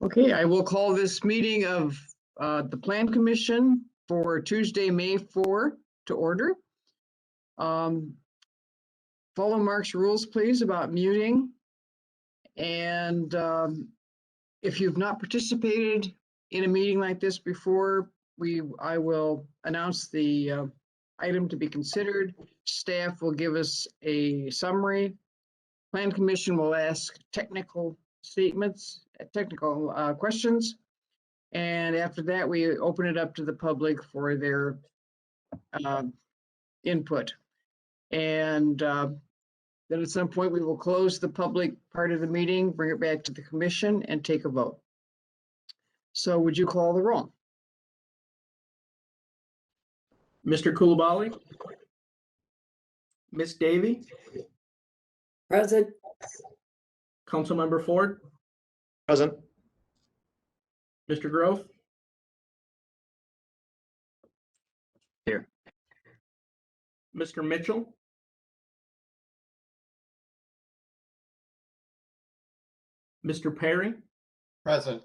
Okay, I will call this meeting of the Plan Commission for Tuesday, May 4 to order. Follow Mark's rules, please, about muting. And if you've not participated in a meeting like this before, I will announce the item to be considered. Staff will give us a summary. Plan Commission will ask technical statements, technical questions. And after that, we open it up to the public for their input. And then at some point, we will close the public part of the meeting, bring it back to the commission, and take a vote. So would you call the roll? Mr. Coulibaly? Ms. Davy? Present. Councilmember Ford? Present. Mr. Grove? Here. Mr. Mitchell? Mr. Perry? Present.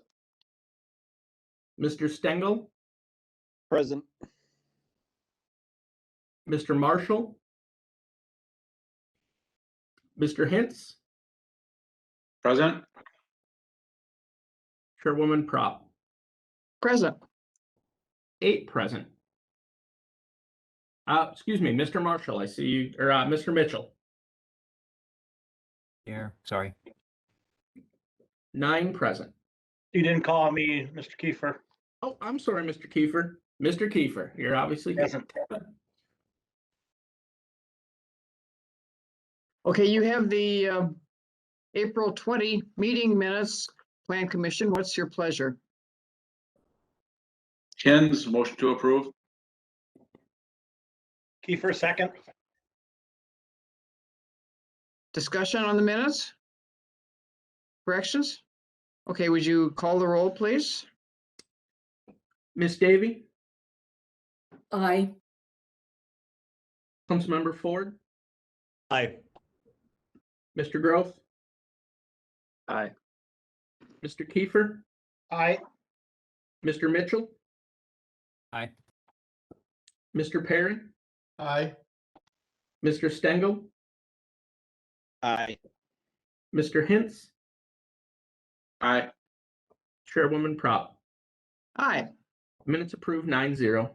Mr. Stengel? Present. Mr. Marshall? Mr. Hintz? Present. Chairwoman Prop? Present. 8 present. Excuse me, Mr. Marshall, I see you, or Mr. Mitchell? Here, sorry. 9 present. You didn't call me, Mr. Kiefer. Oh, I'm sorry, Mr. Kiefer. Mr. Kiefer, you're obviously Present. Okay, you have the April 20 meeting minutes, Plan Commission. What's your pleasure? Ken's motion to approve. Kiefer, second. Discussion on the minutes? Corrections? Okay, would you call the roll, please? Ms. Davy? Aye. Councilmember Ford? Aye. Mr. Grove? Aye. Mr. Kiefer? Aye. Mr. Mitchell? Aye. Mr. Perry? Aye. Mr. Stengel? Aye. Mr. Hintz? Aye. Chairwoman Prop? Aye. Minutes approved 9-0.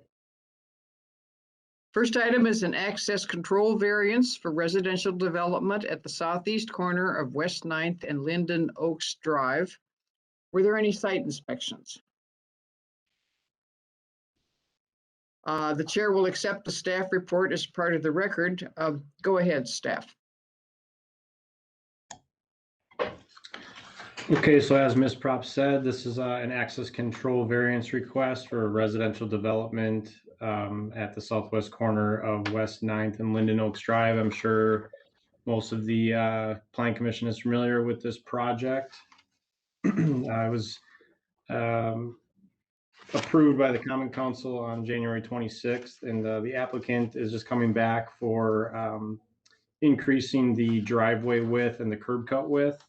First item is an access control variance for residential development at the southeast corner of West 9th and Linden Oaks Drive. Were there any site inspections? The chair will accept the staff report as part of the record. Go ahead, staff. Okay, so as Ms. Prop said, this is an access control variance request for residential development at the southwest corner of West 9th and Linden Oaks Drive. I'm sure most of the Plan Commission is familiar with this project. I was approved by the Common Council on January 26th, and the applicant is just coming back for increasing the driveway width and the curb cut width.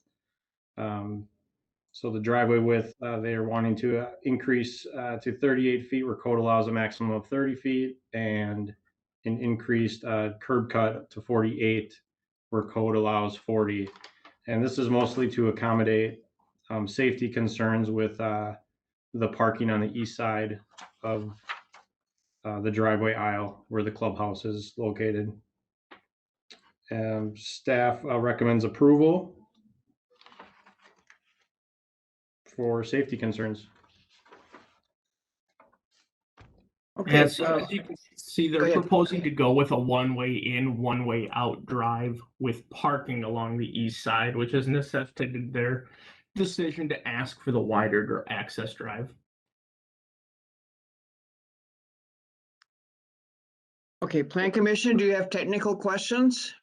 So the driveway width, they are wanting to increase to 38 feet where code allows a maximum of 30 feet, and an increased curb cut to 48 where code allows 40. And this is mostly to accommodate safety concerns with the parking on the east side of the driveway aisle where the clubhouse is located. Staff recommends approval for safety concerns. Okay, As you can see, go they're ahead. proposing to go with a one-way in, one-way out drive with parking along the east side, which has necessitated their decision to ask for the wider access drive. Okay, Plan Commission, do you have technical questions?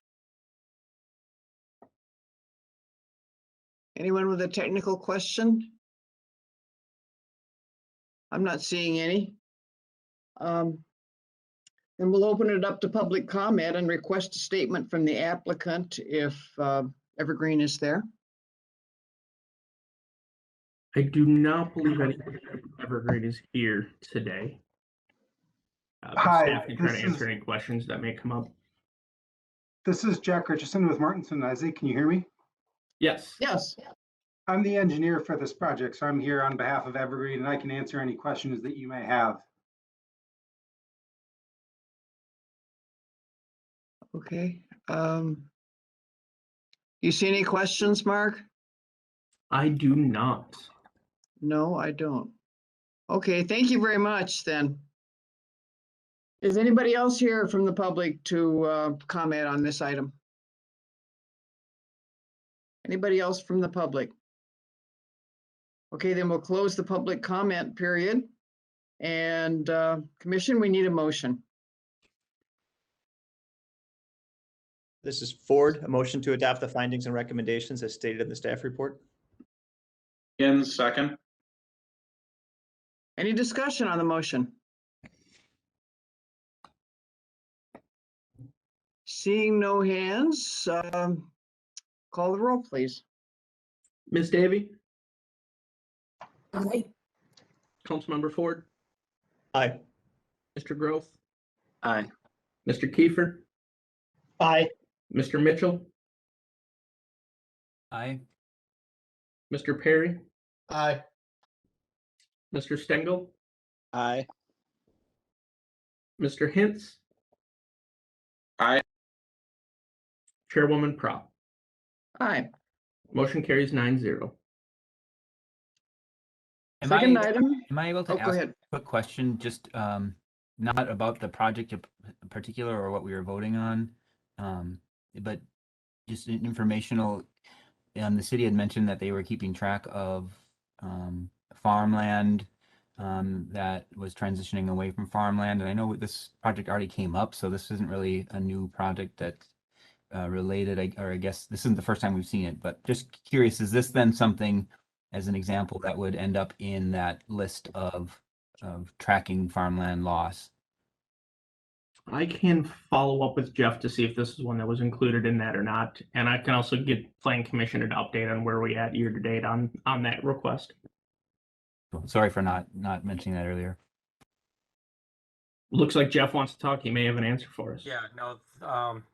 Anyone with a technical question? I'm not seeing any. Then we'll open it up to public comment and request a statement from the applicant if Evergreen is there. I do not believe any Evergreen is here today. But Hi, staff can try to this answer is- any questions that may come up. This is Jack Richardson with Martinson Isaac. Can you hear me? Yes. Yes, I'm the engineer for this project, so I'm here on behalf of Evergreen, and I can answer any questions that you may have. okay. You see any questions, Mark? I do not. No, I don't. Okay, thank you very much then. Is anybody else here from the public to comment on this item? Anybody else from the public? Okay, then we'll close the public comment period. And commission, we need a motion. This is Ford, a motion to adopt the findings and recommendations as stated in the staff report. In second. Any discussion on the motion? Seeing no hands, call the roll, please. Ms. Davy, Aye. Councilmember Ford, Aye. Mr. Groth, Aye. Mr. Kiefer, Aye. Mr. Mitchell, Aye. Mr. Perry, Aye. Mr. Stengel, Aye. Mr. Hintz. Aye. Chairwoman Prop. Aye. Motion carries 9-0. Second item. Am I able to Oh, go ask ahead. a quick question, just not about the project in particular or what we were voting on, but just informational. The city had mentioned that they were keeping track of farmland that was transitioning away from farmland, and I know this project already came up, so this isn't really a new project that's related, or I guess this isn't the first time we've seen it, but just curious, is this then something as an example that would end up in that list of tracking farmland loss? I can follow up with Jeff to see if this is one that was included in that or not. And I can also get Plan Commission an update on where we at year to date on that request. Sorry for not mentioning that earlier. Looks like Jeff wants to talk. He may have an answer for us. Yeah, no,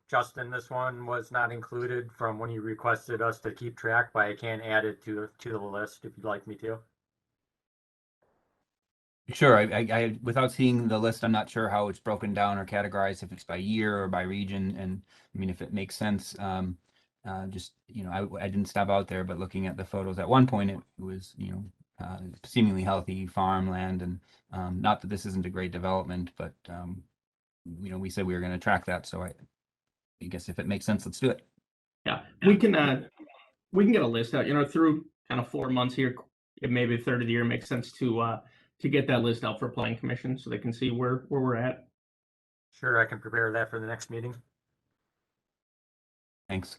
Justin, this one was not included from when you requested us to keep track, but I can add it to the list if you'd like me to. Sure. I without seeing the list, I'm not sure how it's broken down or categorized, if it's by year or by region. And I mean, if it makes sense, just, I didn't stop out there, but looking at the photos at one point, it was, seemingly healthy farmland, and not that this isn't a great development, but, we said we were going to track that. So I guess if it makes sense, let's do it. Yeah, we can get a list out, through kind of 4 months here. It may be a third of the year makes sense to get that list out for Plan Commission so they can see where we're at. Sure, I can prepare that for the next meeting. Thanks.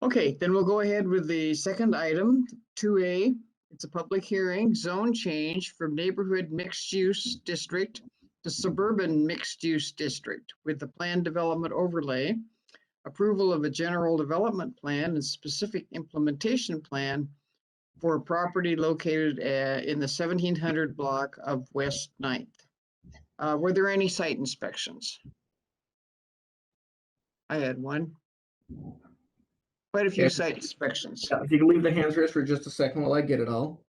Okay, then we'll go ahead with the second item, 2A. It's a public hearing, zone change from neighborhood mixed-use district to suburban mixed-use district with the planned development overlay, approval of a general development plan and specific implementation plan for a property located in the 1700 block of West 9th. Were there any site inspections? I had one. Quite a few Yeah. site inspections. If you can leave the hands raised for just a second while I get it all.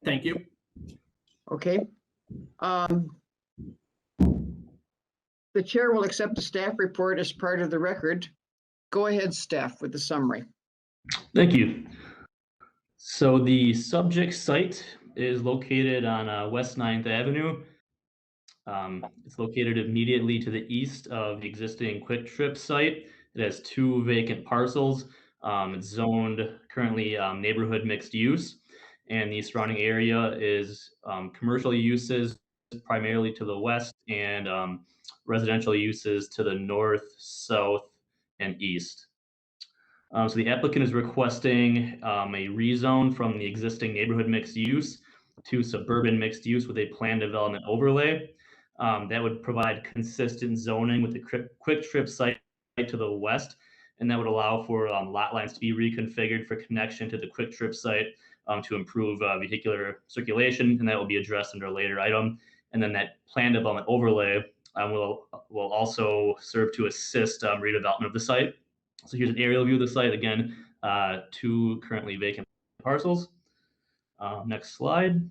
Thank you. Okay. The chair will accept the staff report as part of the record. Go ahead, staff, with the summary. Thank you. So the subject site is located on West 9th Avenue. It's located immediately to the east of the existing Quick Trip site. It has 2 vacant parcels. It's zoned currently neighborhood mixed use, and the surrounding area is commercial uses primarily to the west and residential uses to the north, south, and east. So the applicant is requesting a rezone from the existing neighborhood mixed use to suburban mixed use with a planned development overlay. That would provide consistent zoning with the quick trip site to the west, and that would allow for lot lines to be reconfigured for connection to the quick trip site to improve vehicular circulation, and that will be addressed under a later item. And then that planned development overlay will also serve to assist redevelopment of the site. So here's an aerial view of the site. Again, 2 currently vacant parcels. Next slide.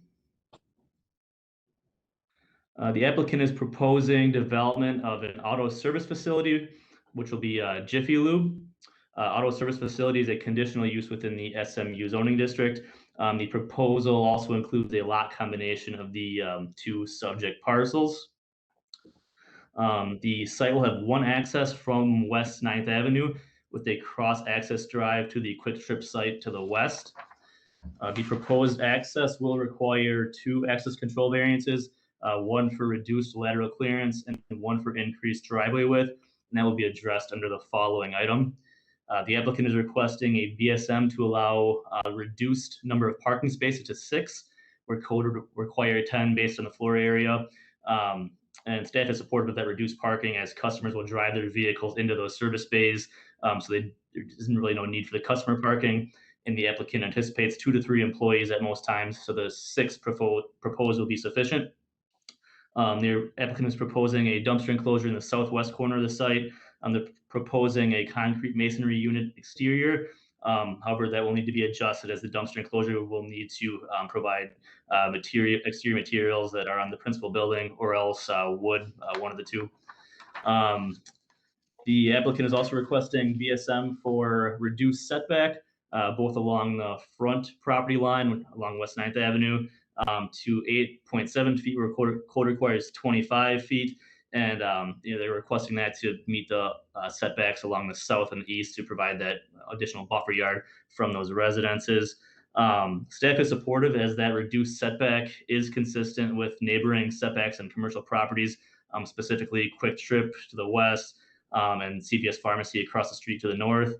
The applicant is proposing development of an auto service facility, which will be Jiffy Lube. Auto service facility is a conditional use within the SMU zoning district. The proposal also includes a lot combination of the 2 subject parcels. The site will have one access from West 9th Avenue with a cross-access drive to the Quick Trip site to the west. The proposed access will require 2 access control variances, one for reduced lateral clearance and one for increased driveway width, and that will be addressed under the following item. The applicant is requesting a BSM to allow a reduced number of parking spaces to 6, where code would require 10 based on the floor area. And staff is supportive of that reduced parking as customers will drive their vehicles into those service bays. So there isn't really no need for the customer parking. And the applicant anticipates 2 to 3 employees at most times. So the 6 proposed will be sufficient. The applicant is proposing a dumpster enclosure in the southwest corner of the site. They're proposing a concrete masonry unit exterior. However, that will need to be adjusted as the dumpster enclosure will need to provide exterior materials that are on the principal building or else wood, one of the 2. The applicant is also requesting BSM for reduced setback, both along the front property line along West 9th Avenue to 8.7 feet where code requires 25 feet. And they're requesting that to meet the setbacks along the south and the east to provide that additional buffer yard from those residences. Staff is supportive as that reduced setback is consistent with neighboring setbacks and commercial properties, specifically Quick Trip to the west and CVS Pharmacy across the street to the north.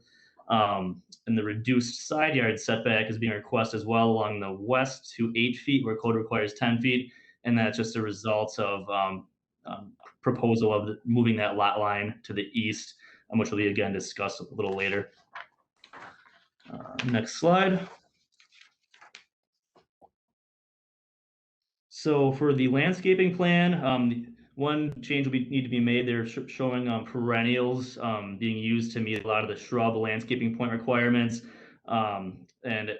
And the reduced side yard setback is being requested as well along the west to 8 feet where code requires 10 feet. And that's just a result of proposal of moving that lot line to the east, which will be again discussed a little later. Next slide. So for the landscaping plan, one change will need to be made. They're showing perennials being used to meet a lot of the shrub landscaping point requirements. And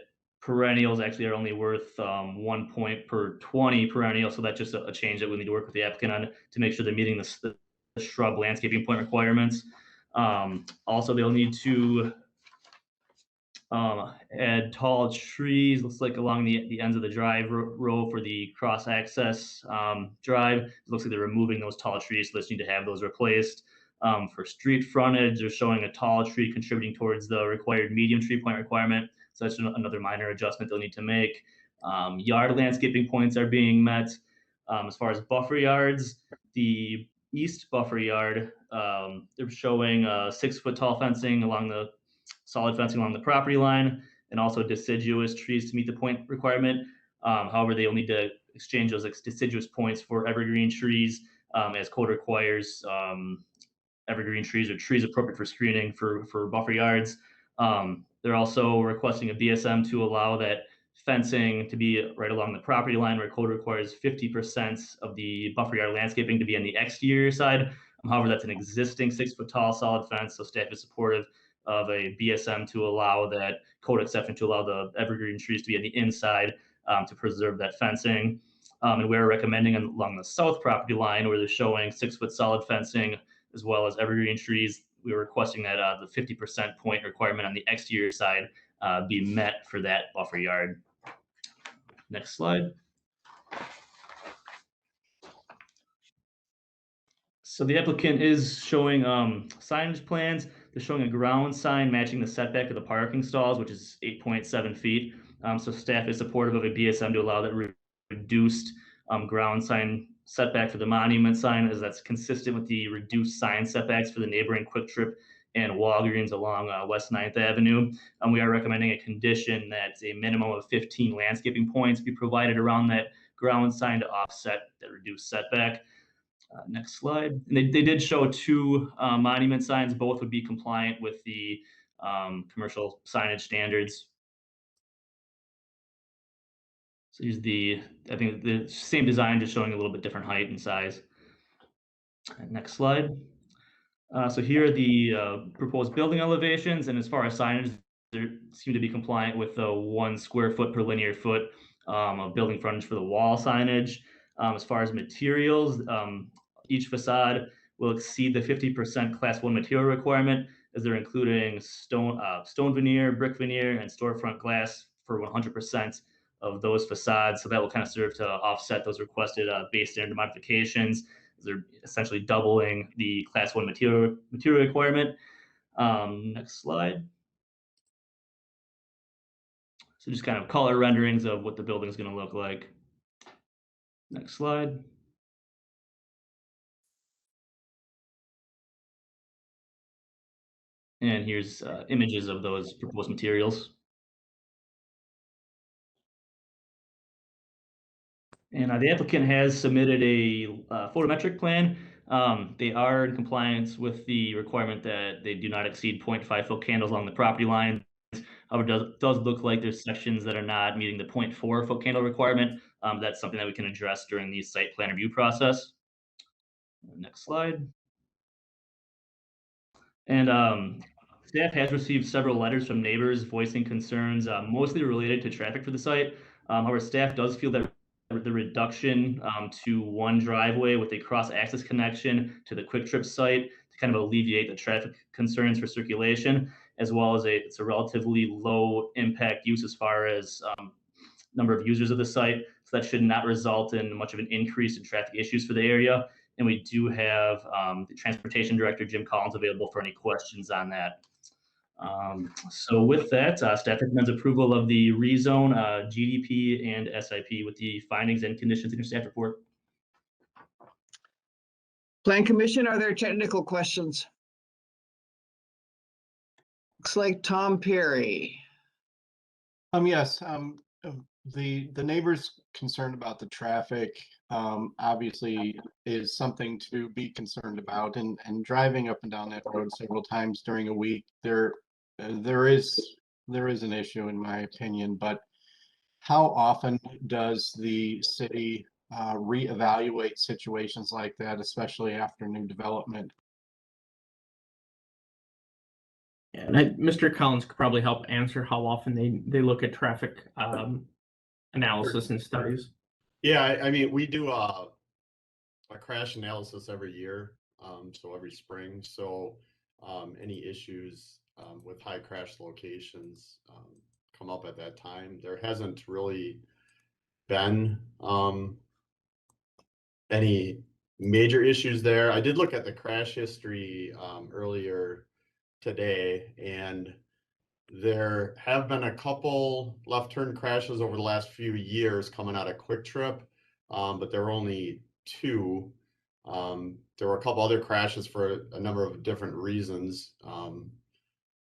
perennials actually are only worth 1 point per 20 perennial. So that's just a change that we need to work with the applicant on to make sure they're meeting the shrub landscaping point requirements. Also, they'll need to add tall trees, looks like along the ends of the drive row for the cross access drive. It looks like they're removing those tall trees, so they just need to have those replaced. For street frontage, they're showing a tall tree contributing towards the required medium tree point requirement. So that's another minor adjustment they'll need to make. Yard landscaping points are being met. As far as buffer yards, the east buffer yard, they're showing 6 foot tall fencing along the solid fencing along the property line, and also deciduous trees to meet the point requirement. However, they'll need to exchange those deciduous points for evergreen trees as code requires evergreen trees or trees appropriate for screening for buffer yards. They're also requesting a BSM to allow that fencing to be right along the property line where code requires 50% of the buffer yard landscaping to be on the exterior side. However, that's an existing 6 foot tall solid fence, so staff is supportive of a BSM to allow that code exception to allow the evergreen trees to be on the inside to preserve that fencing. And we're recommending along the south property line where they're showing 6 foot solid fencing as well as evergreen trees. We were requesting that the 50% point requirement on the exterior side be met for that buffer yard. Next slide. So the applicant is showing signage plans. They're showing a ground sign matching the setback of the parking stalls, which is 8.7 feet. So staff is supportive of a BSM to allow that reduced ground sign setback for the monument sign, as that's consistent with the reduced sign setbacks for the neighboring Quick Trip and Walgreens along West 9th Avenue. We are recommending a condition that a minimum of 15 landscaping points be provided around that ground sign to offset the reduced setback. Next slide. And they did show two monument signs. Both would be compliant with the commercial signage standards. So here's I think the same design, just showing a little bit different height and size. Next slide. So here are the proposed building elevations, and as far as signage, they seem to be compliant with the 1 square foot per linear foot of building frontage for the wall signage. As far as materials, each facade will exceed the 50% Class 1 material requirement, as they're including stone veneer, brick veneer, and storefront glass for 100% of those facades. So that will kind of serve to offset those requested base standard modifications. They're essentially doubling the Class 1 material requirement. Next slide. So just kind of color renderings of what the building is going to look like. Next slide. And here's images of those proposed materials. And the applicant has submitted a photometric plan. They are in compliance with the requirement that they do not exceed 0.5 foot candles along the property line. However, it does look like there's sections that are not meeting the 0.4 foot candle requirement. That's something that we can address during the site plan review process. Next slide. And staff has received several letters from neighbors voicing concerns, mostly related to traffic for the site. However, staff does feel that the reduction to one driveway with a cross-access connection to the Quick Trip site to kind of alleviate the traffic concerns for circulation, as well as it's a relatively low impact use as far as number of users of the site. So that should not result in much of an increase in traffic issues for the area. And we do have the Transportation Director, Jim Collins, available for any questions on that. So with that, staff recommends approval of the rezone, GDP, and SIP with the findings and conditions in your staff report. Plan Commission, are there technical questions? Looks like Tom Perry. Yes, the neighbors concerned about the traffic obviously is something to be concerned about, and driving up and down that road several times during a week, there is an issue in my opinion. But how often does the city reevaluate situations like that, especially after new development? And Mr. Collins could probably help answer how often they look at traffic analysis and studies. Yeah, I mean, we do a crash analysis every year, so every spring. So any issues with high crash locations come up at that time. There hasn't really been any major issues there. I did look at the crash history earlier today, and there have been a couple left turn crashes over the last few years coming out of Quick Trip, but there were only 2. There were a couple other crashes for a number of different reasons,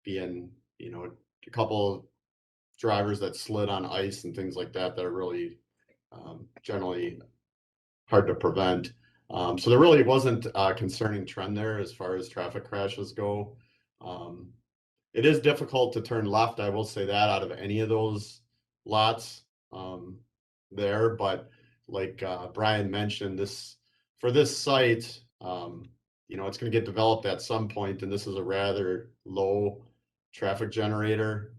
being, a couple drivers that slid on ice and things like that are really generally hard to prevent. So there really wasn't a concerning trend there as far as traffic crashes go. It is difficult to turn left, I will say that, out of any of those lots there. But like Brian mentioned, for this site, it's going to get developed at some point, and this is a rather low traffic generator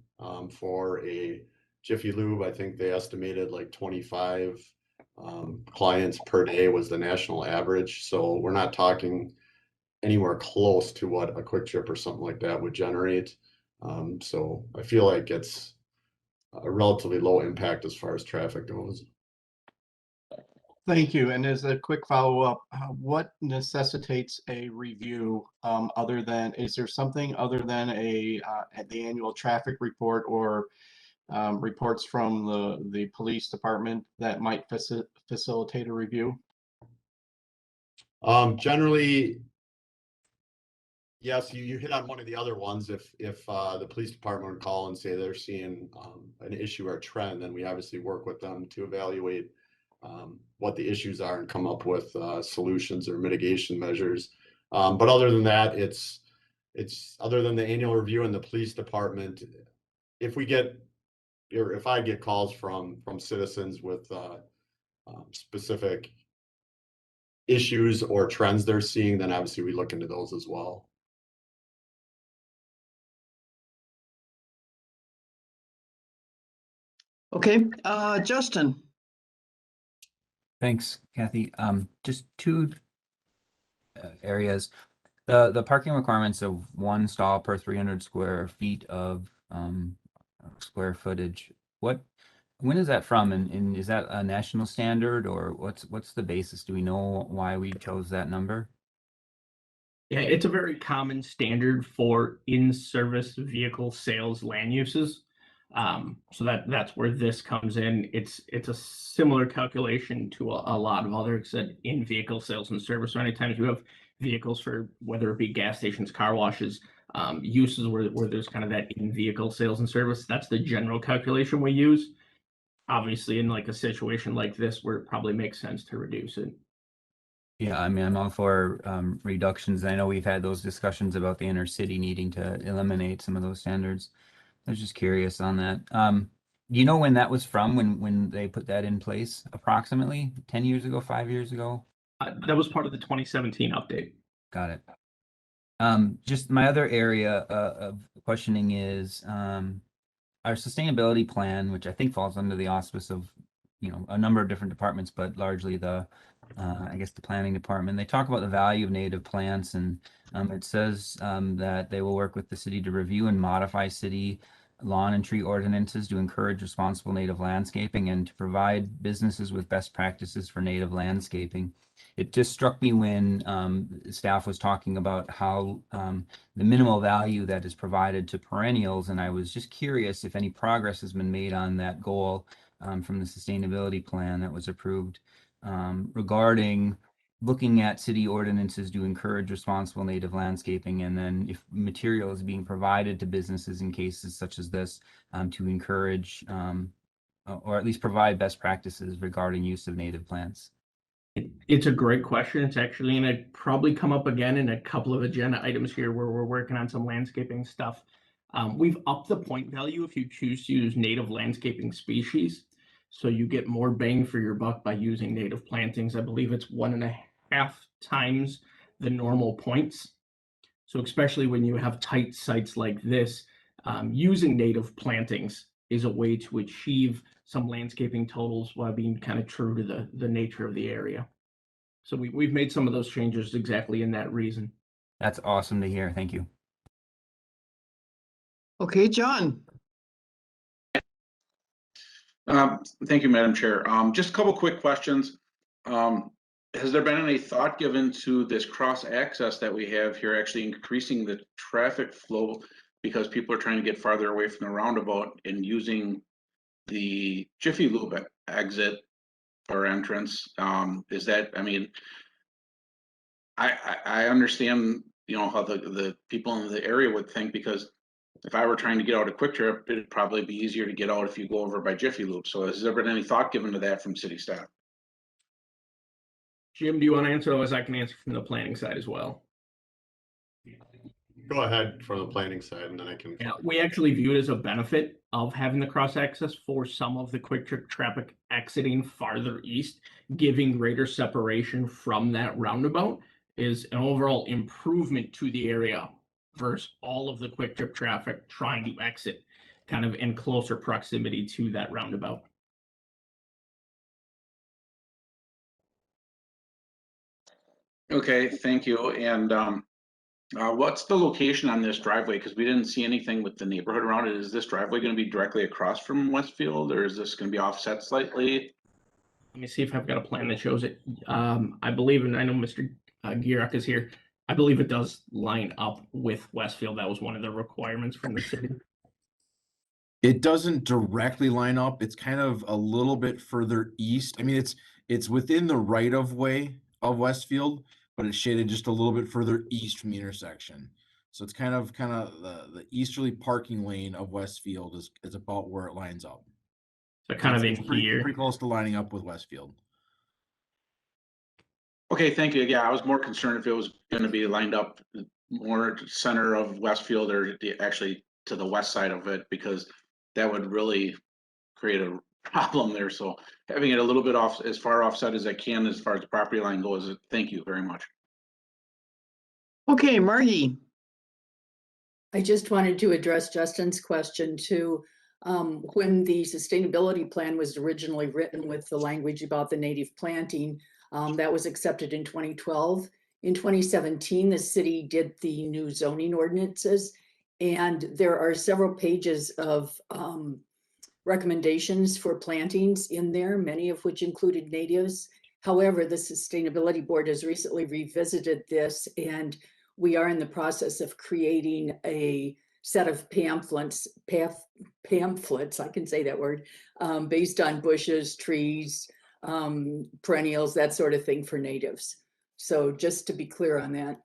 for a Jiffy Lube. I think they estimated like 25 clients per day was the national average. So we're not talking anywhere close to what a Quick Trip or something like that would generate. So I feel like it's a relatively low impact as far as traffic goes. Thank you. And as a quick follow-up, what necessitates a review is there something other than the annual traffic report or reports from the police department that might facilitate a review? Generally, Yes, you hit on one of the other ones. If the police department would call and say they're seeing an issue or trend, then we obviously work with them to evaluate what the issues are and come up with solutions or mitigation measures. But other than that, it's other than the annual review in the police department, if we get or if I get calls from citizens with specific issues or trends they're seeing, then obviously we look into those as well. Okay, Justin. Thanks, Kathy. Just two areas. The parking requirements of 1 stall per 300 square feet of square footage. When is that from? And is that a national standard, or what's the basis? Do we know why we chose that number? Yeah, it's a very common standard for in-service vehicle sales land uses. So that's where this comes in. It's a similar calculation to a lot of other in-vehicle sales and service. So anytime you have vehicles for whether it be gas stations, car washes, uses where there's kind of that in-vehicle sales and service, that's the general calculation we use. Obviously, in like a situation like this where it probably makes sense to reduce it. Yeah, I mean, I'm all for reductions. I know we've had those discussions about the inner city needing to eliminate some of those standards. I was just curious on that. Do you know when that was from, when they put that in place, approximately 10 years ago, 5 years ago? That was part of the 2017 update. Got it. Just my other area of questioning is our sustainability plan, which I think falls under the auspice of, a number of different departments, but largely I guess the planning department. They talk about the value of native plants, and it says that they will work with the city to review and modify city lawn and tree ordinances to encourage responsible native landscaping and to provide businesses with best practices for native landscaping. It just struck me when staff was talking about how the minimal value that is provided to perennials, and I was just curious if any progress has been made on that goal from the sustainability plan that was approved regarding looking at city ordinances to encourage responsible native landscaping, and then if material is being provided to businesses in cases such as this to encourage or at least provide best practices regarding use of native plants. It's a great question. It's actually going to probably come up again in a couple of agenda items here where we're working on some landscaping stuff. We've upped the point value if you choose to use native landscaping species. So you get more bang for your buck by using native plantings. I believe it's 1.5 times the normal points. So especially when you have tight sites like this, using native plantings is a way to achieve some landscaping totals while being kind of true to the nature of the area. So we've made some of those changes exactly in that reason. That's awesome to hear. Thank you. Okay, John. Thank you, Madam Chair. Just a couple quick questions. Has there been any thought given to this cross access that we have here actually increasing the traffic flow because people are trying to get farther away from the roundabout and using the Jiffy Lube exit or entrance? Is that, I mean, I understand, how the people in the area would think, because if I were trying to get out a Quick Trip, it'd probably be easier to get out if you go over by Jiffy Lube. So has there been any thought given to that from city staff? Jim, do you want to answer? Otherwise, I can answer from the planning side as well. Go ahead from the planning side, and then I can. Yeah, we actually view it as a benefit of having the cross access for some of the Quick Trip traffic exiting farther east, giving greater separation from that roundabout is an overall improvement to the area versus all of the Quick Trip traffic trying to exit kind of in closer proximity to that roundabout. Okay, thank you. And what's the location on this driveway? Because we didn't see anything with the neighborhood around it. Is this driveway going to be directly across from Westfield, or is this going to be offset slightly? Let me see if I've got a plan that shows it. I believe, and I know Mr. Gierek is here, I believe it does line up with Westfield. That was one of the requirements from the city. It doesn't directly line up. It's kind of a little bit further east. I mean, it's within the right of way of Westfield, but it's shaded just a little bit further east from the intersection. So it's kind of the easterly parking lane of Westfield is about where it lines up. So kind of in It's pretty, here. pretty close to lining up with Westfield. Okay, thank you. Yeah, I was more concerned if it was going to be lined up more center of Westfield or actually to the west side of it, because that would really create a problem there. So having it a little bit off, as far offset as I can, as far as the property line goes, thank you very much. Okay, Margie. I just wanted to address Justin's question too. When the sustainability plan was originally written with the language about the native planting, that was accepted in 2012. In 2017, the city did the new zoning ordinances, and there are several pages of recommendations for plantings in there, many of which included natives. However, the Sustainability Board has recently revisited this, and we are in the process of creating a set of pamphlets, I can say that word, based on bushes, trees, perennials, that sort of thing for natives. So just to be clear on that.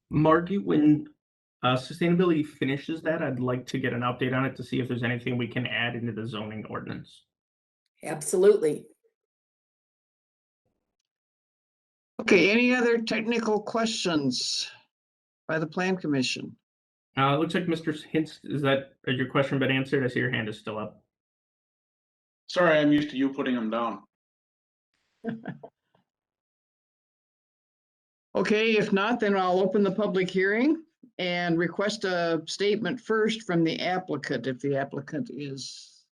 Margie, when sustainability finishes that, I'd like to get an update on it to see if there's anything we can add into the zoning ordinance. Absolutely. Okay, any other technical questions by the Plan Commission? It looks like Mr. Hintz, is that your question been answered? I see your hand is still up. Sorry, I'm used to you putting them down. Okay, if not, then I'll open the public hearing and request a statement first from the applicant, if the applicant is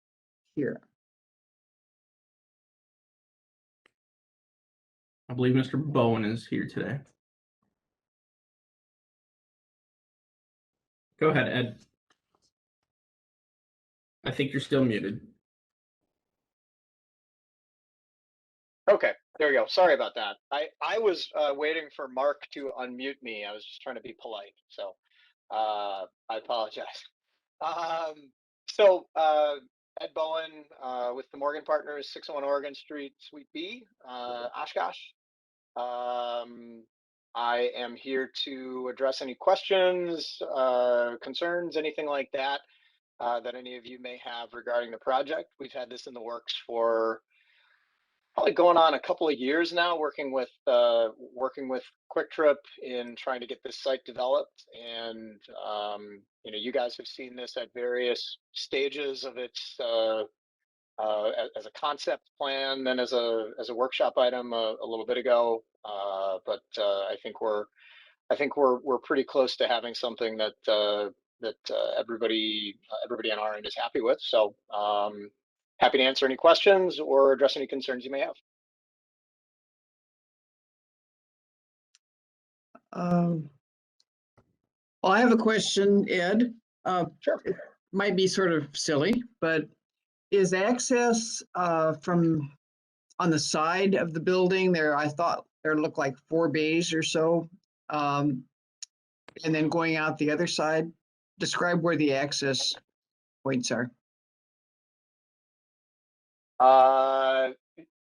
here. I believe Mr. Bowen is here today. Go ahead, Ed. I think you're still muted. Okay, there you go. Sorry about that. I was waiting for Mark to unmute me. I was just trying to be polite, so I apologize. Ed Bowen with the Morgan Partners, 601 Oregon Street, Suite B, Oshkosh. I am here to address any questions, concerns, anything like that that any of you may have regarding the project. We've had this in the works for probably going on a couple of years now, working with Quick Trip in trying to get this site developed. And you guys have seen this at various stages of its as a concept plan, then as a workshop item a little bit ago. But I think we're pretty close to having something that everybody on our end is happy with. So happy to answer any questions or address any concerns you may have. Well, I have a question, Ed. Sure. It might be sort of silly, but is access from on the side of the building there? I thought there looked like 4 bays or so. And then going out the other side. Describe where the access points are.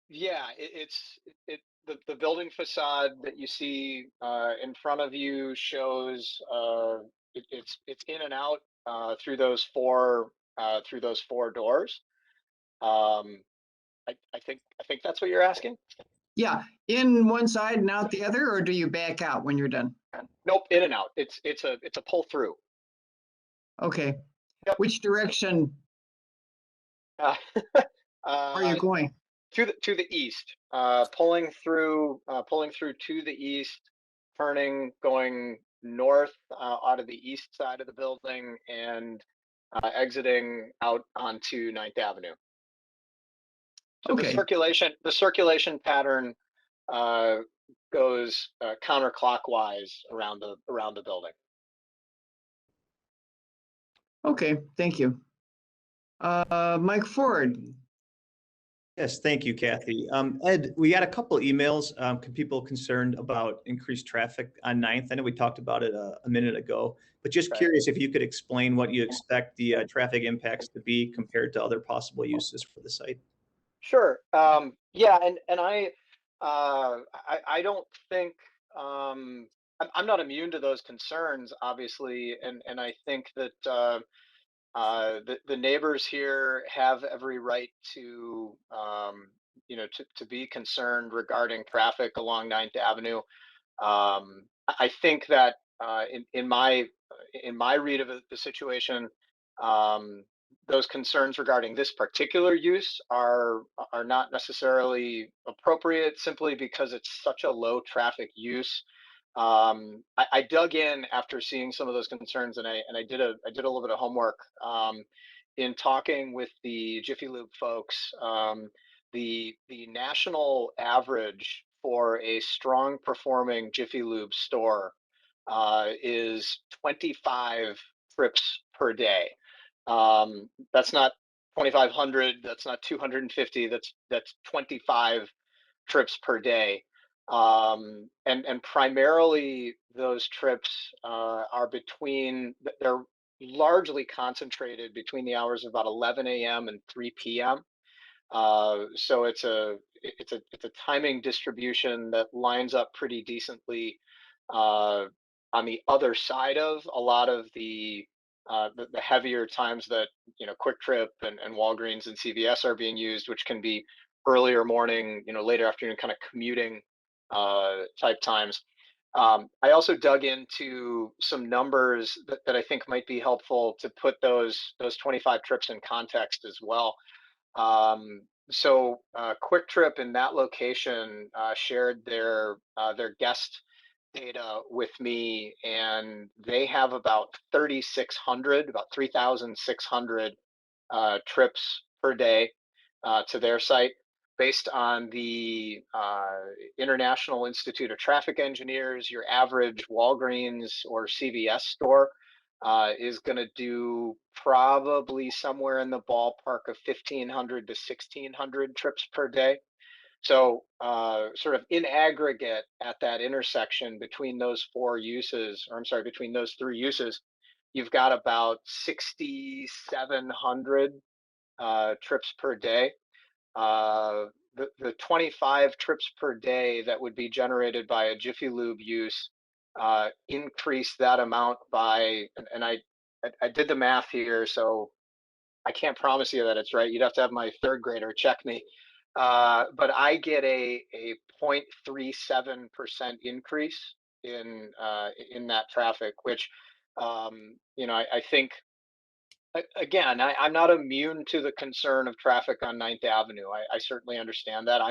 Yeah, the building facade that you see in front of you shows it's in and out through those four doors. I think that's what you're asking. Yeah, in one side and out the other, or do you back out when you're done? Nope, in and out. It's a pull through. Okay. Yep. Which direction are you going? To the east, pulling through to the east, turning, going north out of the east side of the building, and exiting out onto 9th Avenue. So Okay. the circulation pattern goes counterclockwise around the building. Okay, thank you. Mike Ford. Yes, thank you, Kathy. Ed, we got a couple emails, people concerned about increased traffic on 9th. I know we talked about it a minute ago, but just curious if you could explain what you expect the traffic impacts to be compared to other possible uses for the site. Sure. Yeah, and I don't think I'm not immune to those concerns, obviously, and I think that the neighbors here have every right to to be concerned regarding traffic along 9th Avenue. I think that in my read of the situation, those concerns regarding this particular use are not necessarily appropriate simply because it's such a low traffic use. I dug in after seeing some of those concerns, and I did a little bit of homework in talking with the Jiffy Lube folks. The national average for a strong performing Jiffy Lube store is 25 trips per day. That's not 2,500. That's not 250. That's 25 trips per day. And primarily those trips are they're largely concentrated between the hours of about 11 a.m. and 3 p.m. So it's a timing distribution that lines up pretty decently on the other side of a lot of the heavier times that Quick Trip and Walgreens and CVS are being used, which can be earlier morning, later afternoon kind of commuting type times. I also dug into some numbers that I think might be helpful to put those 25 trips in context as well. So Quick Trip in that location shared their guest data with me, and they have about 3,600 trips per day to their site, based on the International Institute of Traffic Engineers. Your average Walgreens or CVS store is going to do probably somewhere in the ballpark of 1,500 to 1,600 trips per day. So sort of in aggregate at that intersection between those between those three uses, you've got about 6,700 trips per day. The 25 trips per day that would be generated by a Jiffy Lube use increase that amount by, and I did the math here, so I can't promise you that it's right. You'd have to have my third grader check me. But I get a 0.37% increase in that traffic, which I think, again, I'm not immune to the concern of traffic on 9th Avenue. I certainly understand that.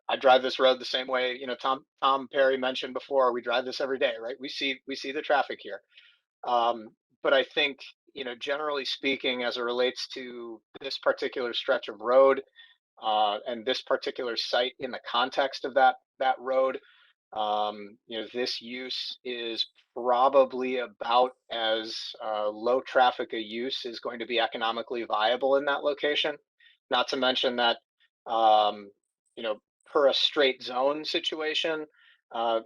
I drive this road the same way. Tom Perry mentioned before, we drive this every day, right? We see the traffic here. But I think, generally speaking, as it relates to this particular stretch of road and this particular site in the context of that road, this use is probably about as low traffic a use is going to be economically viable in that location. Not to mention that, per a straight zone situation,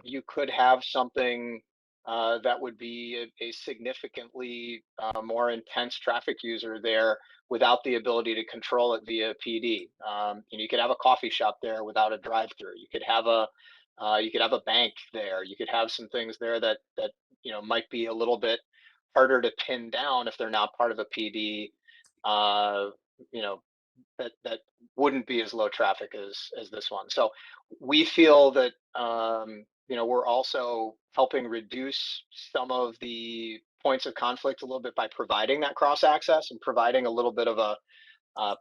you could have something that would be a significantly more intense traffic user there without the ability to control it via PD. You could have a coffee shop there without a drive-through. You could have a bank there. You could have some things there that might be a little bit harder to pin down if they're not part of a PD. That wouldn't be as low traffic as this one. So we feel that we're also helping reduce some of the points of conflict a little bit by providing that cross access and providing a little bit of a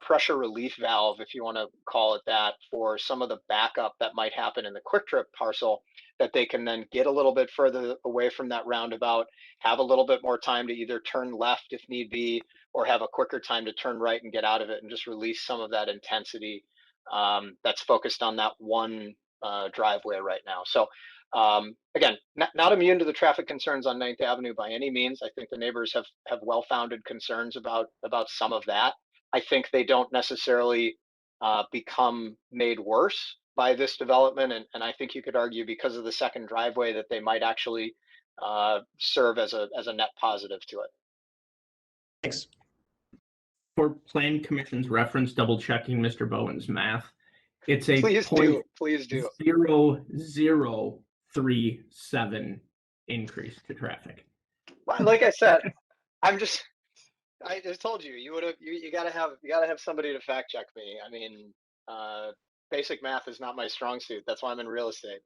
pressure relief valve, if you want to call it that, for some of the backup that might happen in the Quick Trip parcel, that they can then get a little bit further away from that roundabout, have a little bit more time to either turn left if need be, or have a quicker time to turn right and get out of it, and just release some of that intensity that's focused on that one driveway right now. So again, not immune to the traffic concerns on 9th Avenue by any means. I think the neighbors have well-founded concerns about some of that. I think they don't necessarily become made worse by this development, and I think you could argue because of the second driveway that they might actually serve as a net positive to it. Thanks. For Plan Commission's reference, double checking Mr. Bowen's math, it's a Please do. 0.0037 increase to traffic. Well, like I said, I just told you, you gotta have somebody to fact check me. I mean, basic math is not my strong suit. That's why I'm in real estate.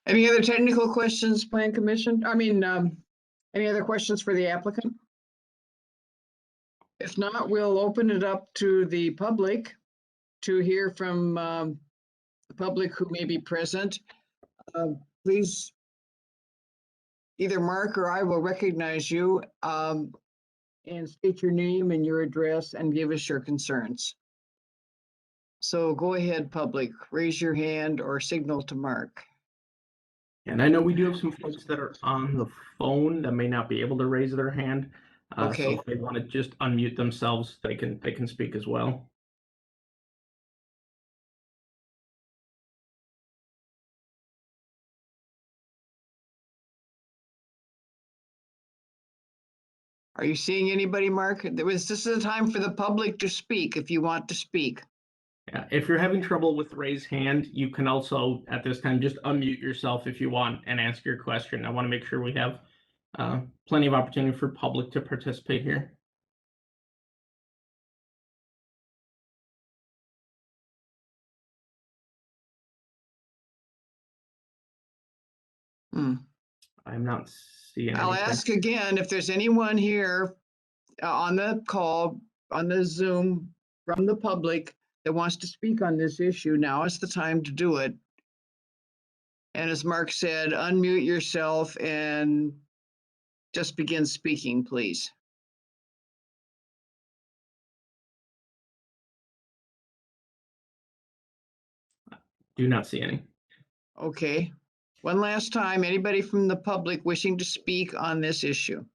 Any other technical questions, Plan Commission? Any other questions for the applicant? If not, we'll open it up to the public to hear from the public who may be present. Please, either Mark or I will recognize you and state your name and your address and give us your concerns. So go ahead, public, raise your hand or signal to Mark. And I know we do have some folks that are on the phone that may not be able to raise their hand. Okay. So if they want to just unmute themselves, they can speak as well. Are you seeing anybody, Mark? This is a time for the public to speak if you want to speak. Yeah, if you're having trouble with raise hand, you can also at this time just unmute yourself if you want and ask your question. I want to make sure we have plenty of opportunity for public to participate here. I'm not seeing I'll anything. ask again if there's anyone here on the call, on the Zoom from the public that wants to speak on this issue. Now is the time to do it. And as Mark said, unmute yourself and just begin speaking, please. Do not see any. Okay. One last time, anybody from the public wishing to speak on this issue?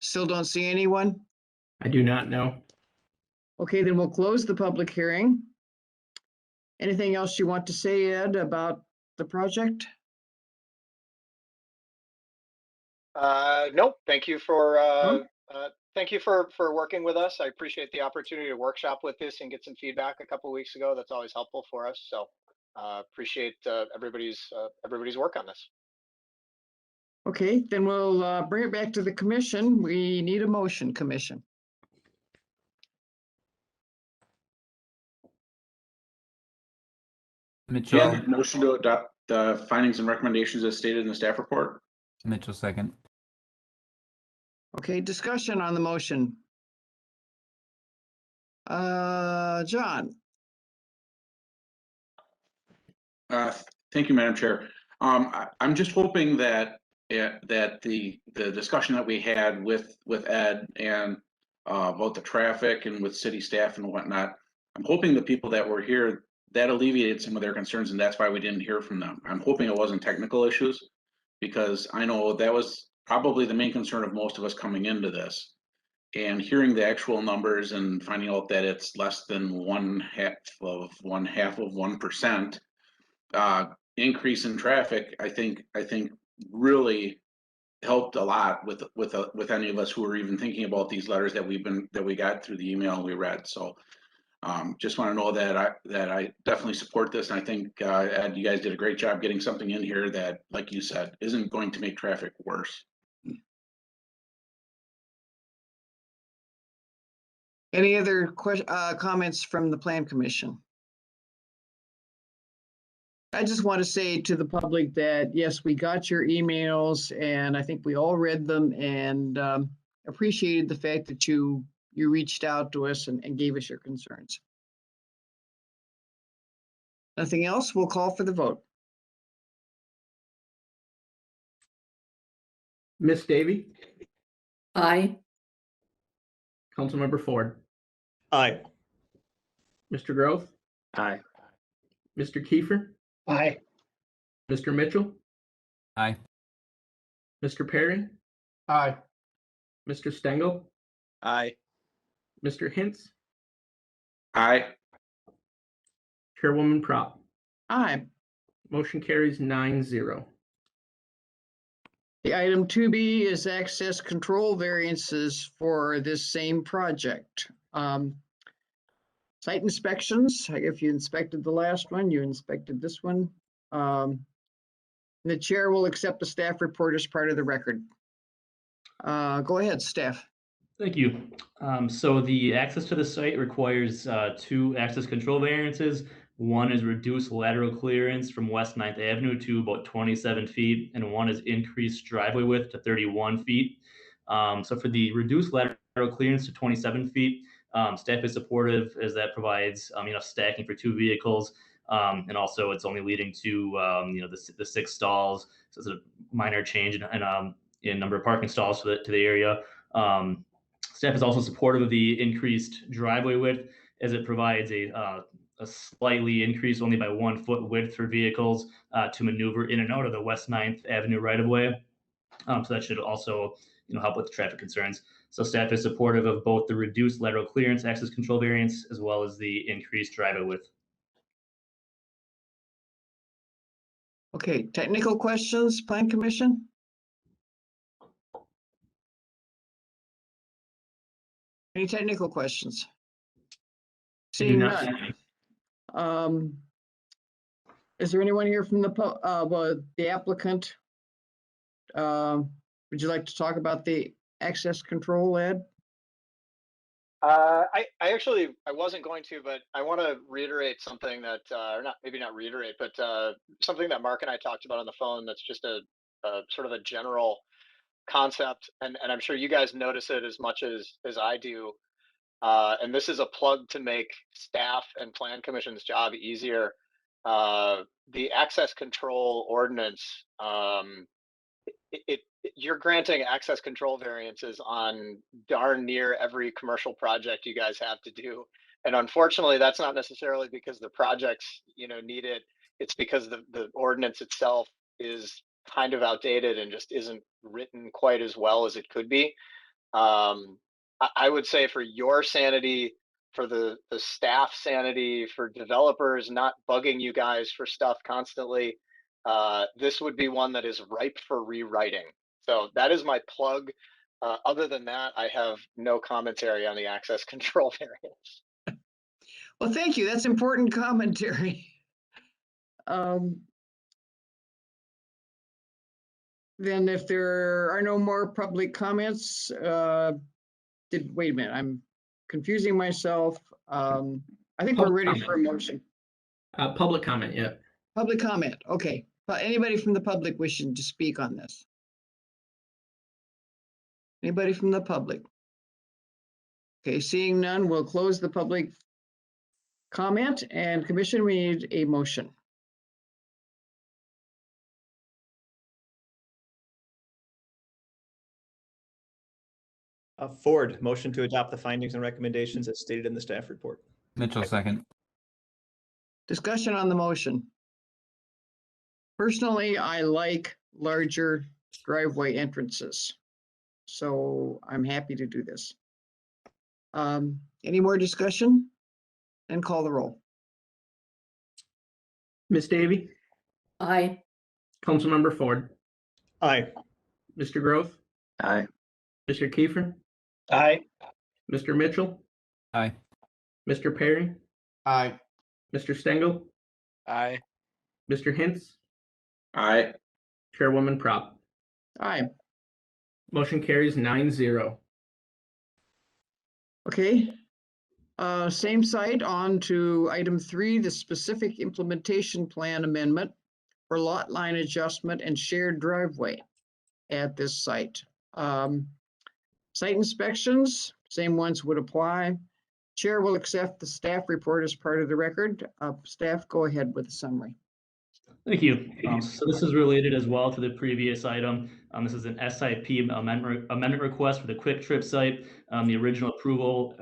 Still don't see anyone? I do not know. Okay, then we'll close the public hearing. Anything else you want to say, Ed, about the project? Nope. Thank you for working with us. I appreciate the opportunity to workshop with this and get some feedback a couple of weeks ago. That's always helpful for us. So appreciate everybody's work on this. Okay, then we'll bring it back to the commission. We need a motion, commission. Mitchell, Yeah, motion to adopt the findings and recommendations as stated in the staff report. Mitchell second. Okay, discussion on the motion. John, Thank you, Madam Chair. I'm just hoping that the discussion that we had with Ed and about the traffic and with city staff and whatnot, I'm hoping the people that were here, that alleviated some of their concerns, and that's why we didn't hear from them. I'm hoping it wasn't technical issues, because I know that was probably the main concern of most of us coming into this. And hearing the actual numbers and finding out that it's less than 0.5% increase in traffic, I think really helped a lot with any of us who were even thinking about these letters that we got through the email we read. So just want to know that I definitely support this, and I think Ed, you guys did a great job getting something in here that, like you said, isn't going to make traffic worse. any other comments from the Plan Commission? I just want to say to the public that, yes, we got your emails and I think we all read them and appreciated the fact that you reached out to us and gave us your concerns. Nothing else, we'll call for the vote. Miss Davy? Aye. Councilmember Ford? Aye. Mr. Grove? Aye. Mr. Kiefer? Aye. Mr. Mitchell? Aye. Mr. Perry? Aye. Mr. Stengel? Aye. Mr. Hintz? Aye. Chairwoman Prop? Aye. Motion carries 9-0. The item 2B is access control variances for this same project. Site inspections, if you inspected the last one, you inspected this one. The chair will accept the staff report as part of the record. Go ahead, staff. Thank you. So the access to the site requires 2 access control variances. One is reduced lateral clearance from West 9th Avenue to about 27 feet, and one is increased driveway width to 31 feet. So for the reduced lateral clearance to 27 feet, staff is supportive as that provides enough stacking for 2 vehicles. And also it's only leading to the 6 stalls. So it's a minor change in number of parking stalls to the area. Staff is also supportive of the increased driveway width as it provides a slightly increased only by 1 foot width for vehicles to maneuver in and out of the West 9th Avenue right of way. So that should also help with the traffic concerns. So staff is supportive of both the reduced lateral clearance access control variance as well as the increased driveway width. Okay, technical questions, Plan Commission? Any technical questions? Seeing none. Is there anyone here from the applicant? Would you like to talk about the access control, Ed? I wasn't going to, but I want to reiterate something that, or maybe not reiterate, but something that Mark and I talked about on the phone. That's just a sort of a general concept, and I'm sure you guys notice it as much as I do. And this is a plug to make staff and Plan Commission's job easier. The access control ordinance, you're granting access control variances on darn near every commercial project you guys have to do. And unfortunately, that's not necessarily because the projects, need it. It's because the ordinance itself is kind of outdated and just isn't written quite as well as it could be. I would say for your sanity, for the staff sanity, for developers not bugging you guys for stuff constantly, this would be one that is ripe for rewriting. So that is my plug. Other than that, I have no commentary on the access control variance. Well, thank you. That's important commentary. Then if there are no more public comments, wait a minute, I'm confusing myself. I think we're ready for a motion. Public comment, yeah. Public comment, okay. Anybody from the public wishing to speak on this? Anybody from the public? Okay, seeing none, we'll close the public comment, and commission, we need a motion. Ford, motion to adopt the findings and recommendations as stated in the staff report. Mitchell, second. Discussion on the motion. Personally, I like larger driveway entrances, so I'm happy to do this. Any more discussion? And call the roll. Ms. Davy? Aye. Councilmember Ford? Aye. Mr. Groth? Aye. Mr. Kiefer? Aye. Mr. Mitchell? Aye. Mr. Perry? Aye. Mr. Stengel? Aye. Mr. Hintz? Aye. Chairwoman Prop? Aye. Motion carries 9-0. Okay. Same site, on to item 3, the specific implementation plan amendment for lot line adjustment and shared driveway at this site. Site inspections, same ones would apply. Chair will accept the staff report as part of the record. Staff, go ahead with the summary. Thank you. So this is related as well to the previous item. This is an SIP amendment request for the Quick Trip site. The original approval,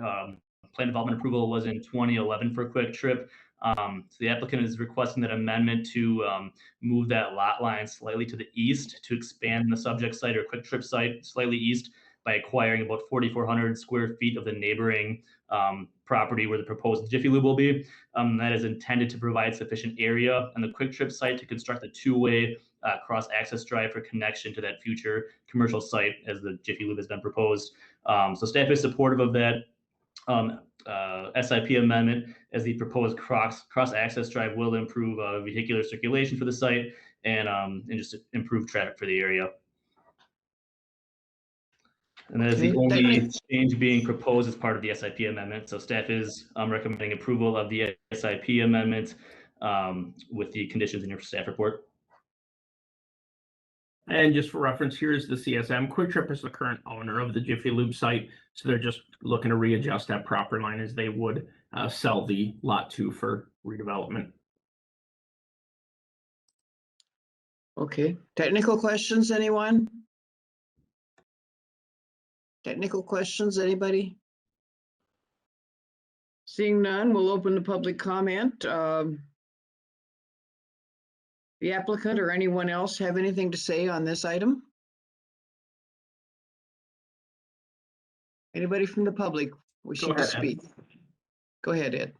plan development approval was in 2011 for Quick Trip. So the applicant is requesting that amendment to move that lot line slightly to the east to expand the subject site or Quick Trip site slightly east by acquiring about 4,400 square feet of the neighboring property where the proposed Jiffy Lube will be. That is intended to provide sufficient area on the Quick Trip site to construct a two-way cross-access drive for connection to that future commercial site as the Jiffy Lube has been proposed. So staff is supportive of that. SIP amendment, as the proposed cross-access drive will improve vehicular circulation for the site and just improve traffic for the area. And that is the Okay, only change being proposed as part of the SIP amendment. So staff is recommending approval of the SIP amendment with the conditions in your staff report. And just for reference, here's the CSM. Quick Trip is the current owner of the Jiffy Lube site, so they're just looking to readjust that property line as they would sell the lot 2 for redevelopment. Okay, technical questions, anyone? Technical questions, anybody? Seeing none, we'll open the public comment. The applicant or anyone else have anything to say on this item? Anybody from the public wishing to speak? Go ahead, Ed.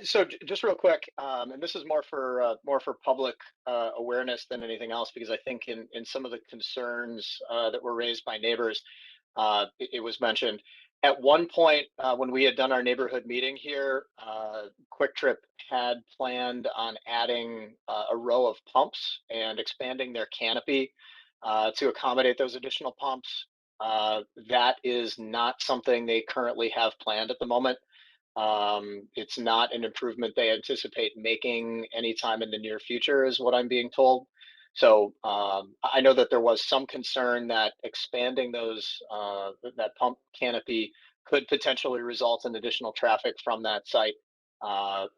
So just real quick, and this is more for public awareness than anything else, because I think in some of the concerns that were raised by neighbors, it was mentioned at one point when we had done our neighborhood meeting here, Quick Trip had planned on adding a row of pumps and expanding their canopy to accommodate those additional pumps. That is not something they currently have planned at the moment. It's not an improvement they anticipate making anytime in the near future, is what I'm being told. So I know that there was some concern that expanding those that pump canopy could potentially result in additional traffic from that site.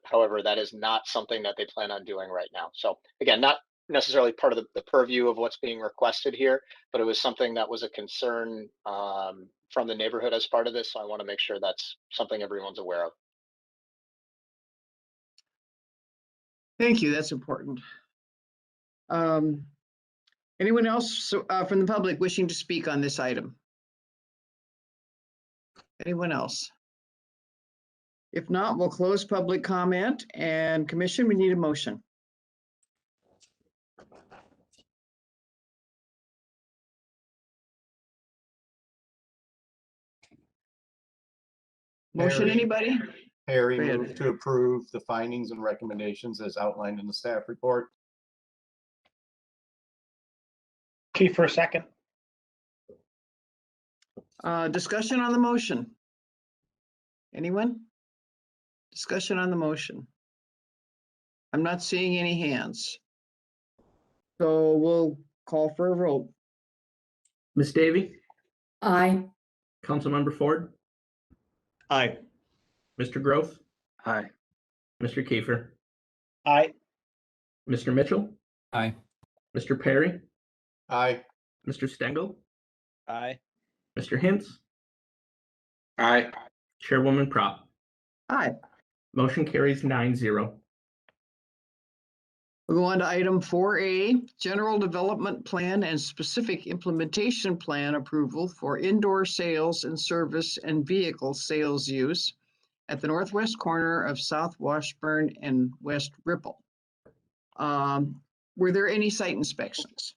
However, that is not something that they plan on doing right now. So again, not necessarily part of the purview of what's being requested here, but it was something that was a concern from the neighborhood as part of this. So I want to make sure that's something everyone's aware of. Thank you, that's important. Anyone else from the public wishing to speak on this item? Anyone else? If not, we'll close public comment, and commission, we need a motion. Motion, anybody? Harry, Go ahead. move to approve the findings and recommendations as outlined in the staff report. Kiefer, second. Discussion on the motion. Anyone? Discussion on the motion. I'm not seeing any hands. So we'll call for a vote. Ms. Davy? Aye. Councilmember Ford? Aye. Mr. Grove? Aye. Mr. Kiefer? Aye. Mr. Mitchell? Aye. Mr. Perry? Aye. Mr. Stengel? Aye. Mr. Hintz? Aye. Chairwoman Prop? Aye. Motion carries 9-0. We'll go on to item 4A, General Development Plan and Specific Implementation Plan approval for indoor sales and service and vehicle sales use at the northwest corner of South Washburn and West Ripple. Were there any site inspections?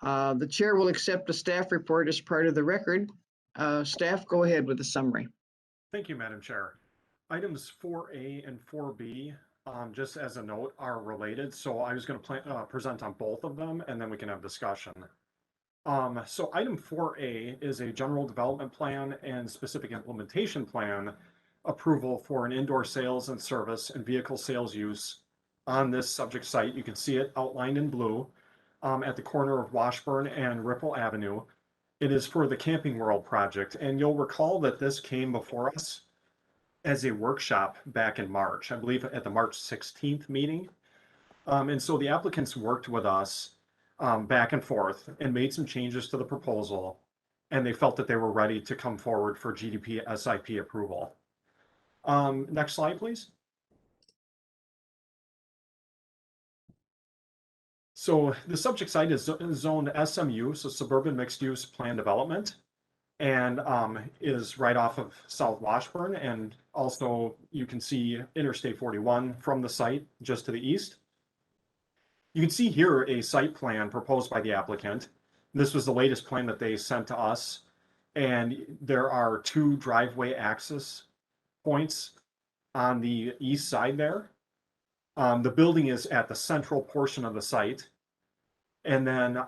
The chair will accept a staff report as part of the record. Staff, go ahead with the summary. Thank you, Madam Chair. Items 4A and 4B, just as a note, are related. So I was going to present on both of them, and then we can have discussion. So item 4A is a general development plan and specific implementation plan approval for an indoor sales and service and vehicle sales use on this subject site. You can see it outlined in blue at the corner of Washburn and Ripple Avenue. It is for the Camping World project, and you'll recall that this came before us as a workshop back in March, I believe at the March 16th meeting. And so the applicants worked with us back and forth and made some changes to the proposal, and they felt that they were ready to come forward for GDP SIP approval. Next slide, please. So the subject site is zoned SMU, so Suburban Mixed Use Plan Development, and is right off of South Washburn. And also you can see Interstate 41 from the site just to the east. You can see here a site plan proposed by the applicant. This was the latest plan that they sent to us And there are 2 driveway access points on the east side there. The building is at the central portion of the site. And then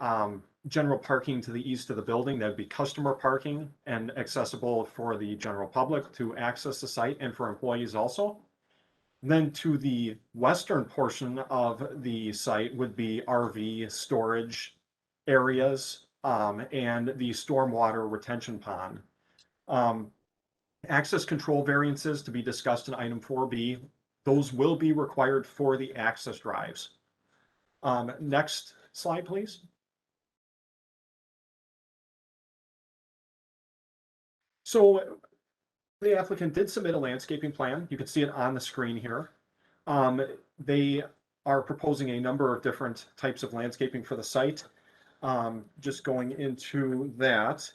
general parking to the east of the building, that'd be customer parking and accessible for the general public to access the site and for employees also. Then to the western portion of the site would be RV storage areas and the stormwater retention pond. Access control variances to be discussed in item 4B. Those will be required for the access drives. Next slide, please. So the applicant did submit a landscaping plan. You can see it on the screen here. They are proposing a number of different types of landscaping for the site. Just going into that,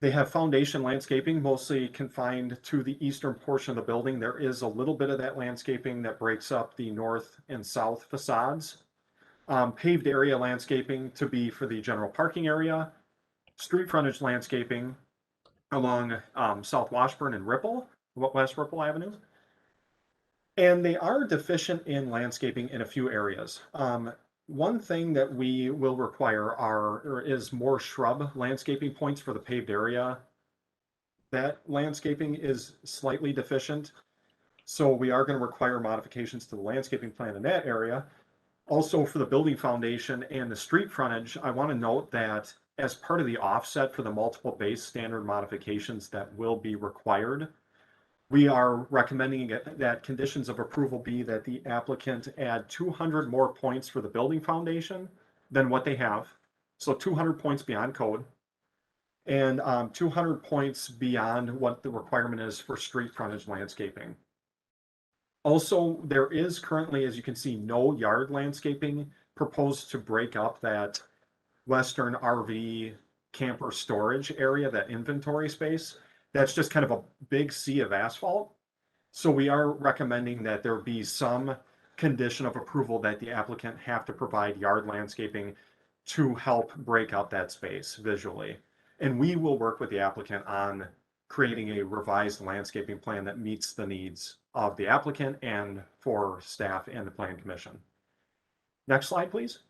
they have foundation landscaping, mostly confined to the eastern portion of the building. There is a little bit of that landscaping that breaks up the north and south facades. Paved area landscaping to be for the general parking area. Street frontage landscaping along South Washburn and West Ripple Avenue. And they are deficient in landscaping in a few areas. One thing that we will require is more shrub landscaping points for the paved area. That landscaping is slightly deficient. So we are going to require modifications to the landscaping plan in that area. Also for the building foundation and the street frontage, I want to note that as part of the offset for the multiple base standard modifications that will be required, we are recommending that conditions of approval be that the applicant add 200 more points for the building foundation than what they have. So 200 points beyond code and 200 points beyond what the requirement is for street frontage landscaping. Also, there is currently, as you can see, no yard landscaping proposed to break up that western RV camper storage area, that inventory space. That's just kind of a big sea of asphalt. So we are recommending that there be some condition of approval that the applicant have to provide yard landscaping to help break up that space visually. And we will work with the applicant on creating a revised landscaping plan that meets the needs of the applicant and for staff and the Plan Commission. Next slide, please.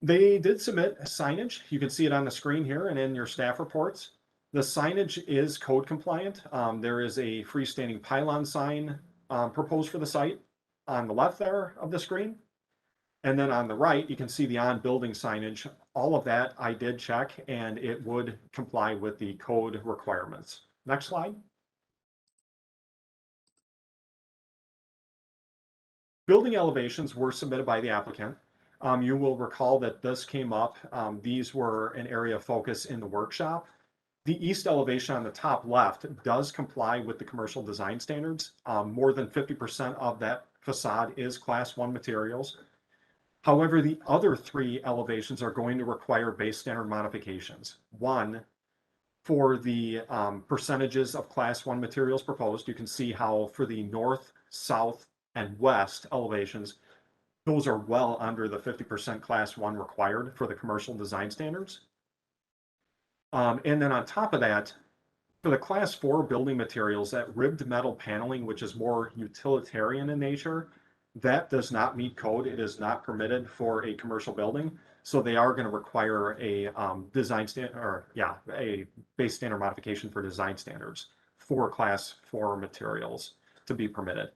They did submit signage. You can see it on the screen here and in your staff reports. The signage is code compliant. There is a freestanding pylon sign proposed for the site on the left there of the screen. And then on the right, you can see the on-building signage. All of that I did check and it would comply with the code requirements. Next slide. Building elevations were submitted by the applicant. You will recall that this came up. These were an area of focus in the workshop. The east elevation on the top left does comply with the commercial design standards. More than 50% of that facade is Class 1 materials. However, the other 3 elevations are going to require base standard modifications. One, for the percentages of Class 1 materials proposed, you can see how for the north, south, and west elevations, those are well under the 50% Class 1 required for the commercial design standards. And then on top of that, for the Class 4 building materials, that ribbed metal paneling, which is more utilitarian in nature, that does not meet code. It is not permitted for a commercial building. So they are going to require a a base standard modification for design standards for Class 4 materials to be permitted.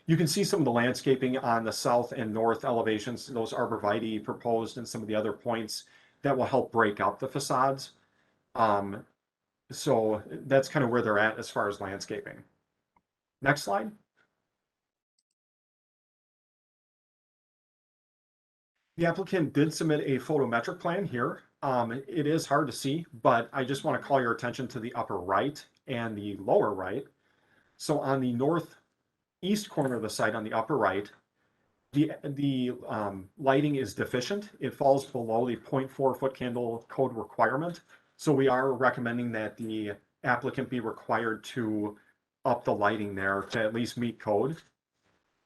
You can see some of the landscaping on the south and north elevations, those arborvitae proposed and some of the other points that will help break up the facades. So that's kind of where they're at as far as landscaping. Next slide. The applicant did submit a photometric plan here. It is hard to see, but I just want to call your attention to the upper right and the lower right. So on the northeast corner of the site on the upper right, the lighting is deficient. It falls below the 0.4 foot candle code requirement. So we are recommending that the applicant be required to up the lighting there to at least meet code.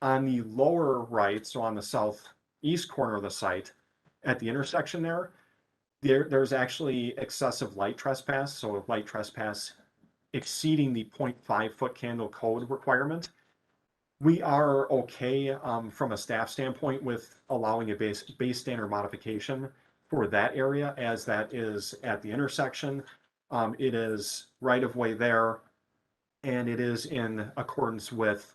On the lower right, so on the southeast corner of the site, at the intersection there's actually excessive light trespass. So light trespass exceeding the 0.5 foot candle code requirement. We are okay from a staff standpoint with allowing a base standard modification for that area, as that is at the intersection. It is right of way there, and it is in accordance with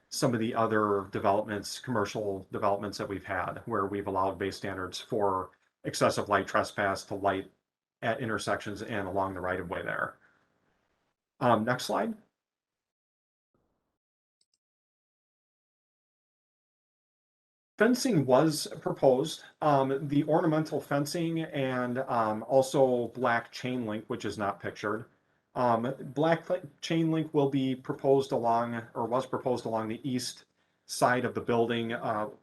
some of the other developments, commercial developments that we've had, where we've allowed base standards for excessive light trespass to light at intersections and along the right of way there. Next slide. Fencing was proposed. The ornamental fencing and also black chain link, which is not pictured. Black chain link will be proposed along, or was proposed along the east side of the building,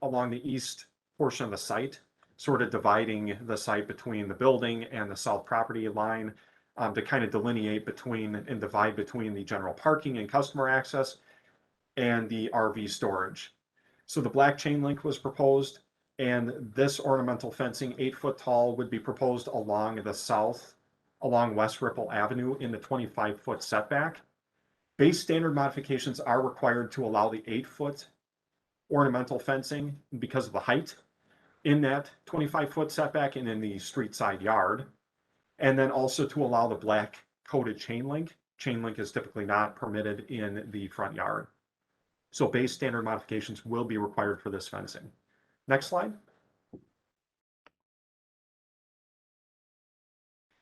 along the east portion of the site, sort of dividing the site between the building and the south property line, to kind of delineate between and divide between the general parking and customer access and the RV storage. So the black chain link was proposed, and this ornamental fencing, 8 foot tall, would be proposed along the south, along West Ripple Avenue in the 25 foot setback. Base standard modifications are required to allow the 8 foot ornamental fencing because of the height in that 25 foot setback and in the street side yard. And then also to allow the black coated chain link. Chain link is typically not permitted in the front yard. So base standard modifications will be required for this fencing. Next slide.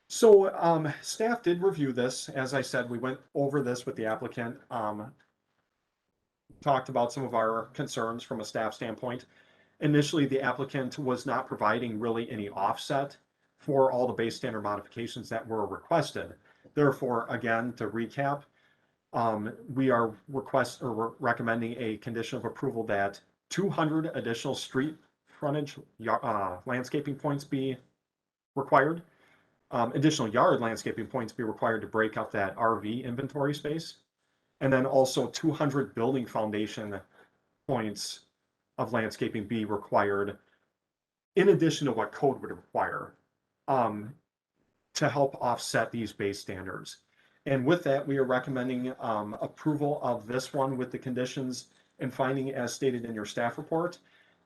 So staff did review this. As I said, we went over this with the applicant, talked about some of our concerns from a staff standpoint. Initially, the applicant was not providing really any offset for all the base standard modifications that were requested. Therefore, again, to recap, we are recommending a condition of approval that 200 additional street frontage landscaping points be required. Additional yard landscaping points be required to break up that RV inventory space. And then also 200 building foundation points of landscaping be required in addition to what code would require to help offset these base standards. And with that, we are recommending approval of this one with the conditions and finding as stated in your staff report.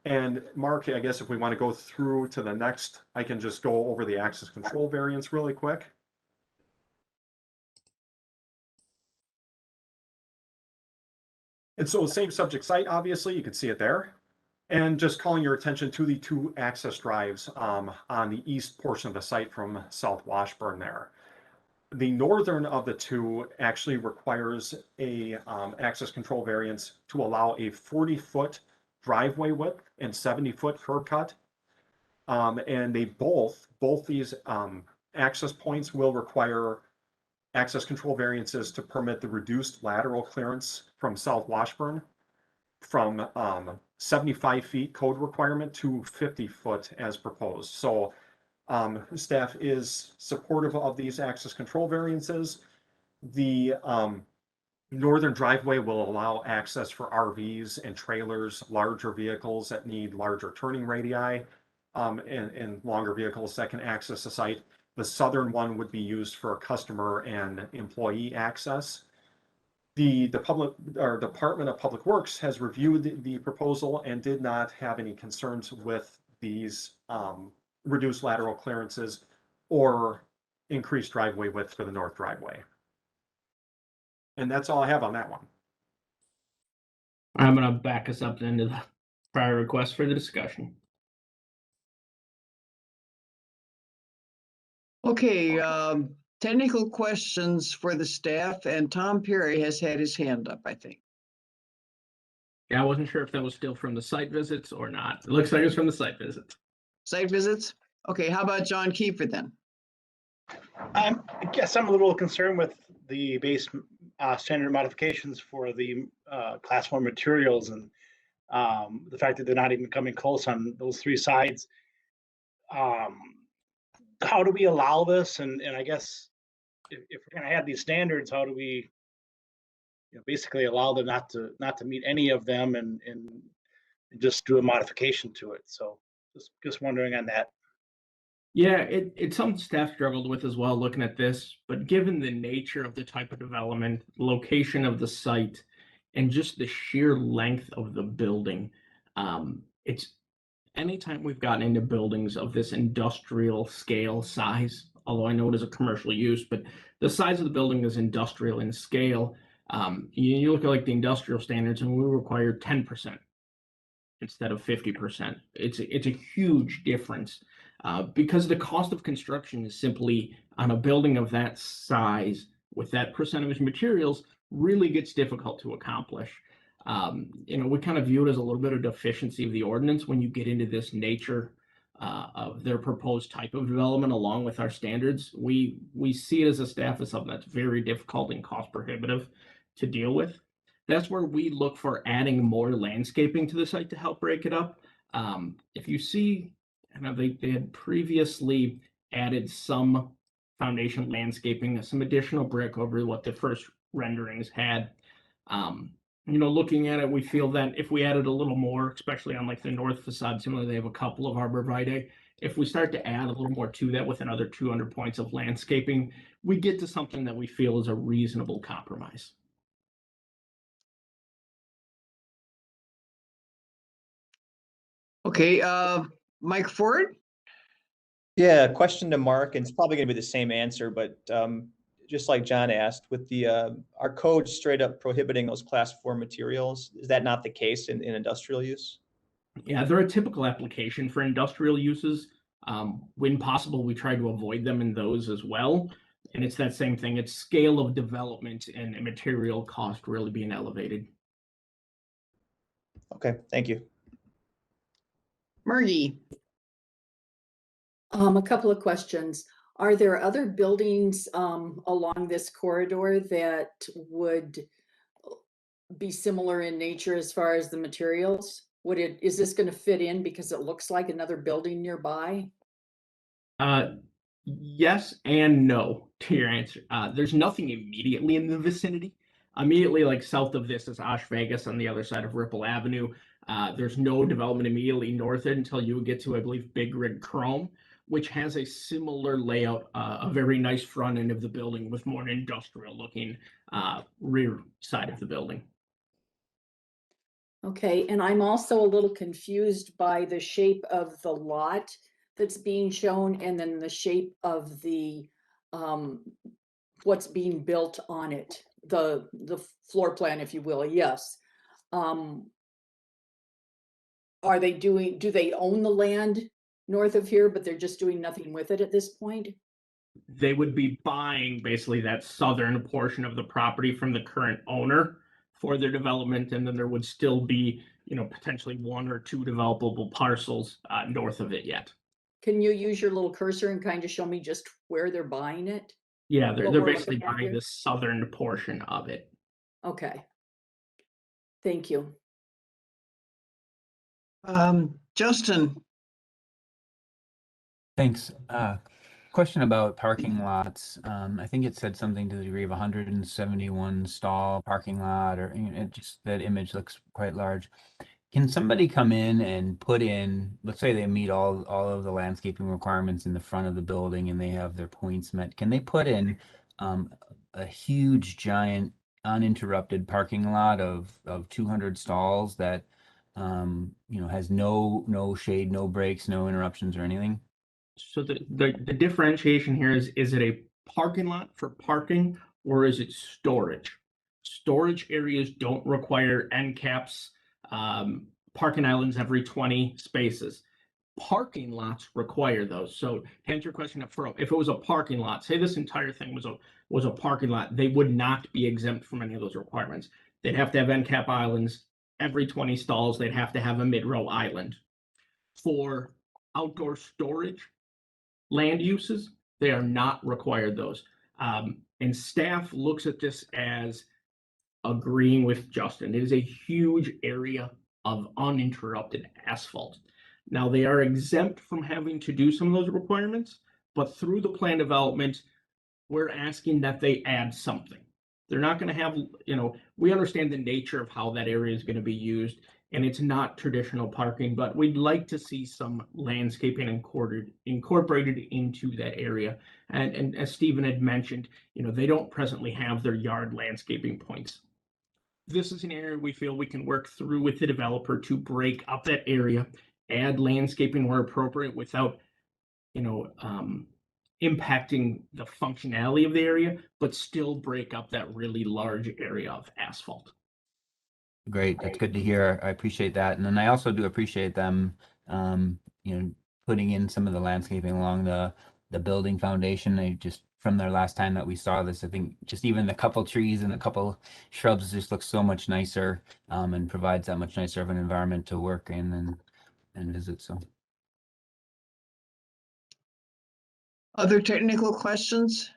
And Mark, I guess if we want to go through to the next, I can just go over the access control variance really quick. And so same subject site, obviously, you can see it there. And just calling your attention to the 2 access drives on the east portion of the site from South Washburn there. The northern of the 2 actually requires a access control variance to allow a 40-foot driveway width and 70-foot curb cut. And they both these access points will require access control variances to permit the reduced lateral clearance from South Washburn from 75 feet code requirement to 50 foot as proposed. So staff is supportive of these access control variances. The northern driveway will allow access for RVs and trailers, larger vehicles that need larger turning radii, and longer vehicles that can access the site. The southern one would be used for customer and employee access. The Department of Public Works has reviewed the proposal and did not have any concerns with these reduced lateral clearances or increased driveway width for the north driveway. And that's all I have on that one. I'm going to back us up into the prior request for the discussion. Okay, technical questions for the staff, and Tom Perry has had his hand up, I think. Yeah, I wasn't sure if that was still from the site visits or not. It looks like it's from the site visits. Site visits? Okay, how about John Kiefer then? I guess I'm a little concerned with the base standard modifications for the class 1 materials and the fact that they're not even coming close on those 3 sides. How do we allow this? And I guess if we're going to have these standards, how do we basically allow them not to meet any of them and just do a modification to it? So just wondering on that. Yeah, it's something staff struggled with as well, looking at this, but given the nature of the type of development, location of the site, and just the sheer length of the building, it's anytime we've gotten into buildings of this industrial scale size, although I know it is a commercial use, but the size of the building is industrial in scale. You look at like the industrial standards and we require 10% instead of 50%. It's a huge difference because the cost of construction is simply on a building of that size with that percentage materials really gets difficult to accomplish. We kind of view it as a little bit of deficiency of the ordinance when you get into this nature of their proposed type of development along with our standards. We see it as a staff as something that's very difficult and cost prohibitive to deal with. That's where we look for adding more landscaping to the site to help break it up. If you see, they had previously added some foundation landscaping, some additional brick over what the first renderings had. Looking at it, we feel that if we added a little more, especially on like the north facade, similarly, they have a couple of arborvitae. If we start to add a little more to that with another 200 points of landscaping, we get to something that we feel is a reasonable compromise. Okay, Mike Ford? Yeah, question to Mark, and it's probably going to be the same answer, but just like John asked, with the our code straight up prohibiting those class 4 materials, is that not the case in industrial use? Yeah, they're a typical application for industrial uses. When possible, we try to avoid them in those as well. And it's that same thing. It's scale of development and material cost really being elevated. Okay, thank you. Margie? A couple of questions. Are there other buildings along this corridor that would be similar in nature as far as the materials? Is this going to fit in because it looks like another building nearby? Yes and no to your answer. There's nothing immediately in the vicinity. Immediately, like south of this is Osh Vegas on the other side of Ripple Avenue. There's no development immediately north of it until you get to, I believe, Big Rig Chrome, which has a similar layout, a very nice front end of the building with more industrial looking rear side of the building. Okay, and I'm also a little confused by the shape of the lot that's being shown and then the shape of the what's being built on it, the floor plan, if you will. Yes. Do they own the land north of here, but they're just doing nothing with it at this point? They would be buying basically that southern portion of the property from the current owner for their development, and then there would still be, potentially 1 or 2 developable parcels north of it yet. Can you use your little cursor and kind of show me just where they're buying it? Yeah, they're we're basically looking at buying here? the southern portion of it. Okay. Thank you. Justin? Thanks. Question about parking lots. I think it said something to the degree of 171 stall parking lot, or that image looks quite large. Can somebody come in and put in, let's say they meet all of the landscaping requirements in the front of the building and they have their points met. Can they put in a huge, giant, uninterrupted parking lot of 200 stalls that has no shade, no breaks, no interruptions or anything? So the differentiation here is it a parking lot for parking or is it storage? Storage areas don't require end caps, parking islands every 20 spaces. Parking lots require those. So to answer your question up front, if it was a parking lot, say this entire thing was a parking lot, they would not be exempt from any of those requirements. They'd have to have end cap islands every 20 stalls. They'd have to have a mid-row island. For outdoor storage land uses, they are not required those. And staff looks at this as agreeing with Justin. It is a huge area of uninterrupted asphalt. Now, they are exempt from having to do some of those requirements, but through the plan development, we're asking that they add something. They're not going to have, we understand the nature of how that area is going to be used. and it's not traditional parking, but we'd like to see some landscaping incorporated into that area. And as Stephen had mentioned, they don't presently have their yard landscaping points. This is an area we feel we can work through with the developer to break up that area, add landscaping where appropriate without, impacting the functionality of the area, but still break up that really large area of asphalt. Great, that's good to hear. I appreciate that. And then I also do appreciate them, putting in some of the landscaping along the building foundation. They just, from their last time that we saw this, I think just even the couple trees and a couple shrubs just looks so much nicer, and provides that much nicer of an environment to work in and visit. So. Other technical questions?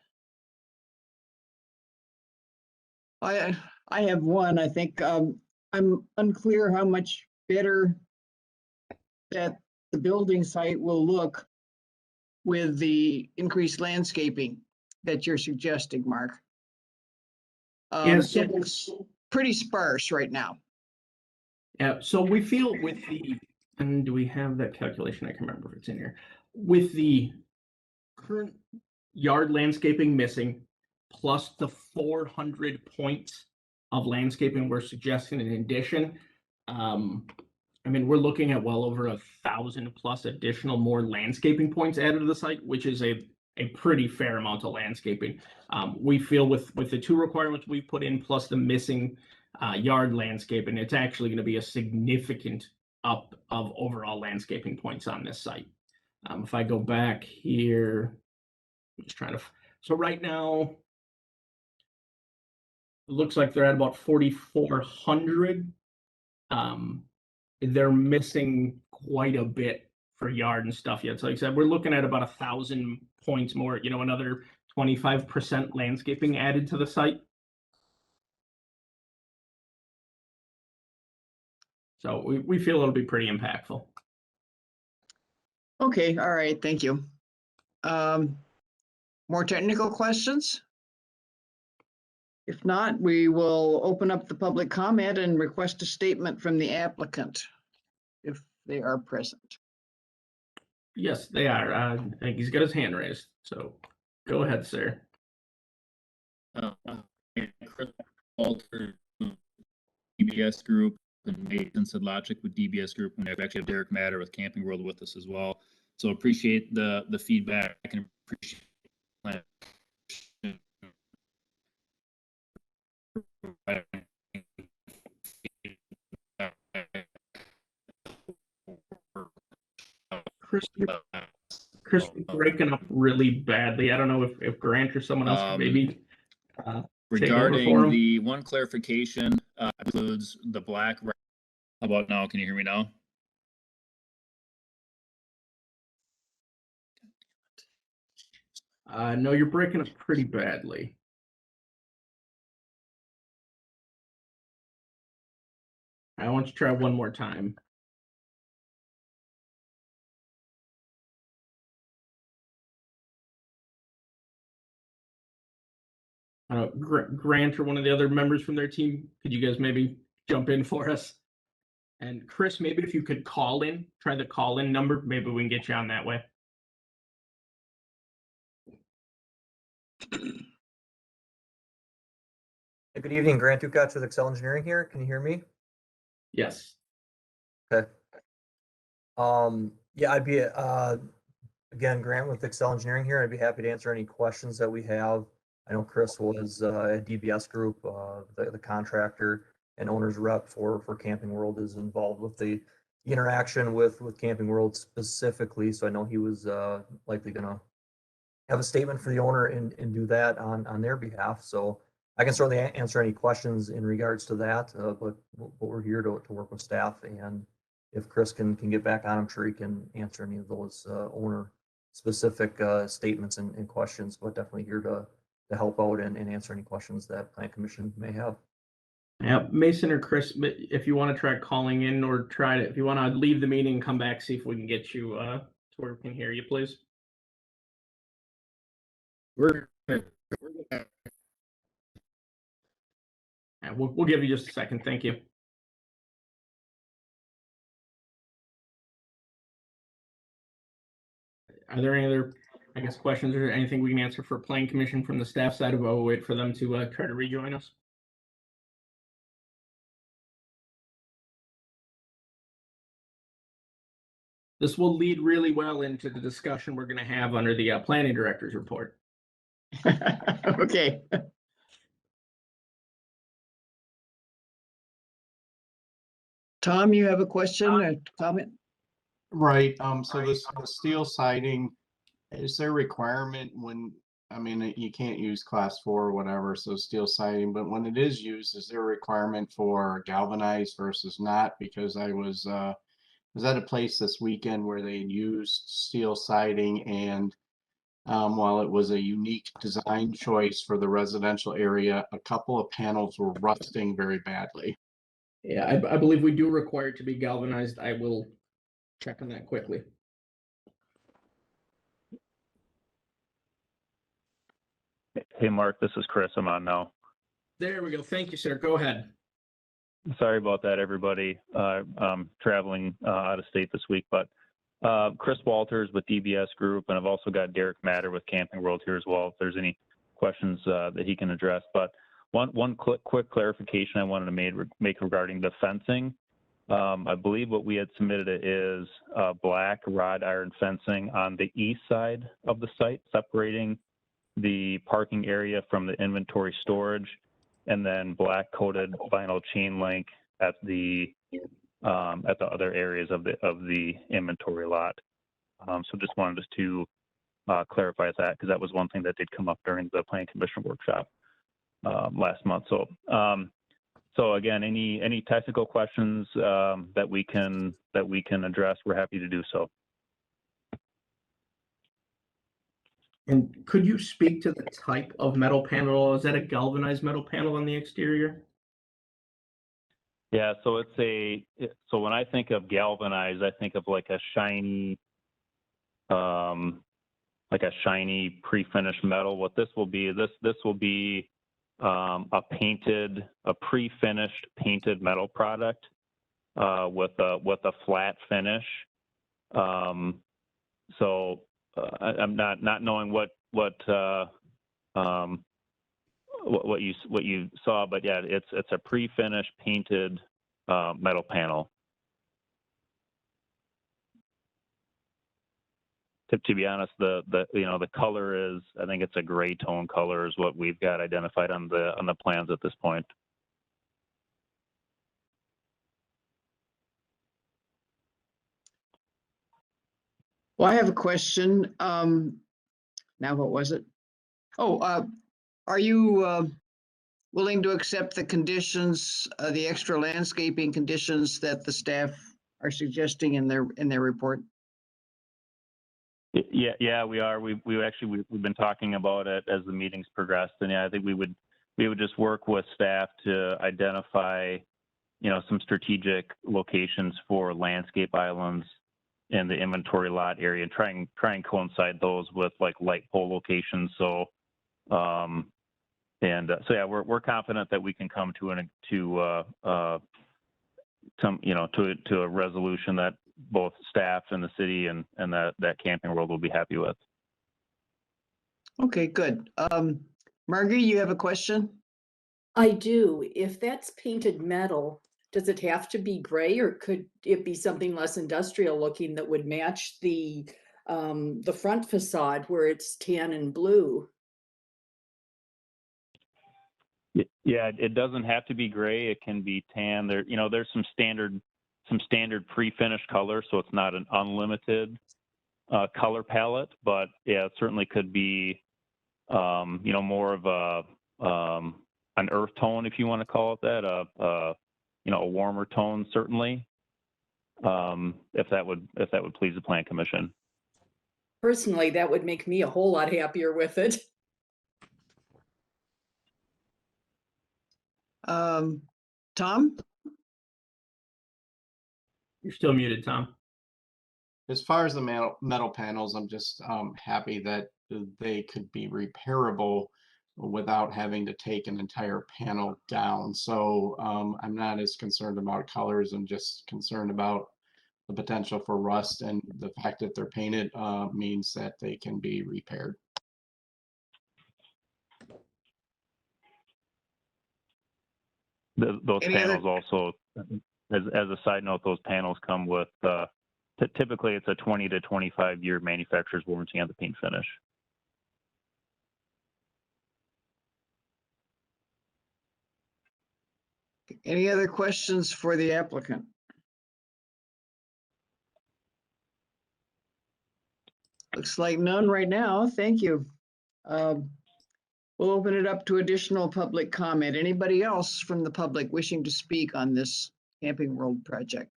I have one. I think I'm unclear how much better that the building site will look with the increased landscaping that you're suggesting, Mark. Yes, It looks pretty sparse right now. Yeah, so we feel with and do we have that calculation? I can remember if it's in here. With the current yard landscaping missing, plus the 400 points of landscaping we're suggesting in addition, we're looking at well over 1,000 plus additional more landscaping points added to the site, which is a pretty fair amount of landscaping. We feel with the two requirements we've put in plus the missing yard landscaping, it's actually going to be a significant up of overall landscaping points on this site. If I go back here, I'm just trying to, so right now, it looks like they're at about 4,400. They're missing quite a bit for yard and stuff yet. So like I said, we're looking at about 1,000 points more, another 25% landscaping added to the site. So we feel it'll be pretty impactful. Okay, all right, thank you. More technical questions? If not, we will open up the public comment and request a statement from the applicant if they are present. Yes, they are. I think he's got his hand raised. So go ahead, sir. Chris Walter, DBS Group, and Nathan said Logic with DBS Group. And we actually have Derek Matter with Camping World with us as well. So appreciate the feedback and appreciate Chris, breaking up really badly. I don't know if Grant or someone else could maybe regarding the one clarification includes the black. How about now? Can you hear me now? No, you're breaking up pretty badly. I want you to try one more time. Grant or one of the other members from their team, could you guys maybe jump in for us? And Chris, maybe if you could call in, try the call-in number, maybe we can get you on that way. Good evening, Grant Ducatch with Excel Engineering here. Can you hear me? Yes. Okay. Yeah, I'd be again, Grant with Excel Engineering here. I'd be happy to answer any questions that we have. I know Chris was at DBS Group, the contractor and owner's rep for Camping World, is involved with the interaction with Camping World specifically. So I know he was likely going to have a statement for the owner and do that on their behalf. So I can certainly answer any questions in regards to that, but we're here to work with staff. And if Chris can get back on, I'm sure he can answer any of those owner specific statements and questions, but definitely here to help out and answer any questions that Plan Commission may have. Yeah, Mason or Chris, if you want to try calling in or if you want to leave the meeting and come back, see if we can get you to where we can hear you, please. We'll give you just a second. Thank you. Are there any other, I guess, questions or anything we can answer for Plan Commission from the staff side while we wait for them to try to rejoin us? This will lead really well into the discussion we're going to have under the planning director's report. Okay. Tom, you have a question or comment? Right, so this, the steel siding, is there a requirement when, I mean, you can't use class 4 or whatever, so steel siding, but when it is used, is there a requirement for galvanized versus not? Because I was at a place this weekend where they used steel siding, and while it was a unique design choice for the residential area, a couple of panels were rusting very badly. Yeah, I believe we do require it to be galvanized. I will check on that quickly. Hey, Mark, this is Chris. I'm on now. There we go. Thank you, sir. Go ahead. Sorry about that, everybody. I'm traveling out of state this week, but Chris Walters with DBS Group, and I've also got Derek Matter with Camping World here as well, if there's any questions that he can address. But one quick clarification I wanted to make regarding the fencing. I believe what we had submitted is black wrought iron fencing on the east side of the site, separating the parking area from the inventory storage, and then black coated vinyl chain link at the other areas of the inventory lot. So just wanted to clarify that, because that was one thing that did come up during the Planning Commission workshop last month. So again, any technical questions that we can address, we're happy to do so. And could you speak to the type of metal panel? Is that a galvanized metal panel on the exterior? Yeah, so so when I think of galvanized, I think of like a shiny pre-finished metal. What this will be, this will be a pre-finished painted metal product with a flat finish. So I'm not knowing what you saw, but yeah, it's a pre-finished painted metal panel. To be honest, the color is, I think it's a gray tone color is what we've got identified on the plans at this point. Well, I have a question. Now, what was it? Oh, are you willing to accept the conditions, the extra landscaping conditions that the staff are suggesting in their report? Yeah, we are. We've been talking about it as the meetings progressed, and yeah, I think we would just work with staff to identify, some strategic locations for landscape islands in the inventory lot area, and try and coincide those with like light pole locations. So yeah, we're confident that we can come to a resolution that both staff and the city and that Camping World will be happy with. Okay, good. Margie, you have a question? I do. If that's painted metal, does it have to be gray, or could it be something less industrial looking that would match the front facade where it's tan and blue? Yeah, it doesn't have to be gray. It can be tan. There's some standard pre-finished color, so it's not an unlimited color palette. But yeah, it certainly could be, more of an earth tone, if you want to call it that. A warmer tone, certainly. If that would please the Plan Commission. Personally, that would make me a whole lot happier with it. Tom? You're still muted, Tom. As far as the metal panels, I'm just happy that they could be repairable without having to take an entire panel down. So I'm not as concerned about colors. I'm just concerned about the potential for rust, and the fact that they're painted means that they can be repaired. Those Any other- panels also, as a side note, those panels come with, typically it's a 20 to 25 year manufacturer's warranty on the paint finish. Any other questions for the applicant? Looks like none right now. Thank you. We'll open it up to additional public comment. Anybody else from the public wishing to speak on this Camping World project?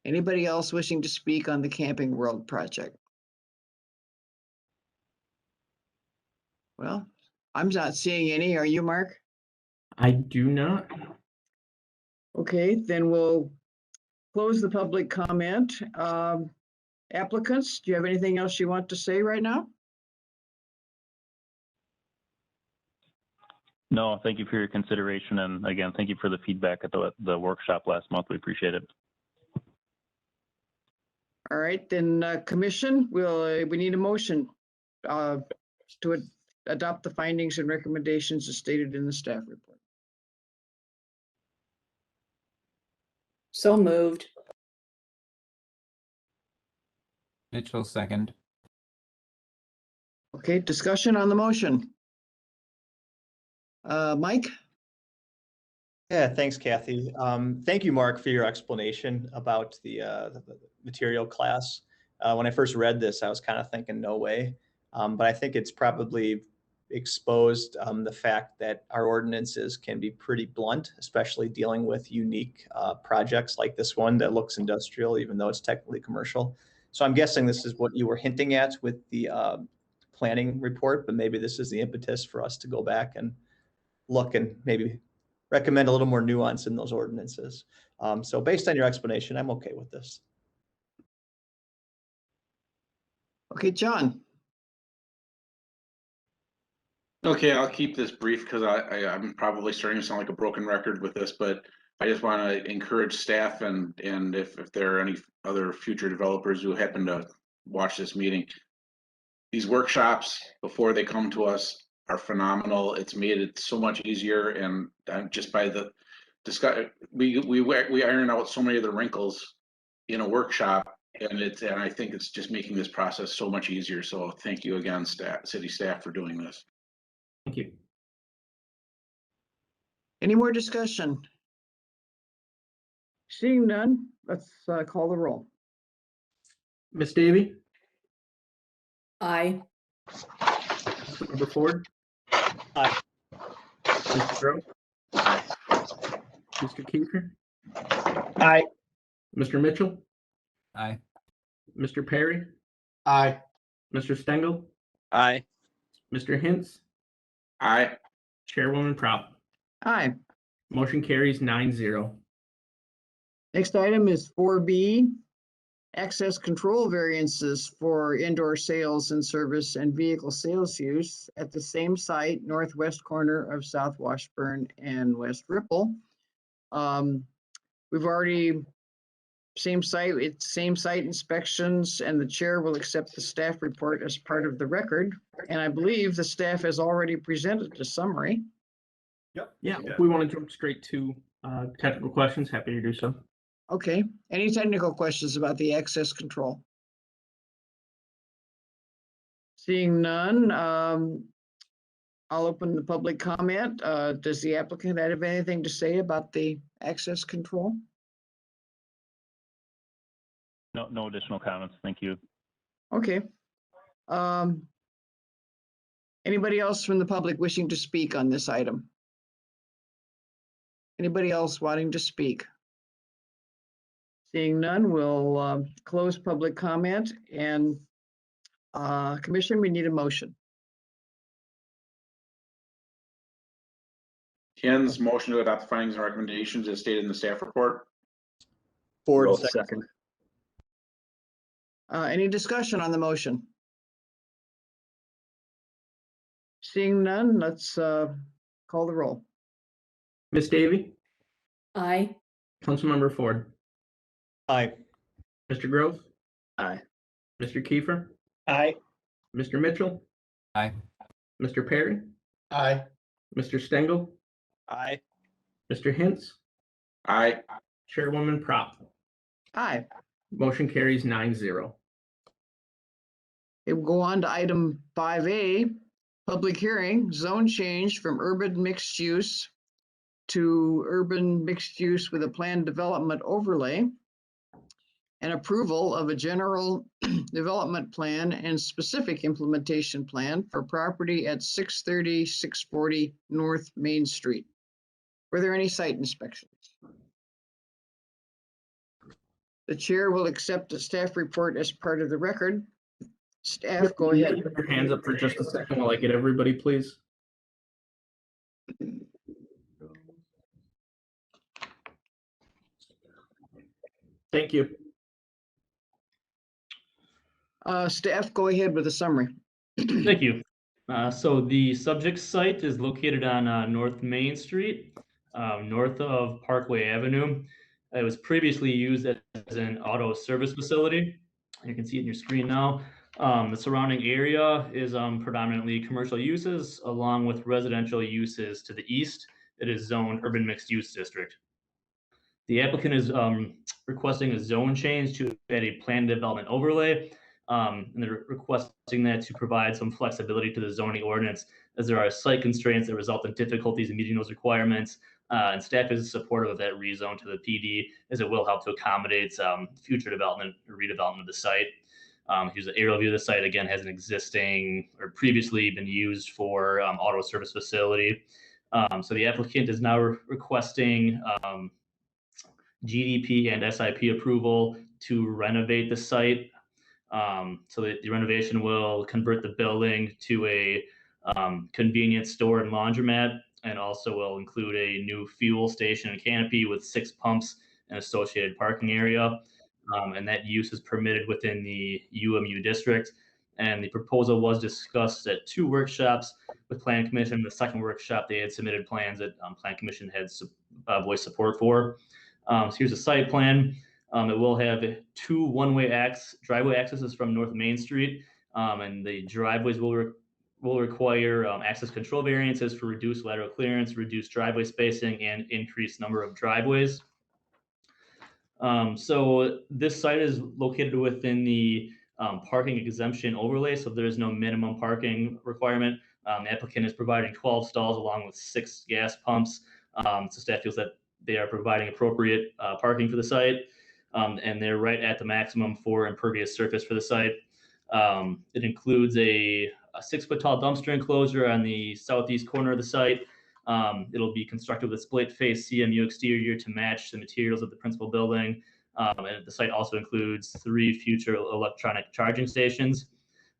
Anybody else wishing to speak on the Camping World project? Well, I'm not seeing any. Are you, Mark? I do not. Okay, then we'll close the public comment. Applicants, do you have anything else you want to say right now? No, thank you for your consideration. And again, thank you for the feedback at the workshop last month. We appreciate it. All right, then commission, we need a motion to adopt the findings and recommendations as stated in the staff report. So moved. Mitchell, second. Okay, discussion on the motion. Mike? Yeah, thanks, Kathy. Thank you, Mark, for your explanation about the material class. When I first read this, I was kind of thinking, no way. But I think it's probably exposed the fact that our ordinances can be pretty blunt, especially dealing with unique projects like this one that looks industrial, even though it's technically commercial. So I'm guessing this is what you were hinting at with the planning report, but maybe this is the impetus for us to go back and look and maybe recommend a little more nuance in those ordinances. So based on your explanation, I'm okay with this. Okay, John. Okay, I'll keep this brief because I'm probably starting to sound like a broken record with this, but I just want to encourage staff and if there are any other future developers who happen to watch this meeting, these workshops before they come to us are phenomenal. It's made it so much easier, and just by the discuss, we iron out so many of the wrinkles in a workshop, and I think it's just making this process so much easier. So thank you again, city staff, for doing this. Thank you. Any more discussion? Seeing none, let's call the roll. Ms. Davy? Aye. Member Ford? Aye. Mr. Gross? Aye. Mr. Kiefer? Aye. Mr. Mitchell? Aye. Mr. Perry? Aye. Mr. Stengel? Aye. Mr. Hintz? Aye. Chairwoman Prop? Aye. Motion carries 9-0. Next item is 4B, access control variances for indoor sales and service and vehicle sales use at the same site, northwest corner of South Washburn and West Ripple. We've already, same site inspections, and the chair will accept the staff report as part of the record. And I believe the staff has already presented a summary. Yep. Yeah, if we want to jump straight to technical questions, happy to do so. Okay, any technical questions about the access control? Seeing none, I'll open the public comment. Does the applicant have anything to say about the access control? No additional comments. Thank you. Okay. Anybody else from the public wishing to speak on this item? Anybody else wanting to speak? Seeing none, we'll close public comment, and commission, we need a motion. Ken's motion to adopt the findings and recommendations as stated in the staff report. Ford, second. Any discussion on the motion? Seeing none, let's call the roll. Ms. Davy? Aye. Councilmember Ford, Aye. Mr. Grove, Aye. Mr. Kiefer, Aye. Mr. Mitchell, Aye. Mr. Perry, Aye. Mr. Stengel, Aye. Mr. Hintz, Aye. Chairwoman Prop. Aye. Motion carries 9-0. Okay, we'll go on to item 5A, public hearing, zone change from urban mixed use to urban mixed use with a planned development overlay, and approval of a general development plan and specific implementation plan for property at 630, 640 North Main Street. Were there any site inspections? The chair will accept the staff report as part of the record. Staff, go ahead. Put your hands up for just a second while I get everybody, please. Thank you. Staff, go ahead with a summary. Thank you. So the subject site is located on North Main Street, north of Parkway Avenue. It was previously used as an auto service facility. You can see it in your screen now. The surrounding area is predominantly commercial uses along with residential uses to the east. It is zoned urban mixed use district. The applicant is requesting a zone change to add a planned development overlay. And they're requesting that to provide some flexibility to the zoning ordinance as there are site constraints that result in difficulties in meeting those requirements. And staff is supportive of that rezone to the PD as it will help to accommodate future development or redevelopment of the site. Here's an aerial view of the site. Again, has an existing or previously been used for auto service facility. So the applicant is now requesting GDP and SIP approval to renovate the site. So the renovation will convert the building to a convenience store and laundromat, and also will include a new fuel station and canopy with 6 pumps and associated parking area. And that use is permitted within the UMU district. And the proposal was discussed at 2 workshops with Plan Commission. The second workshop, they had submitted plans that Plan Commission had voiced support for. So here's a site plan. It will have 2 one-way driveway accesses from North Main Street, and the driveways will require access control variances for reduced lateral clearance, reduced driveway spacing, and increased number of driveways. So this site is located within the parking exemption overlay, so there is no minimum parking requirement. The applicant is providing 12 stalls along with 6 gas pumps. So staff feels that they are providing appropriate parking for the site. And they're right at the maximum for impervious surface for the site. It includes a 6-foot tall dumpster enclosure on the southeast corner of the site. It'll be constructed with a split face CMU exterior to match the materials of the principal building. And the site also includes 3 future electronic charging stations.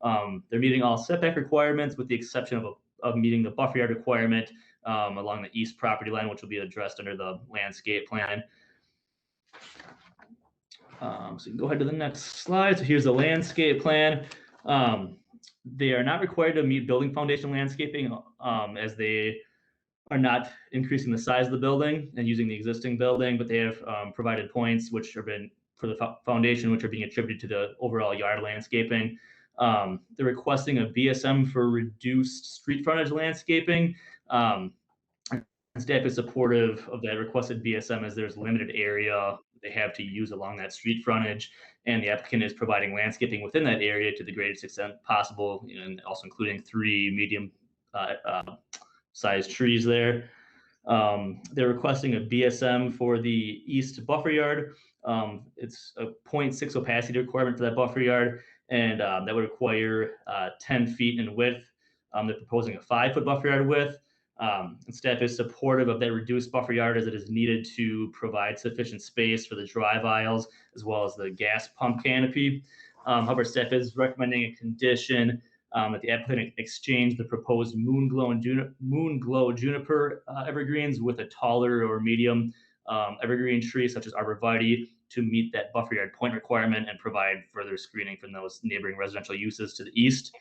They're meeting all setback requirements with the exception of meeting the buffer yard requirement along the east property line, which will be addressed under the landscape plan. So you can go ahead to the next slide. So here's the landscape plan. They are not required to meet building foundation landscaping as they are not increasing the size of the building and using the existing building, but they have provided points which have been for the foundation, which are being attributed to the overall yard landscaping. They're requesting a BSM for reduced street frontage landscaping. Staff is supportive of that requested BSM as there's limited area they have to use along that street frontage, and the applicant is providing landscaping within that area to the greatest extent possible, and also including 3 medium sized trees there. They're requesting a BSM for the east buffer yard. It's a 0.6 opacity requirement for that buffer yard, and that would require 10 feet in width. They're proposing a 5-foot buffer yard width. And staff is supportive of that reduced buffer yard as it is needed to provide sufficient space for the drive aisles as well as the gas pump canopy. However, staff is recommending a condition that the applicant exchange the proposed moon glow juniper evergreens with a taller or medium evergreen tree such as arborvitae to meet that buffer yard point requirement and provide further screening from those neighboring residential uses to the east.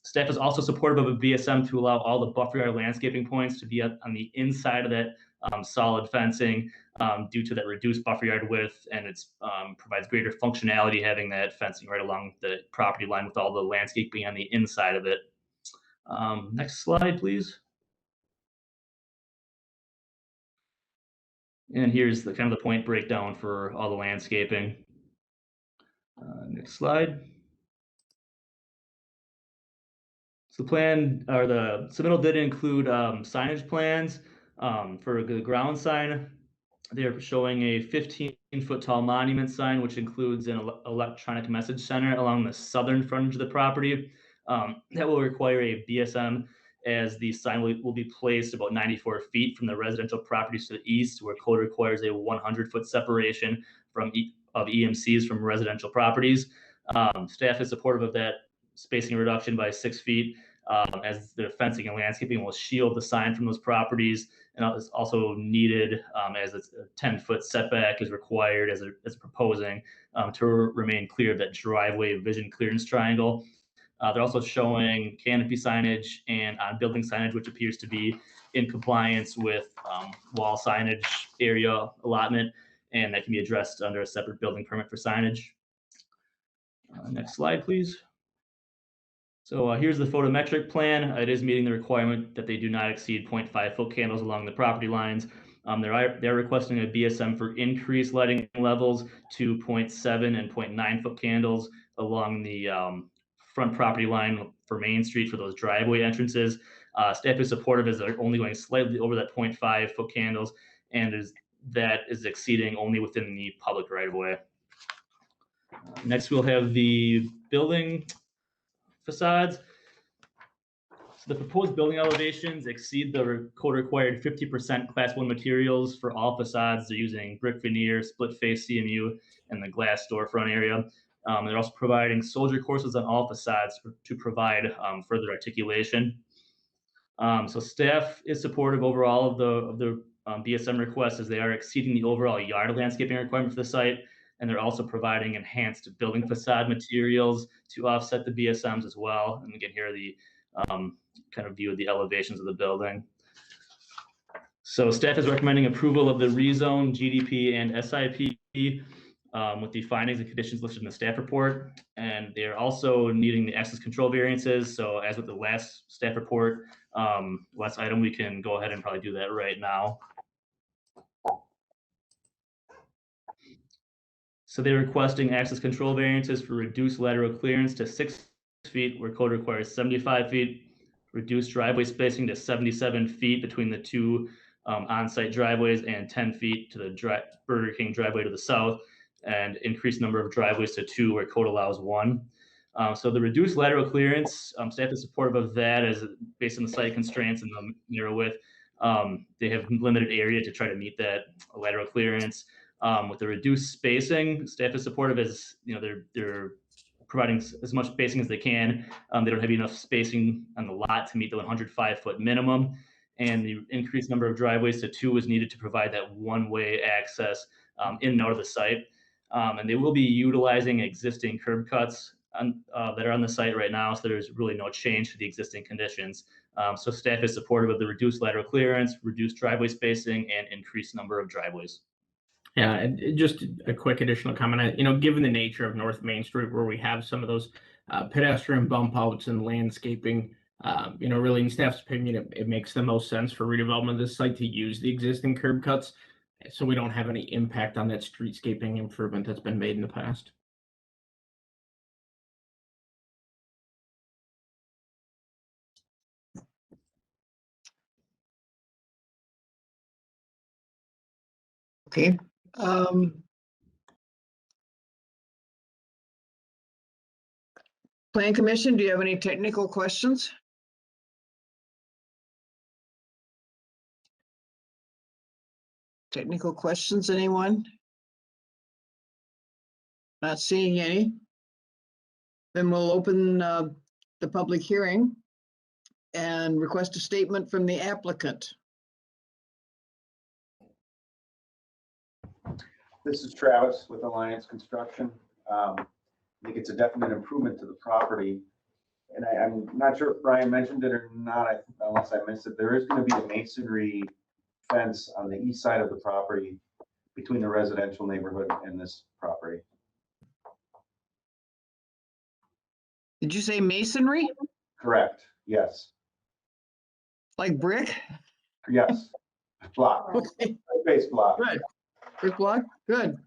Staff is also supportive of a BSM to allow all the buffer yard landscaping points to be on the inside of that solid fencing due to that reduced buffer yard width, and it provides greater functionality having that fencing right along the property line with all the landscaping on the inside of it. Next slide, please. And here's the kind of the point breakdown for all the landscaping. Next slide. So the plan, or the submittal did include signage plans for the ground sign. They're showing a 15-foot tall monument sign, which includes an electronic message center along the southern frontage of the property. That will require a BSM, as the sign will be placed about 94 feet from the residential properties to the east, where code requires a 100-foot separation of EMCs from residential properties. Staff is supportive of that spacing reduction by 6 feet, as the fencing and landscaping will shield the sign from those properties, and it's also needed as a 10-foot setback is required as proposing to remain clear of that driveway vision clearance triangle. They're also showing canopy signage and on-building signage, which appears to be in compliance with wall signage area allotment, and that can be addressed under a separate building permit for signage. Next slide, please. So here's the photometric plan. It is meeting the requirement that they do not exceed 0.5-foot candles along the property lines. They're requesting a BSM for increased lighting levels to 0.7 and 0.9-foot candles along the front property line for Main Street for those driveway entrances. Staff is supportive as they're only going slightly over that 0.5-foot candles, and that is exceeding only within the public right of way. Next, we'll have the building facades. So the proposed building elevations exceed the code required 50% class 1 materials for all facades. They're using brick veneer, split face CMU, and the glass storefront area. They're also providing soldier courses on all facades to provide further articulation. So staff is supportive overall of the BSM requests, as they are exceeding the overall yard landscaping requirement for the site, and they're also providing enhanced building facade materials to offset the BSMs as well. And again, here are the kind of view of the elevations of the building. So staff is recommending approval of the rezone, GDP, and SIP with the findings and conditions listed in the staff report. And they're also needing the access control variances. So as with the last staff report, last item, we can go ahead and probably do that right now. So they're requesting access control variances for reduced lateral clearance to 6 feet where code requires 75 feet, reduced driveway spacing to 77 feet between the two on-site driveways, and 10 feet to the Burger King driveway to the south, and increased number of driveways to 2 where code allows 1. So the reduced lateral clearance, staff is supportive of that as based on the site constraints and the narrow width. They have limited area to try to meet that lateral clearance. With the reduced spacing, staff is supportive as they're providing as much spacing as they can. They don't have enough spacing on the lot to meet the 105-foot minimum, and the increased number of driveways to 2 is needed to provide that one-way access in and out of the site. And they will be utilizing existing curb cuts that are on the site right now, so there's really no change to the existing conditions. So staff is supportive of the reduced lateral clearance, reduced driveway spacing, and increased number of driveways. Yeah, and just a quick additional comment. Given the nature of North Main Street, where we have some of those pedestrian bump outs and landscaping, really in staff's opinion, it makes the most sense for redevelopment of this site to use the existing curb cuts, so we don't have any impact on that streetscaping improvement that's been made in the past. Okay. Plan Commission, do you have any technical questions? Technical questions, anyone? Not seeing any. Then we'll open the public hearing and request a statement from the applicant. This is Travis with Alliance Construction. I think it's a definite improvement to the property. and I'm not sure if Brian mentioned it or not, unless I missed it, there is gonna be a masonry fence on the east side of the property between the residential neighborhood and this property. Did you say masonry? Correct, yes, Like brick? yes, block, Okay, base block. good. Brick block, good.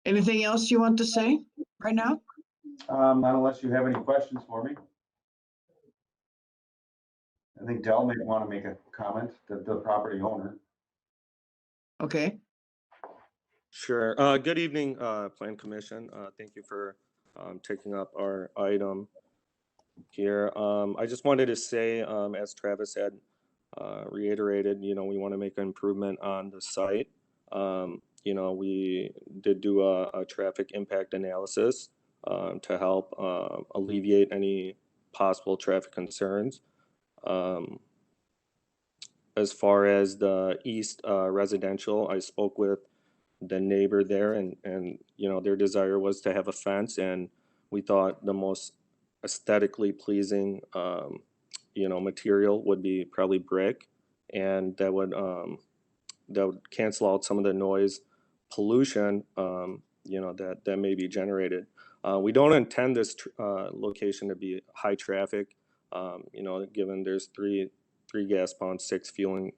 Anything else you want to say right now? Not unless you have any questions for me. I think Dell may want to make a comment, the property owner. Okay, Sure. Good evening, Plan Commission. Thank you for taking up our item here. I just wanted to say, as Travis had reiterated, you know, we want to make an improvement on the site. You know, we did do a traffic impact analysis to help alleviate any possible traffic concerns. As far as the east residential, I spoke with the neighbor there, and you know, their desire was to have a fence, and we thought the most aesthetically pleasing you know, material would be probably brick, and that would cancel out some of the noise pollution you know, that may be generated. We don't intend this location to be high traffic, you know, given there's three gas pumps, 6 fueling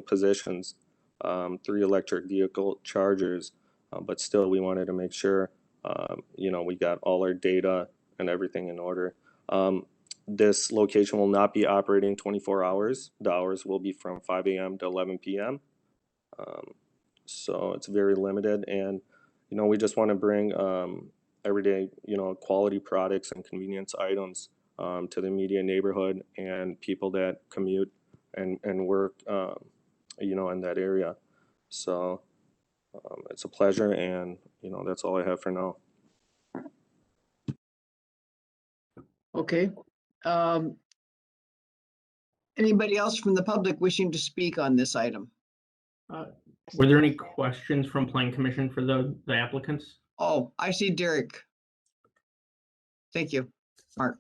positions, 3 electric vehicle chargers, but still we wanted to make sure you know, we got all our data and everything in order. This location will not be operating 24 hours. The hours will be from 5 a.m. to 11 p.m. So it's very limited, and you know, we just want to bring everyday, you know, quality products and convenience items to the immediate neighborhood and people that commute and work you know, in that area. So it's a pleasure, and you know, that's all I have for now. okay. Anybody else from the public wishing to speak on this item? Were there any questions from Plan Commission for the applicants? Oh, I see Derek. Thank you, Mark.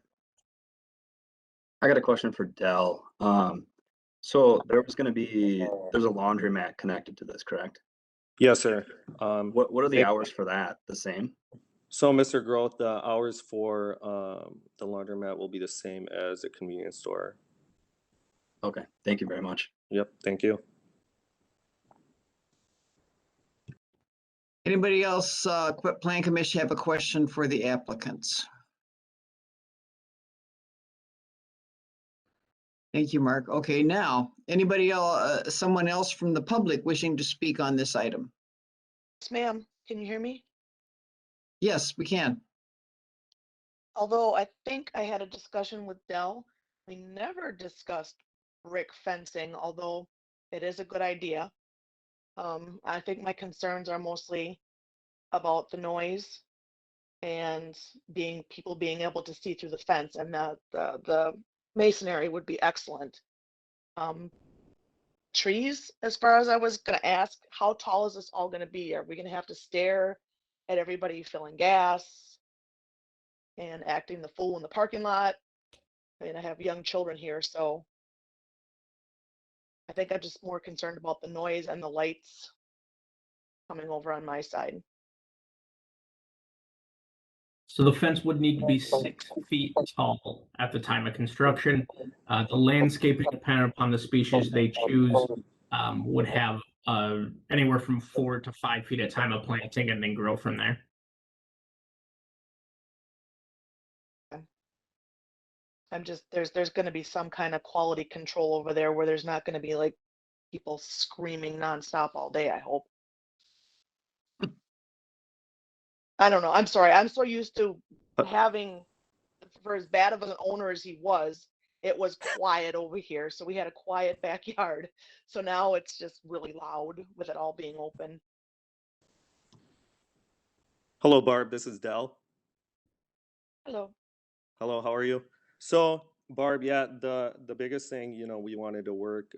I got a question for Dell. So there's a laundromat connected to this, correct? Yes, sir. What are the hours for that? The same? So, Mr. Groth, the hours for the laundromat will be the same as the convenience store. Okay, thank you very much. Yep, thank you. Anybody else, Plan Commission, have a question for the applicants? Thank you, Mark. Okay, now, anybody else, someone else from the public wishing to speak on this item? Yes, ma'am. Can you hear me? Yes, we can. Although I think I had a discussion with Dell, we never discussed brick fencing, although it is a good idea. I think my concerns are mostly about the noise and people being able to see through the fence, and the masonry would be excellent. Trees, as far as I was gonna ask, how tall is this all gonna be? Are we gonna have to stare at everybody filling gas and acting the fool in the parking lot? I mean, I have young children here, so I think I'm just more concerned about the noise and the lights coming over on my side. So the fence would need to be 6 feet tall at the time of construction. The landscaping, depending upon the species they choose, would have anywhere from 4 to 5 feet at time of planting and then grow from there. I'm just, there's gonna be some kind of quality control over there where there's not gonna be like people screaming nonstop all day, I hope. I don't know. I'm sorry. I'm so used to having, for as bad of an owner as he was, it was quiet over here. So we had a quiet backyard. So now it's just really loud with it all being open. Hello, Barb. This is Dell. Hello. Hello, how are you? So, Barb, yeah, the biggest thing, you know, we wanted to work,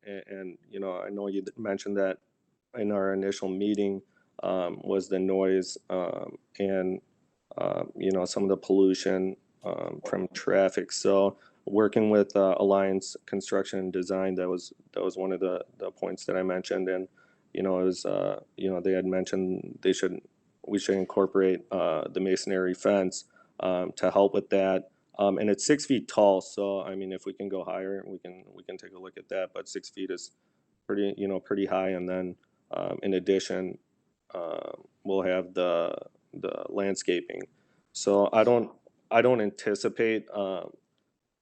and you know, I know you mentioned that in our initial meeting, was the noise and you know, some of the pollution from traffic. So working with Alliance Construction and Design, that was one of the points that I mentioned. And you know, it was you know, they had mentioned we should incorporate the masonry fence to help with that. And it's 6 feet tall, so I mean, if we can go higher, we can take a look at that. But 6 feet is pretty high. And then in addition, we'll have the landscaping. So I don't anticipate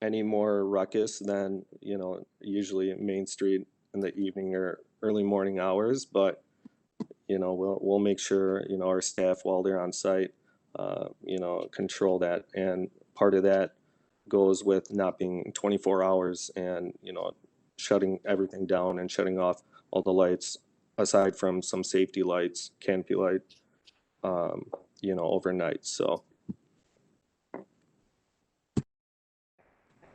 any more ruckus than, you know, usually Main Street in the evening or early morning hours. But you know, we'll make sure, you know, our staff while they're on site, you know, control that. And part of that goes with not being 24 hours and, you know, shutting everything down and shutting off all the lights aside from some safety lights, canopy light, you know, overnight. So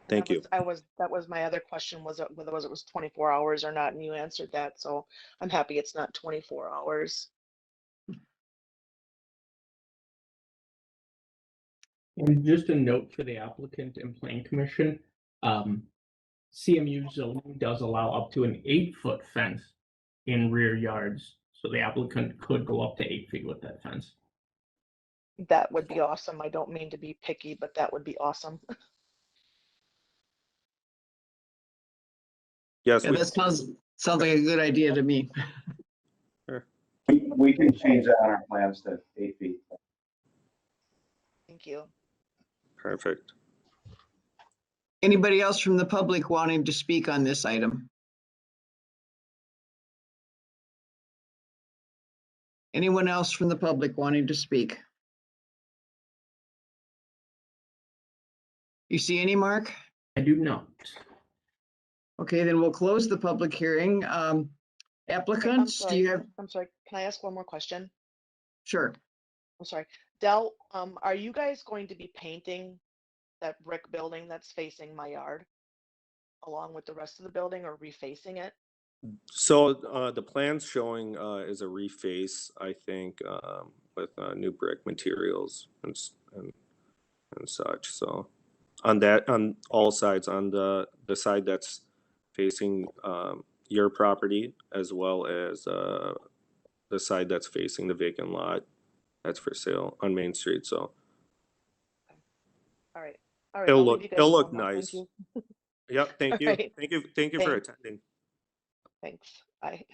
thank you. That was my other question, was whether it was 24 hours or not, and you answered that. So I'm happy it's not 24 hours. And just a note for the applicant and plan commission, CMU zoning does allow up to an 8-foot fence in rear yards. So the applicant could go up to 8 feet with that fence. That would be awesome. I don't mean to be picky, but that would be awesome. Yes, Yeah, that sounds like a good idea to me. Sure. We can change that on our plans to 8 feet. Thank you. Perfect. Anybody else from the public wanting to speak on this item? Anyone else from the public wanting to speak? You see any, Mark? I do not. Okay, then we'll close the public hearing. Applicants, do you have? I'm sorry. Can I ask one more question? Sure. I'm sorry. Del, are you guys going to be painting that brick building that's facing my yard along with the rest of the building, or refacing it? So the plan's showing is a reface, I think, with new brick materials and such. So on all sides, on the side that's facing your property, as well as the side that's facing the vacant lot that's for sale on Main Street. So All right. All right. it'll I'll leave you guys look alone now. nice. Thank you. Yep. Thank All you. right. Thank you for Thanks. attending. Thanks. Bye.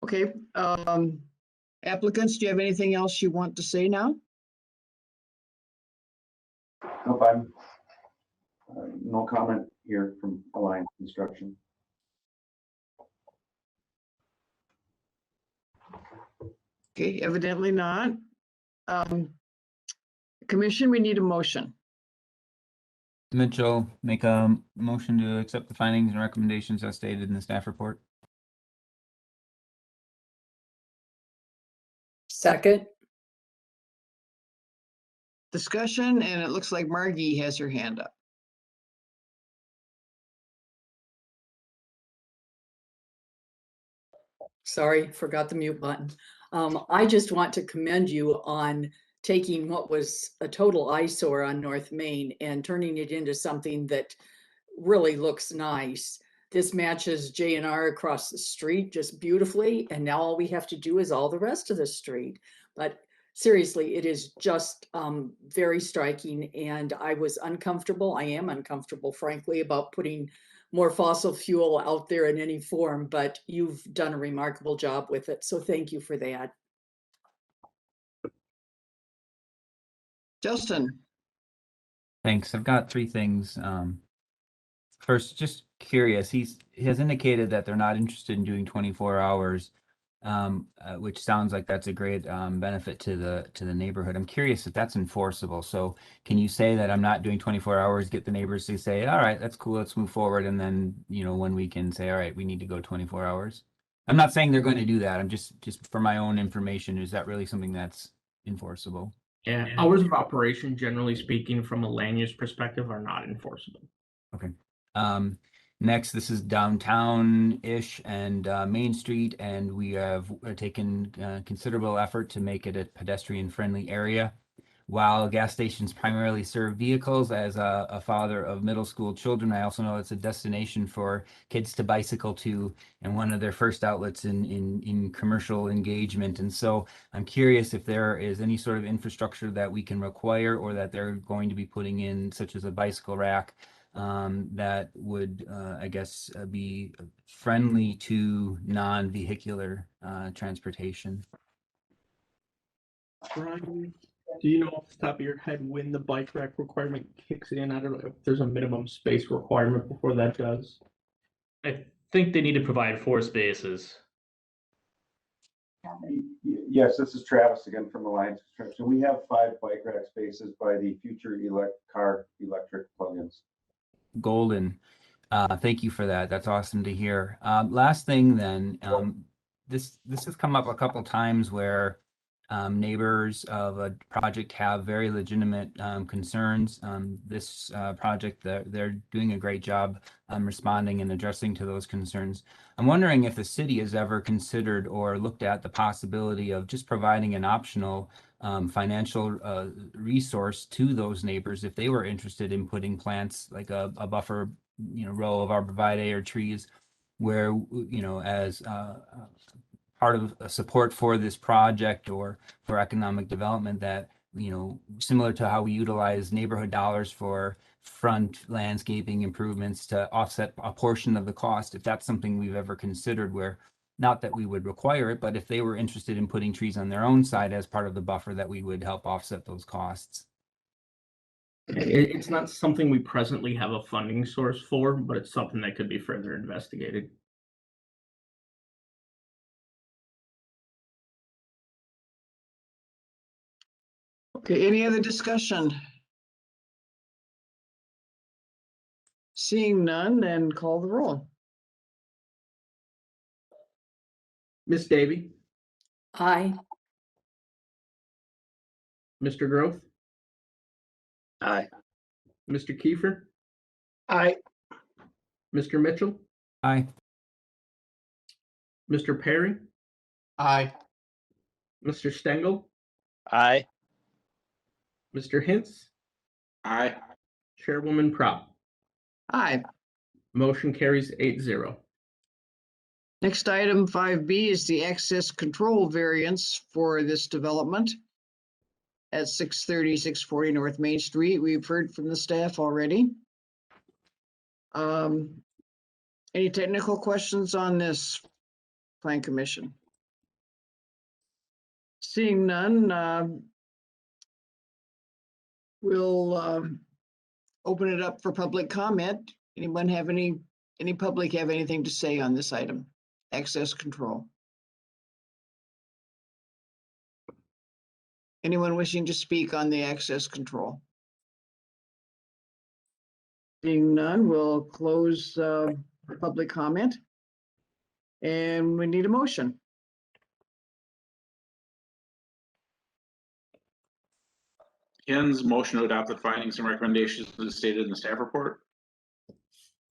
Okay, applicants, do you have anything else you want to say now? Nope, I'm no comment here from Alliance Construction. Okay, evidently not. Commission, we need a motion. Mitchell, make a motion to accept the findings and recommendations as stated in the staff report. Second. Discussion, and it looks like Margie has her hand up. Sorry, forgot the mute button. I just want to commend you on taking what was a total eyesore on North Main and turning it into something that really looks nice. This matches J&R across the street just beautifully, and now all we have to do is all the rest of the street. But seriously, it is just very striking, and I was uncomfortable. I am uncomfortable, frankly, about putting more fossil fuel out there in any form, but you've done a remarkable job with it. So thank you for that. Justin. Thanks. I've got 3 things. First, just curious, he has indicated that they're not interested in doing 24 hours, which sounds like that's a great benefit to the neighborhood. I'm curious if that's enforceable. So can you say that I'm not doing 24 hours, get the neighbors to say, all right, that's cool, let's move forward, and then, you know, one weekend say, all right, we need to go 24 hours? I'm not saying they're going to do that. I'm just for my own information, is that really something that's enforceable? Yeah, hours of operation, generally speaking, from a land use perspective, are not enforceable. Okay. Next, this is downtown-ish and Main Street, and we have taken considerable effort to make it a pedestrian-friendly area. While gas stations primarily serve vehicles, as a father of middle school children, I also know it's a destination for kids to bicycle to and one of their first outlets in commercial engagement. And so I'm curious if there is any sort of infrastructure that we can require or that they're going to be putting in, such as a bicycle rack, that would, I guess, be friendly to non-vehicular transportation. Brian, do you know off the top of your head when the bike rack requirement kicks in? I don't know if there's a minimum space requirement before that does. I think they need to provide 4 spaces. Yes, this is Travis again from Alliance Construction. We have 5 bike rack spaces by the future car electric plugins. Golden. Thank you for that. That's awesome to hear. Last thing then, this has come up a couple times where neighbors of a project have very legitimate concerns. This project, they're doing a great job responding and addressing to those concerns. I'm wondering if the city has ever considered or looked at the possibility of just providing an optional financial resource to those neighbors if they were interested in putting plants like a buffer, row of arborvitae or trees, where as part of support for this project or for economic development, that similar to how we utilize neighborhood dollars for front landscaping improvements to offset a portion of the cost, if that's something we've ever considered, where not that we would require it, but if they were interested in putting trees on their own side as part of the buffer, that we would help offset those costs. It's not something we presently have a funding source for, but it's something that could be further investigated. Okay, any other discussion? Seeing none, then call the roll. Miss Davy? Aye. Mr. Groth? Aye. Mr. Kiefer? Aye. Mr. Mitchell? Aye. Mr. Perry? Aye. Mr. Stengel? Aye. Mr. Hintz? Aye. Chairwoman Prop? Aye. Motion carries 8-0. Next item 5B is the access control variance for this development at 630, 640 North Main Street. We've heard from the staff already. Any technical questions on this, Plan Commission? Seeing none, we'll open it up for public comment. Anyone have any public have anything to say on this item? Access control. Anyone wishing to speak on the access control? Seeing none, we'll close public comment. And we need a motion. Ken's motion to adopt the findings and recommendations as stated in the staff report.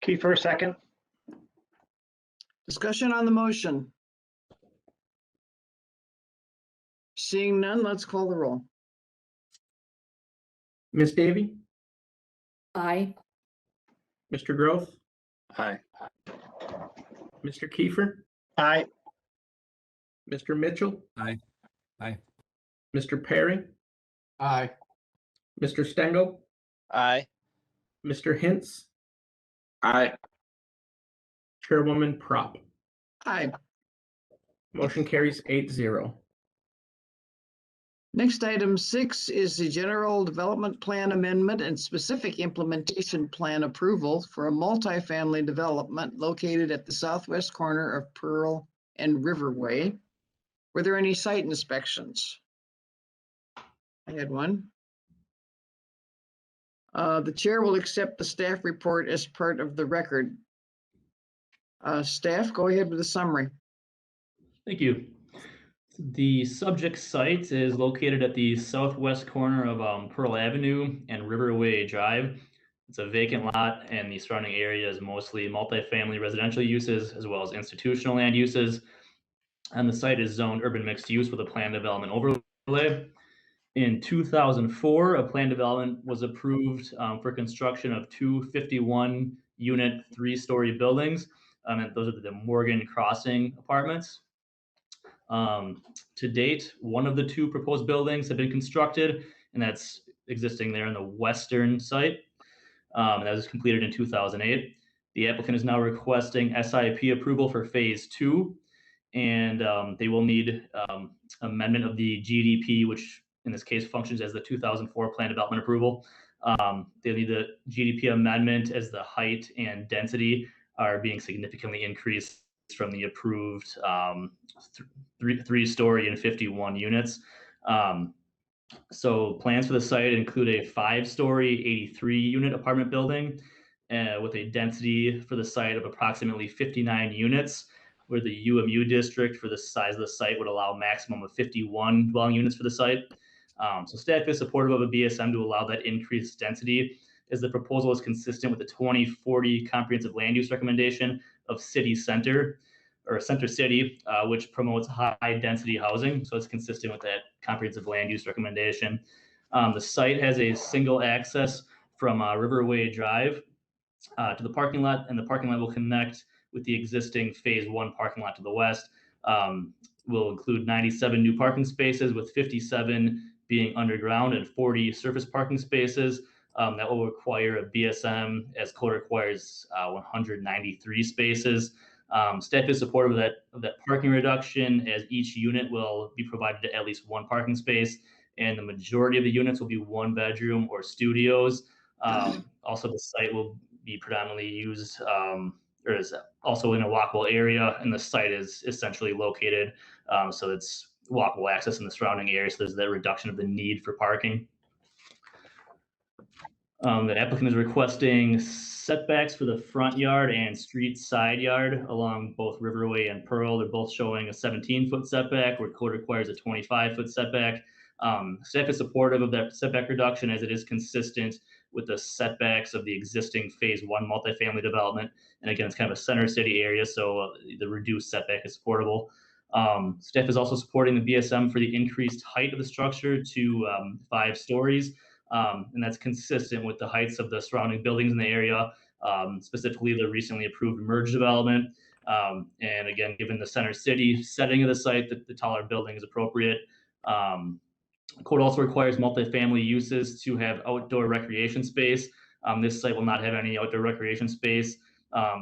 Kiefer, second. Discussion on the motion. Seeing none, let's call the roll. Miss Davy? Aye. Mr. Groth? Aye. Mr. Kiefer? Aye. Mr. Mitchell? Aye. Aye. Mr. Perry? Aye. Mr. Stengel? Aye. Mr. Hintz? Aye. Chairwoman Prop? Aye. Motion carries 8-0. Next, item 6 is the general development plan amendment and specific implementation plan approval for a multifamily development located at the southwest corner of Pearl and Riverway. Were there any site inspections? I had one. The chair will accept the staff report as part of the record. Staff, go ahead with the summary. Thank you. The subject site is located at the southwest corner of Pearl Avenue and Riverway Drive. It's a vacant lot, and the surrounding area is mostly multifamily residential uses as well as institutional land uses. And the site is zoned urban mixed use with a planned development overlay. In 2004, a planned development was approved for construction of two 51-unit, three-story buildings. And those are the Morgan Crossing apartments. To date, one of the two proposed buildings have been constructed, and that's existing there in the western site. And that was completed in 2008. The applicant is now requesting SIP approval for phase 2, and they will need amendment of the GDP, which in this case functions as the 2004 plan development approval. They'll need the GDP amendment as the height and density are being significantly increased from the approved three-story and 51 units. So plans for the site include a 5-story, 83-unit apartment building with a density for the site of approximately 59 units, where the UMU district for the size of the site would allow a maximum of 51 dwelling units for the site. So staff is supportive of a BSM to allow that increased density, as the proposal is consistent with the 2040 comprehensive land use recommendation of city center or center city, which promotes high density housing. So it's consistent with that comprehensive land use recommendation. The site has a single access from Riverway Drive to the parking lot, and the parking lot will connect with the existing phase 1 parking lot to the west. Will include 97 new parking spaces, with 57 being underground and 40 surface parking spaces. That will require a BSM, as code requires 193 spaces. Staff is supportive of that parking reduction, as each unit will be provided at least one parking space, and the majority of the units will be 1-bedroom or studios. Also, the site will be predominantly used or is also in a walkable area, and the site is essentially located so it's walkable access in the surrounding area. So there's the reduction of the need for parking. The applicant is requesting setbacks for the front yard and street side yard along both Riverway and Pearl. They're both showing a 17-foot setback, where code requires a 25-foot setback. Staff is supportive of that setback reduction, as it is consistent with the setbacks of the existing phase 1 multifamily development. And again, it's kind of a center city area, so the reduced setback is supportable. Staff is also supporting the BSM for the increased height of the structure to 5 stories. And that's consistent with the heights of the surrounding buildings in the area, specifically the recently approved merge development. And again, given the center city setting of the site, the taller building is appropriate. Code also requires multifamily uses to have outdoor recreation space. This site will not have any outdoor recreation space.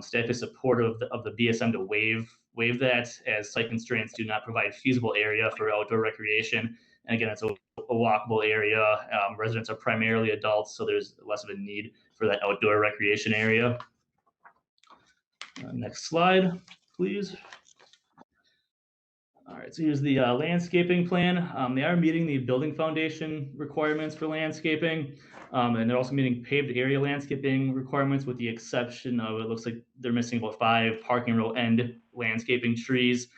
Staff is supportive of the BSM to waive that, as site constraints do not provide feasible area for outdoor recreation. And again, it's a walkable area. Residents are primarily adults, so there's less of a need for that outdoor recreation area. Next slide, please. All right, so here's the landscaping plan. They are meeting the building foundation requirements for landscaping, and they're also meeting paved area landscaping requirements, with the exception of, it looks like they're missing about 5 parking row end landscaping trees.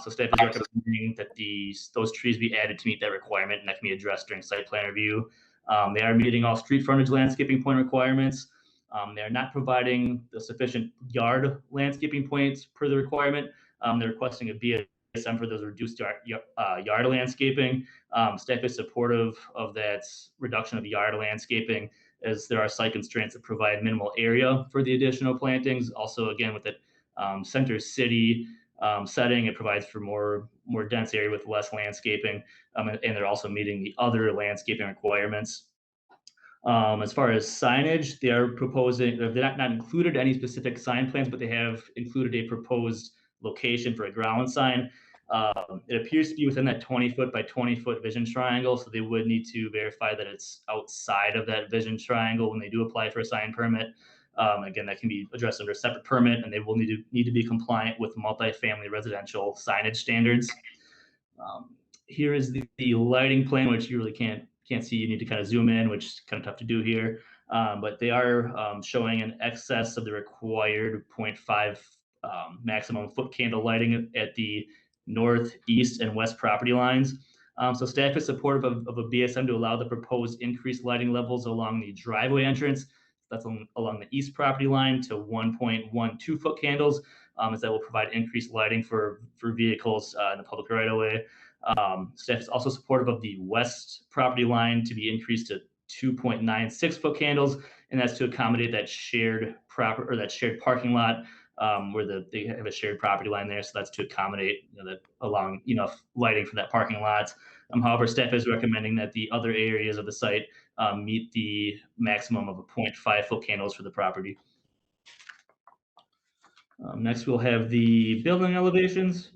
So staff is recommending that those trees be added to meet that requirement, and that can be addressed during site plan review. They are meeting all street frontage landscaping point requirements. They are not providing the sufficient yard landscaping points per the requirement. They're requesting a BSM for those reduced yard landscaping. Staff is supportive of that reduction of yard landscaping, as there are site constraints that provide minimal area for the additional plantings. Also, again, with that center city setting, it provides for more dense area with less landscaping, and they're also meeting the other landscaping requirements. As far as signage, they are proposing, they're not included any specific sign plans, but they have included a proposed location for a ground sign. It appears to be within that 20-foot by 20-foot vision triangle, so they would need to verify that it's outside of that vision triangle when they do apply for a sign permit. Again, that can be addressed under a separate permit, and they will need to be compliant with multifamily residential signage standards. Here is the lighting plan, which you really can't see. You need to kind of zoom in, which is kind of tough to do here. But they are showing an excess of the required 0.5 maximum foot candle lighting at the north, east, and west property lines. So staff is supportive of a BSM to allow the proposed increased lighting levels along the driveway entrance, that's along the east property line to 1.12 foot candles, as that will provide increased lighting for vehicles in the public right of way. Staff is also supportive of the west property line to be increased to 2.96 foot candles, and that's to accommodate that shared parking lot where they have a shared property line there. So that's to accommodate allowing enough lighting for that parking lot. However, staff is recommending that the other areas of the site meet the maximum of a 0.5 foot candles for the property. Next, we'll have the building elevations.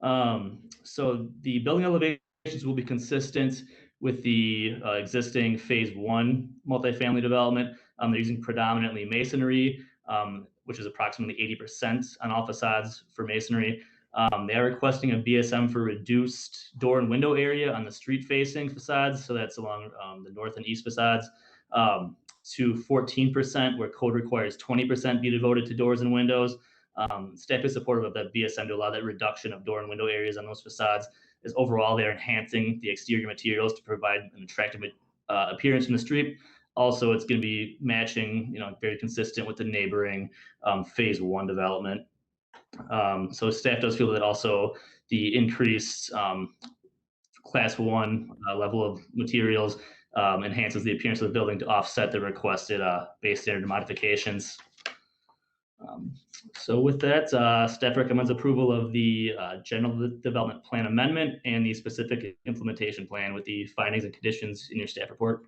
So the building elevations will be consistent with the existing phase 1 multifamily development. They're using predominantly masonry, which is approximately 80% on all facades for masonry. They are requesting a BSM for reduced door and window area on the street facing facades. So that's along the north and east facades to 14%, where code requires 20% be devoted to doors and windows. Staff is supportive of that BSM to allow that reduction of door and window areas on those facades, as overall they're enhancing the exterior materials to provide an attractive appearance in the street. Also, it's going to be matching, very consistent with the neighboring phase 1 development. So staff does feel that also the increased class 1 level of materials enhances the appearance of the building to offset the requested base standard modifications. So with that, staff recommends approval of the general development plan amendment and the specific implementation plan with the findings and conditions in your staff report.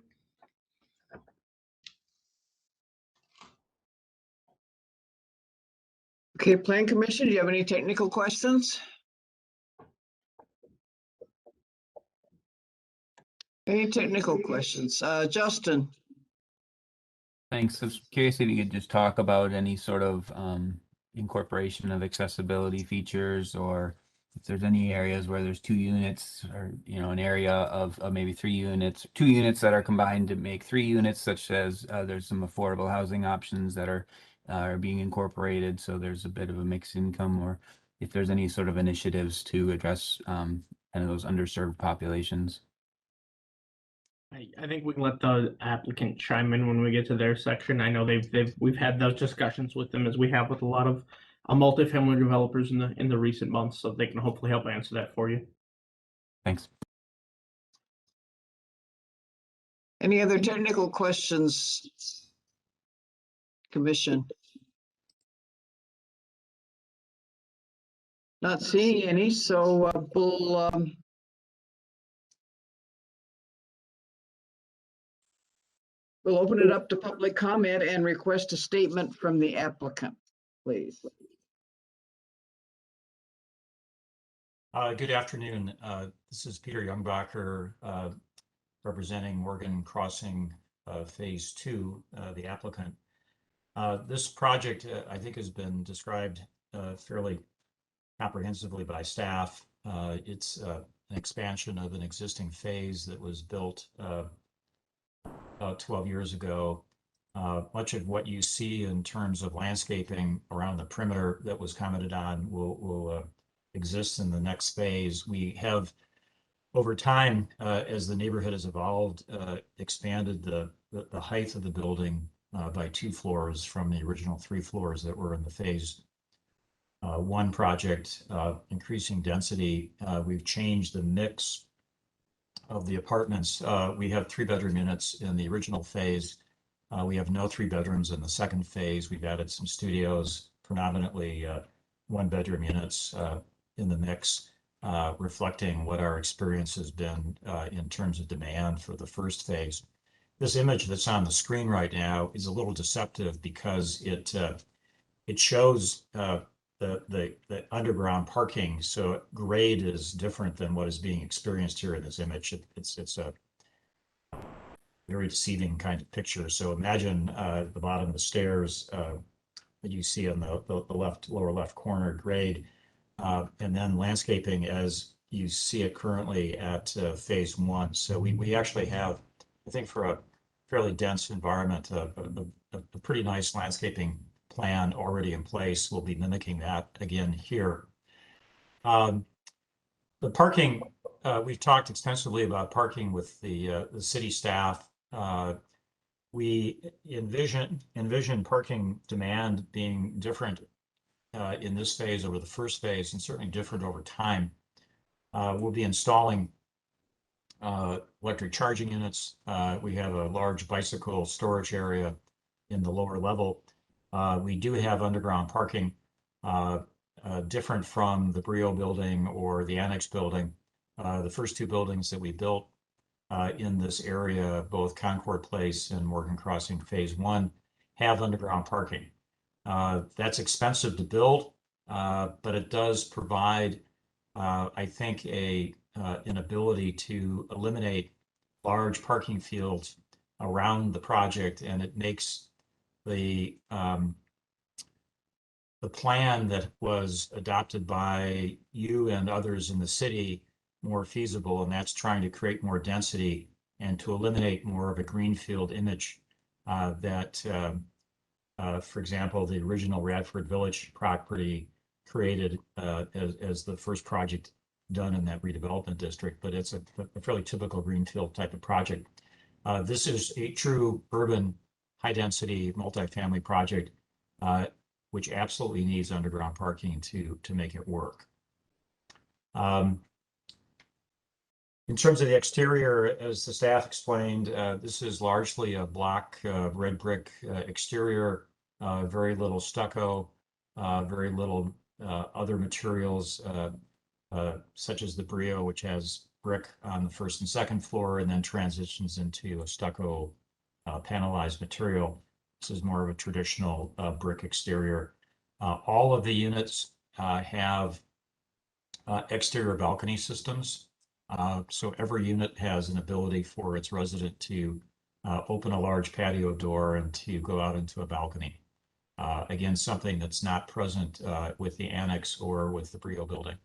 Okay, Plan Commission, do you have any technical questions? Any technical questions? Justin? Thanks. I was curious if you could just talk about any sort of incorporation of accessibility features, or if there's any areas where there's 2 units, or an area of maybe 3 units, 2 units that are combined to make 3 units, such as there's some affordable housing options that are being incorporated, so there's a bit of a mixed income, or if there's any sort of initiatives to address kind of those underserved populations. I think we can let the applicant chime in when we get to their section. I know we've had those discussions with them, as we have with a lot of multifamily developers in the recent months, so they can hopefully help answer that for you. Thanks. Any other technical questions, Commission? Not seeing any, so we'll open it up to public comment and request a statement from the applicant, please. Good afternoon. This is Peter Youngbacher, representing Morgan Crossing Phase 2, the applicant. This project, I think, has been described fairly comprehensively by staff. It's an expansion of an existing phase that was built about 12 years ago. Much of what you see in terms of landscaping around the perimeter that was commented on will exist in the next phase. We have, over time, as the neighborhood has evolved, expanded the height of the building by 2 floors from the original 3 floors that were in the phase 1 project, increasing density. We've changed the mix of the apartments. We have 3-bedroom units in the original phase. We have no 3 bedrooms in the second phase. We've added some studios, predominantly 1-bedroom units in the mix, reflecting what our experience has been in terms of demand for the first phase. This image that's on the screen right now is a little deceptive because it shows the underground parking, so grade is different than what is being experienced here in this image. It's a very deceiving kind of picture. So imagine the bottom of the stairs that you see on the lower left corner, grade, and then landscaping as you see it currently at phase 1. So we actually have, I think, for a fairly dense environment, a pretty nice landscaping plan already in place. We'll be mimicking that again here. The parking, we've talked extensively about parking with the city staff. we envision parking demand being different in this phase over the first phase, and certainly different over time. We'll be installing electric charging units. We have a large bicycle storage area in the lower level. We do have underground parking, different from the Brio building or the Annex building. The first two buildings that we built in this area, both Concord Place and Morgan Crossing Phase 1, have underground parking. That's expensive to build, but it does provide, I think, an ability to eliminate large parking fields around the project, and it makes the plan that was adopted by you and others in the city more feasible, and that's trying to create more density and to eliminate more of a greenfield image that, for example, the original Radford Village property created as the first project done in that redevelopment district, but it's a fairly typical greenfield type of project. This is a true urban high-density multifamily project, which absolutely needs underground parking to make it work. In terms of the exterior, as the staff explained, this is largely a block red brick exterior, very little stucco, very little other materials, such as the Brio, which has brick on the first and second floor and then transitions into a stucco panelized material. This is more of a traditional brick exterior. All of the units have exterior balcony systems. So every unit has an ability for its resident to open a large patio door and to go out into a balcony. Again, something that's not present with the Annex or with the Brio building.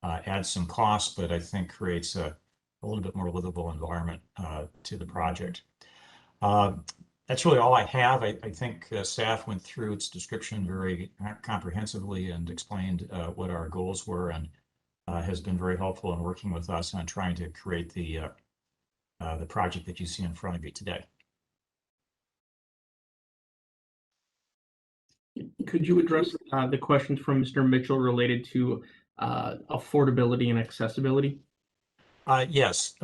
Adds some cost, but I think creates a little bit more livable environment to the project. That's really all I have. I think staff went through its description very comprehensively and explained what our goals were, and has been very helpful in working with us on trying to create the project that you see in front of you today. Could you address the questions from Mr. Mitchell related to affordability and accessibility? Yes,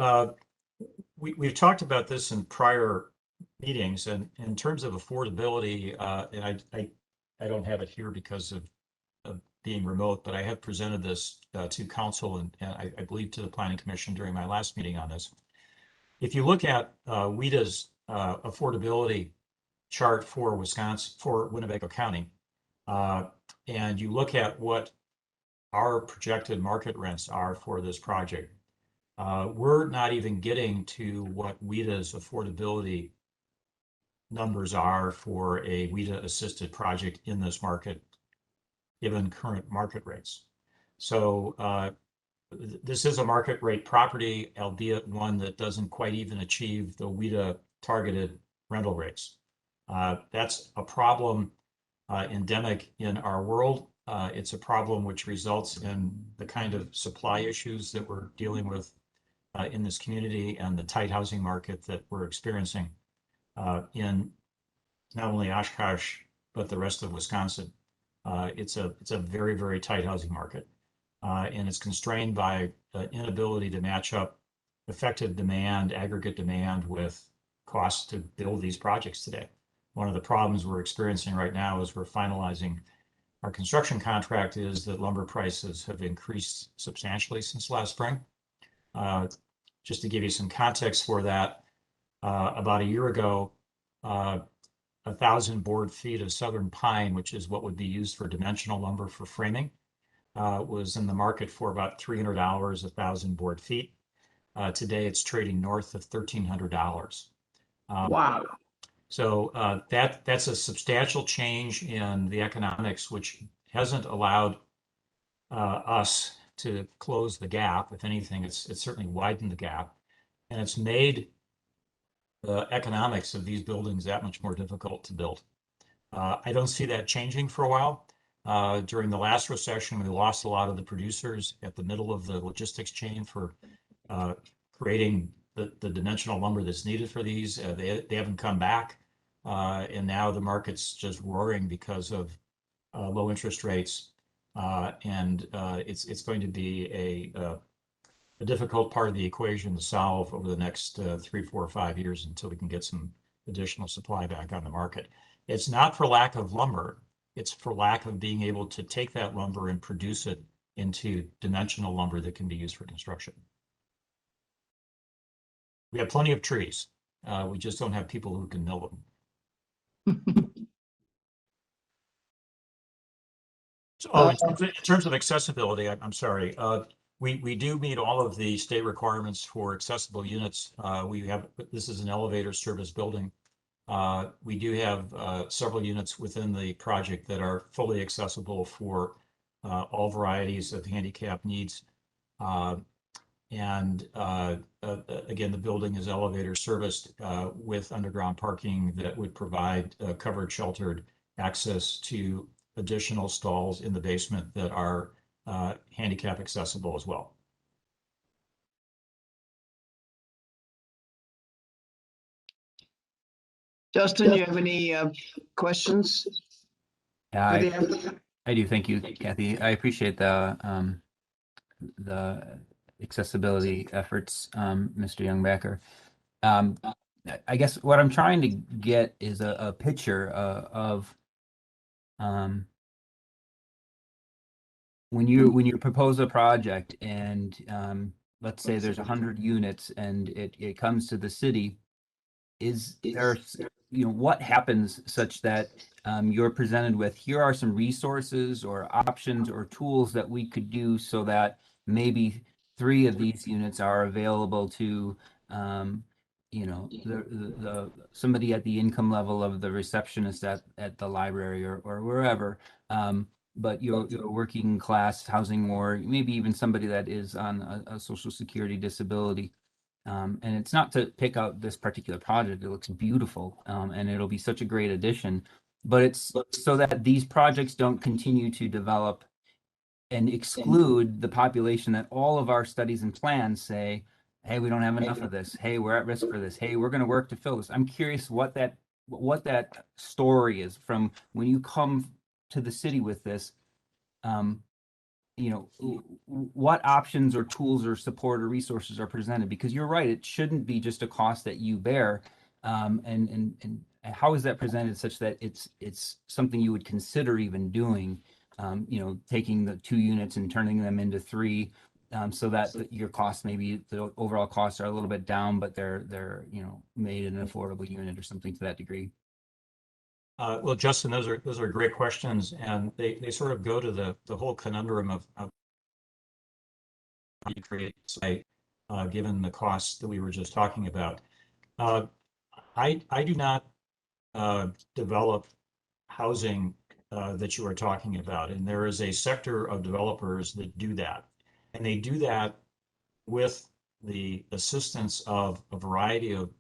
we've talked about this in prior meetings, and in terms of affordability, and I don't have it here because of being remote, but I have presented this to council and I believe to the Planning Commission during my last meeting on this. If you look at WIDA's affordability chart for Wisconsin, for Winnebago County, and you look at what our projected market rents are for this project, we're not even getting to what WIDA's affordability numbers are for a WIDA assisted project in this market, given current market rates. So this is a market rate property, albeit one that doesn't quite even achieve the WIDA targeted rental rates. That's a problem endemic in our world. It's a problem which results in the kind of supply issues that we're dealing with in this community and the tight housing market that we're experiencing in not only Oshkosh, but the rest of Wisconsin. It's a very, very tight housing market, and it's constrained by the inability to match up effective demand, aggregate demand, with costs to build these projects today. One of the problems we're experiencing right now as we're finalizing our construction contract is that lumber prices have increased substantially since last spring. Just to give you some context for that, about a year ago, 1,000 board feet of southern pine, which is what would be used for dimensional lumber for framing, was in the market for about $300 a 1,000 board feet. Today, it's trading north of $1,300. Wow. So that's a substantial change in the economics, which hasn't allowed us to close the gap. If anything, it's certainly widened the gap, and it's made the economics of these buildings that much more difficult to build. I don't see that changing for a while. During the last recession, we lost a lot of the producers at the middle of the logistics chain for creating the dimensional lumber that's needed for these. They haven't come back. And now the market's just roaring because of low interest rates. It's going to be a difficult part of the equation to solve over the next 3, 4, 5 years until we can get some additional supply back on the market. It's not for lack of lumber. It's for lack of being able to take that lumber and produce it into dimensional lumber that can be used for construction. We have plenty of trees. We just don't have people who can mill them. So, in terms of accessibility, I'm sorry. We do meet all of the state requirements for accessible units. This is an elevator service building. We do have several units within the project that are fully accessible for all varieties of handicap needs. Again, the building is elevator serviced with underground parking that would provide covered, sheltered access to additional stalls in the basement that are handicap accessible as well. Justin, do you have any questions? I do. Thank you, Kathy. I appreciate the accessibility efforts, Mr. Youngbacker. I guess what I'm trying to get is a picture of when you propose a project and let's say there's 100 units and it comes to the city, is there, what happens such that you're presented with, here are some resources or options or tools that we could do so that maybe 3 of these units are available to the somebody at the income level of the receptionist at the library or wherever, but you're working class housing, or maybe even somebody that is on a social security disability. And it's not to pick out this particular project, it looks beautiful, and it'll be such a great addition, but it's so that these projects don't continue to develop and exclude the population that all of our studies and plans say, hey, we don't have enough of this. Hey, we're at risk for this. Hey, we're going to work to fill this. I'm curious what that story is from when you come to the city with this. What options or tools or support or resources are presented? Because you're right, it shouldn't be just a cost that you bear. And how is that presented such that it's something you would consider even doing? Taking the 2 units and turning them into 3, so that your costs, maybe the overall costs are a little bit down, but they're made in an affordable unit or something to that degree. Well, Justin, those are great questions, and they sort of go to the whole conundrum of how you create a site, given the costs that we were just talking about. I do not develop housing that you are talking about, and there is a sector of developers that do that, and they do that with the assistance of a variety of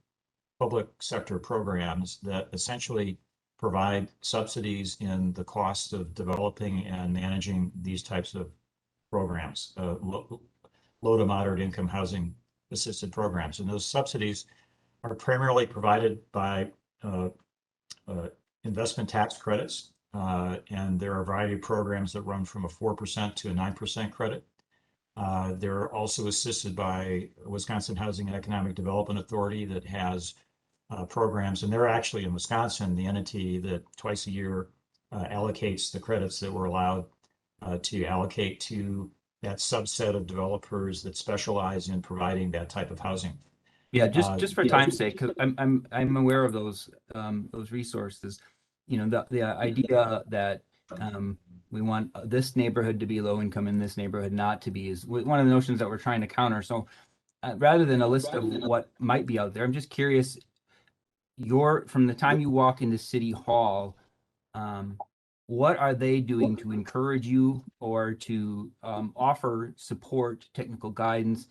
public sector programs that essentially provide subsidies in the cost of developing and managing these types of programs, low to moderate income housing assisted programs. And those subsidies are primarily provided by investment tax credits. And there are a variety of programs that run from a 4% to a 9% credit. They're also assisted by Wisconsin Housing and Economic Development Authority that has programs, and they're actually in Wisconsin, the entity that twice a year allocates the credits that we're allowed to allocate to that subset of developers that specialize in providing that type of housing. Yeah, just for time's sake, because I'm aware of those resources. The idea that we want this neighborhood to be low income and this neighborhood not to be is one of the notions that we're trying to counter. So rather than a list of what might be out there, I'm just curious, from the time you walk into City Hall, what are they doing to encourage you or to offer support, technical guidance,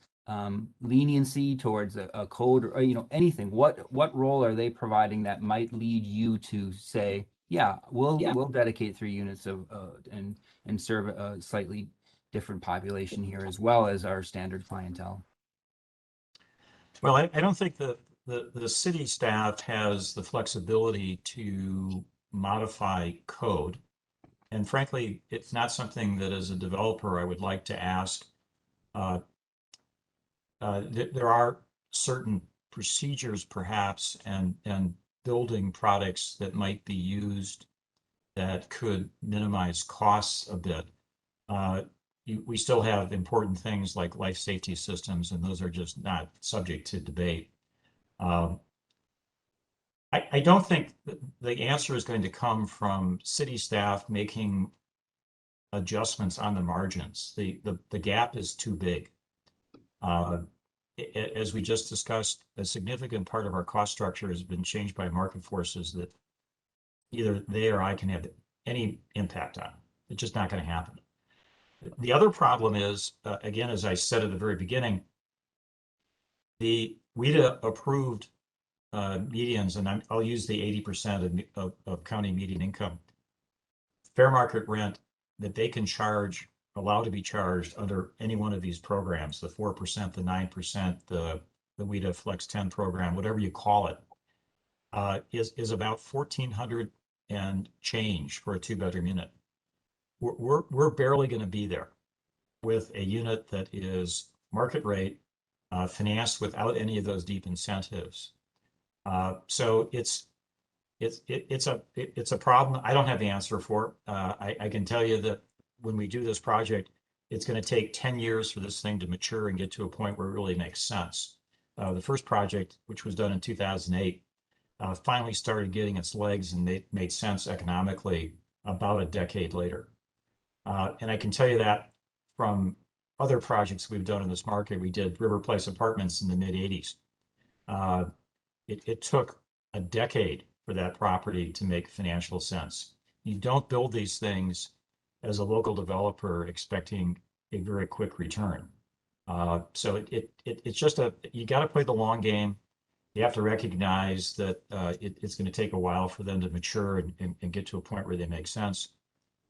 leniency towards a code, or anything? What role are they providing that might lead you to say, yeah, we'll dedicate 3 units of and serve a slightly different population here as well as our standard clientele? Well, I don't think that the city staff has the flexibility to modify code. And frankly, it's not something that as a developer I would like to ask. There are certain procedures perhaps and building products that might be used that could minimize costs a bit. We still have important things like life safety systems, and those are just not subject to debate. I don't think the answer is going to come from city staff making adjustments on the margins. The gap is too big. As we just discussed, a significant part of our cost structure has been changed by market forces that either they or I can have any impact on. It's just not going to happen. The other problem is, again, as I said at the very beginning, the WIDA approved medians, and I'll use the 80% of county median income, fair market rent that they can charge, allowed to be charged under any one of these programs, the 4%, the 9%, the WIDA Flex 10 program, whatever you call it, is about $1,400 and change for a 2-bedroom unit. We're barely going to be there with a unit that is market rate, financed without any of those deep incentives. So it's a problem. I don't have the answer for. I can tell you that when we do this project, it's going to take 10 years for this thing to mature and get to a point where it really makes sense. The first project, which was done in 2008, finally started getting its legs and made sense economically about a decade later. And I can tell you that from other projects we've done in this market. We did River Place Apartments in the mid-'80s. It took a decade for that property to make financial sense. You don't build these things as a local developer expecting a very quick return. So it's just you got to play the long game. You have to recognize that it's going to take a while for them to mature and get to a point where they make sense.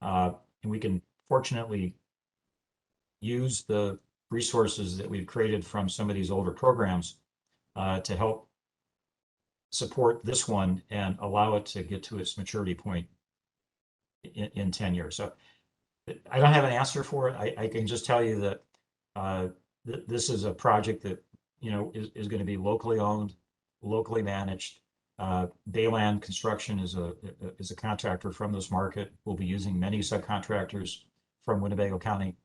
And we can fortunately use the resources that we've created from some of these older programs to help support this one and allow it to get to its maturity point in 10 years. So I don't have an answer for it. I can just tell you that this is a project that, you know, is going to be locally owned, locally managed. Bayland Construction is a contractor from this market. We'll be using many subcontractors from Winnebago County.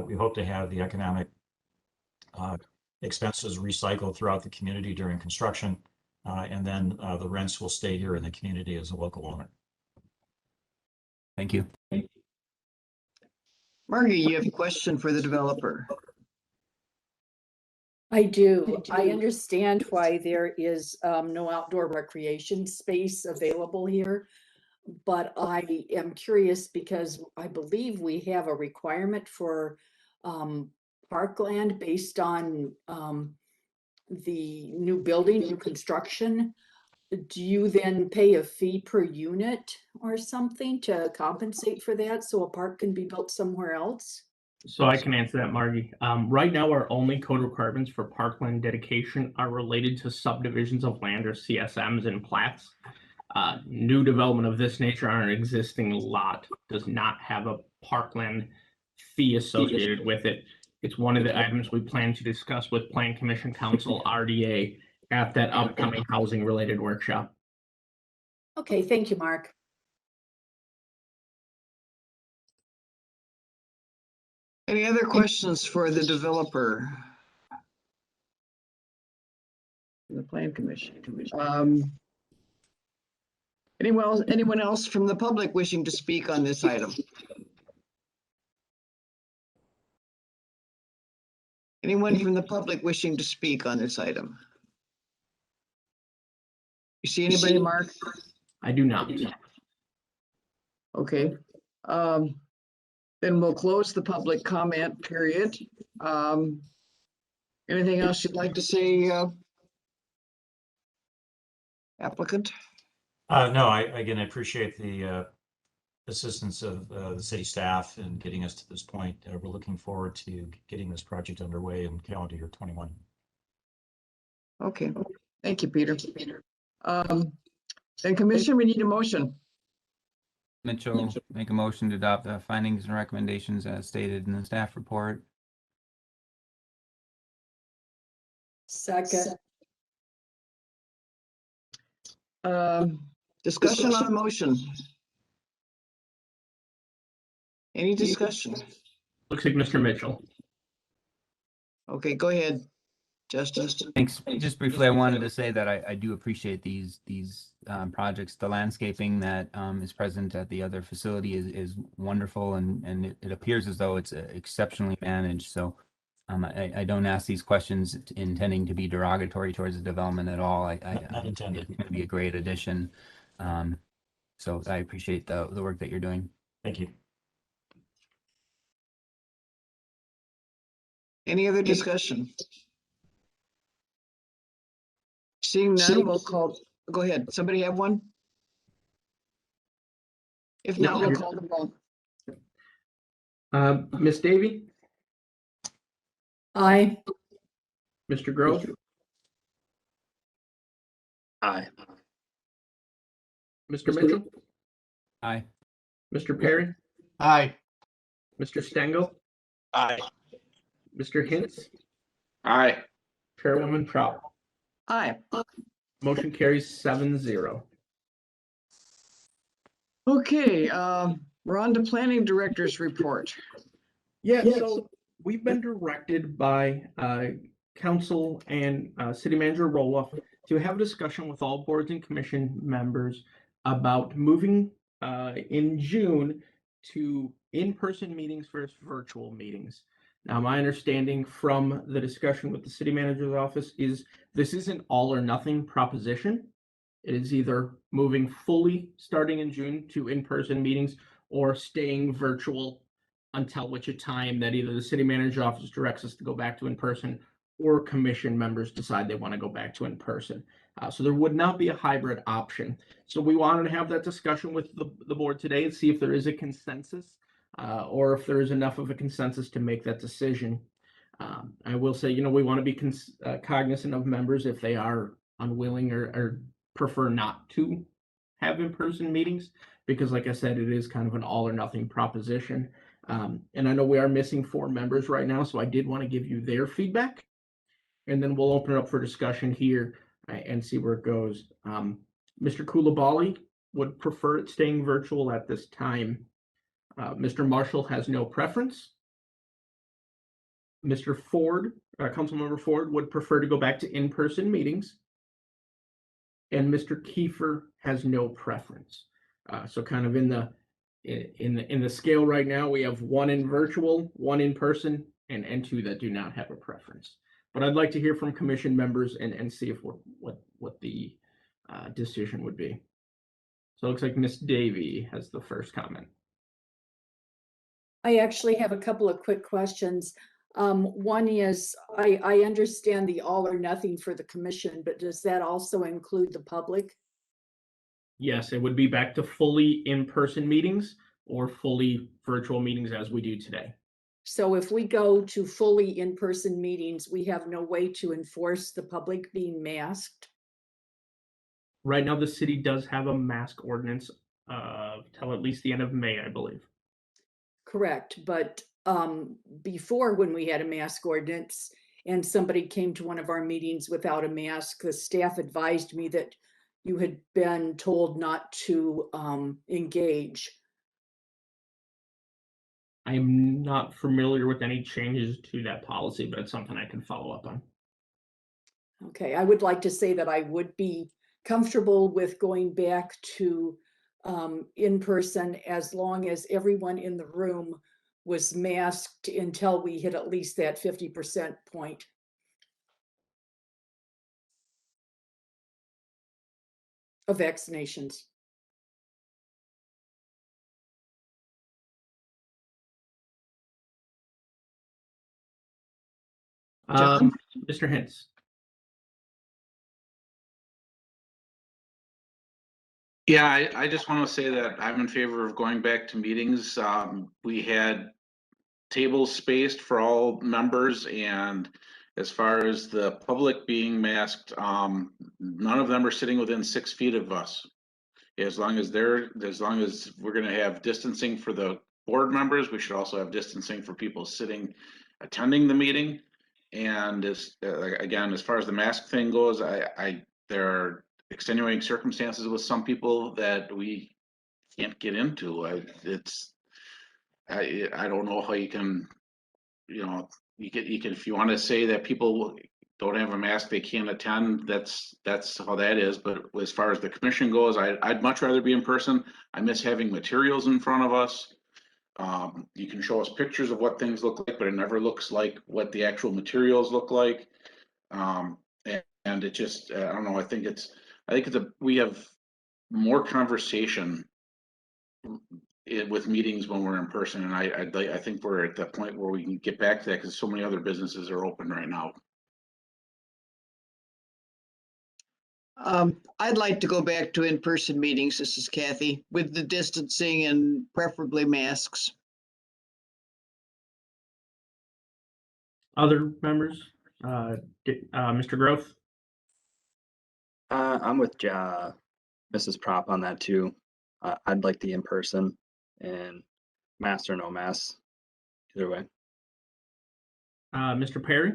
We hope to have the economic expenses recycled throughout the community during construction, and then the rents will stay here in the community as a local owner. Thank you. Margie, you have a question for the developer. I do. I understand why there is no outdoor recreation space available here, but I am curious because I believe we have a requirement for parkland based on the new building, new construction. Do you then pay a fee per unit or something to compensate for that so a park can be built somewhere else? So I can answer that, Margie. Right now, our only code requirements for parkland dedication are related to subdivisions of land or CSMs and plats. New development of this nature on an existing lot does not have a parkland fee associated with it. It's one of the items we plan to discuss with Plan Commission Council RDA at that upcoming housing related workshop. Okay, thank you, Mark. Any other questions for the developer? The Plan Commission. Anyone else from the public wishing to speak on this item? Anyone from the public wishing to speak on this item? You see anybody, Mark? I do not. Okay. Then we'll close the public comment period. Anything else you'd like to say, applicant? No, I appreciate the assistance of the city staff in getting us to this point. We're looking forward to getting this project underway in calendar year 21. Okay. Thank you, Peter. Then Commission, we need a motion. Mitchell, make a motion to adopt the findings and recommendations as stated in the staff report. Second. Discussion on the motion. Any discussion? Looks like Mr. Mitchell. Okay, go ahead, Justin. Thanks. Just briefly, I wanted to say that I do appreciate these projects. The landscaping that is present at the other facility is wonderful, and it appears as though it's exceptionally managed. So I don't ask these questions intending to be derogatory towards the development at all. Not intended. It's going to be a great addition. So I appreciate the work that you're doing. Thank you. Any other discussion? Seeing none, we'll call, go ahead. Somebody have one? If not, we'll call the roll. Ms. Davy, Aye. Mr. Grove, Aye. Mr. Mitchell, Aye. Mr. Perry, Aye. Mr. Stengel, Aye. Mr. Hintz, Aye. Chairwoman Prout. Aye. Motion carries 7-0. Okay, we're on to Planning Director's report. Yeah, so we've been directed by council and city manager Roloff to have a discussion with all boards and commission members about moving in June to in-person meetings versus virtual meetings. Now, my understanding from the discussion with the city manager's office is this is an all or nothing proposition. It is either moving fully starting in June to in-person meetings or staying virtual until which a time that either the city manager's office directs us to go back to in-person or commission members decide they want to go back to in-person. So there would not be a hybrid option. So we wanted to have that discussion with the board today and see if there is a consensus or if there is enough of a consensus to make that decision. I will say, we want to be cognizant of members if they are unwilling or prefer not to have in-person meetings, because like I said, it is kind of an all or nothing proposition. And I know we are missing 4 members right now, so I did want to give you their feedback. And then we'll open it up for discussion here and see where it goes. Mr. Koulibaly would prefer it staying virtual at this time. Mr. Marshall has no preference. Mr. Ford, Councilmember Ford, would prefer to go back to in-person meetings. And Mr. Kiefer has no preference. So kind of in the scale right now, we have 1 in virtual, 1 in person, and 2 that do not have a preference. But I'd like to hear from commission members and see if what the decision would be. So it looks like Ms. Davy has the first comment. I actually have a couple of quick questions. One is, I understand the all or nothing for the commission, but does that also include the public? Yes, it would be back to fully in-person meetings or fully virtual meetings as we do today. So if we go to fully in-person meetings, we have no way to enforce the public being masked? Right now, the city does have a mask ordinance till at least the end of May, I believe. Correct, but before, when we had a mask ordinance and somebody came to one of our meetings without a mask, the staff advised me that you had been told not to engage. I'm not familiar with any changes to that policy, but it's something I can follow up on. Okay, I would like to say that I would be comfortable with going back to in person as long as everyone in the room was masked until we hit at least that 50% point. Of vaccinations. Mr. Hintz. Yeah, I just want to say that I'm in favor of going back to meetings. We had tables spaced for all members, and As far as the public being masked, none of them are sitting within 6 feet of us. As long as we're gonna have distancing for the board members, we should also have distancing for people attending the meeting. And again, as far as the mask thing goes, there are extenuating circumstances with some people that we can't get into. I don't know how you can, you can, if you want to say that people don't have a mask, they can't attend, that's how that is. But as far as the commission goes, I'd much rather be in person. I miss having materials in front of us. You can show us pictures of what things look like, but it never looks like what the actual materials look like. And it just, I don't know, I think we have more conversation with meetings when we're in person, and I think we're at that point where we can get back to that because so many other businesses are open right now. I'd like to go back to in-person meetings. This is Kathy, with the distancing and preferably masks. Other members? Mr. Groth? I'm with Mrs. Prop on that too. I'd like the in-person, and mask or no mask, either way. Mr. Perry?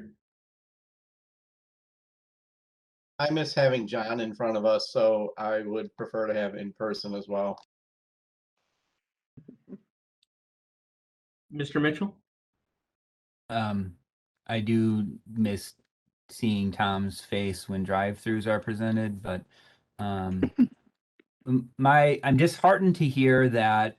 I miss having John in front of us, so I would prefer to have in person as well. Mr. Mitchell? I do miss seeing Tom's face when drive-throughs are presented, but I'm disheartened to hear that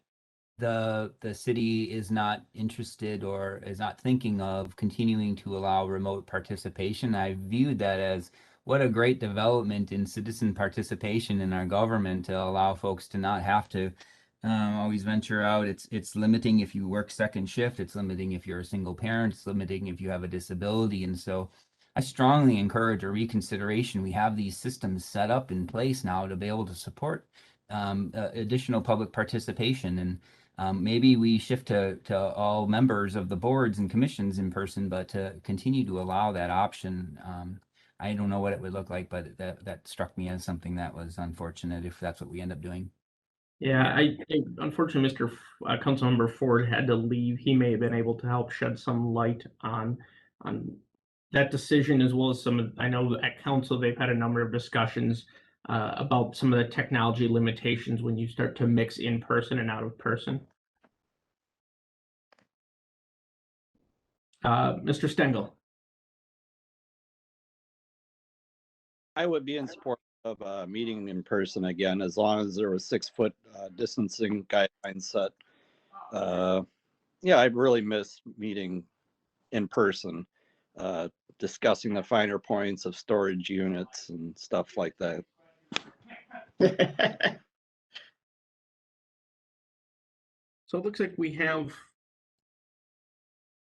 the city is not interested or is not thinking of continuing to allow remote participation. I viewed that as what a great development in citizen participation in our government to allow folks to not have to always venture out. It's limiting if you work second shift. It's limiting if you're a single parent. It's limiting if you have a disability. And so I strongly encourage a reconsideration. We have these systems set up in place now to be able to support additional public participation. And maybe we shift to all members of the boards and commissions in person, but to continue to allow that option. I don't know what it would look like, but that struck me as something that was unfortunate if that's what we end up doing. Yeah, I unfortunately, Councilmember Ford had to leave. He may have been able to help shed some light on that decision, as well as I know at council they've had a number of discussions about some of the technology limitations when you start to mix in person and out of person. Mr. Stengel. I would be in support of meeting in person again, as long as there was 6-foot distancing guidelines set. Yeah, I really miss meeting in person, discussing the finer points of storage units and stuff like that. So it looks like we have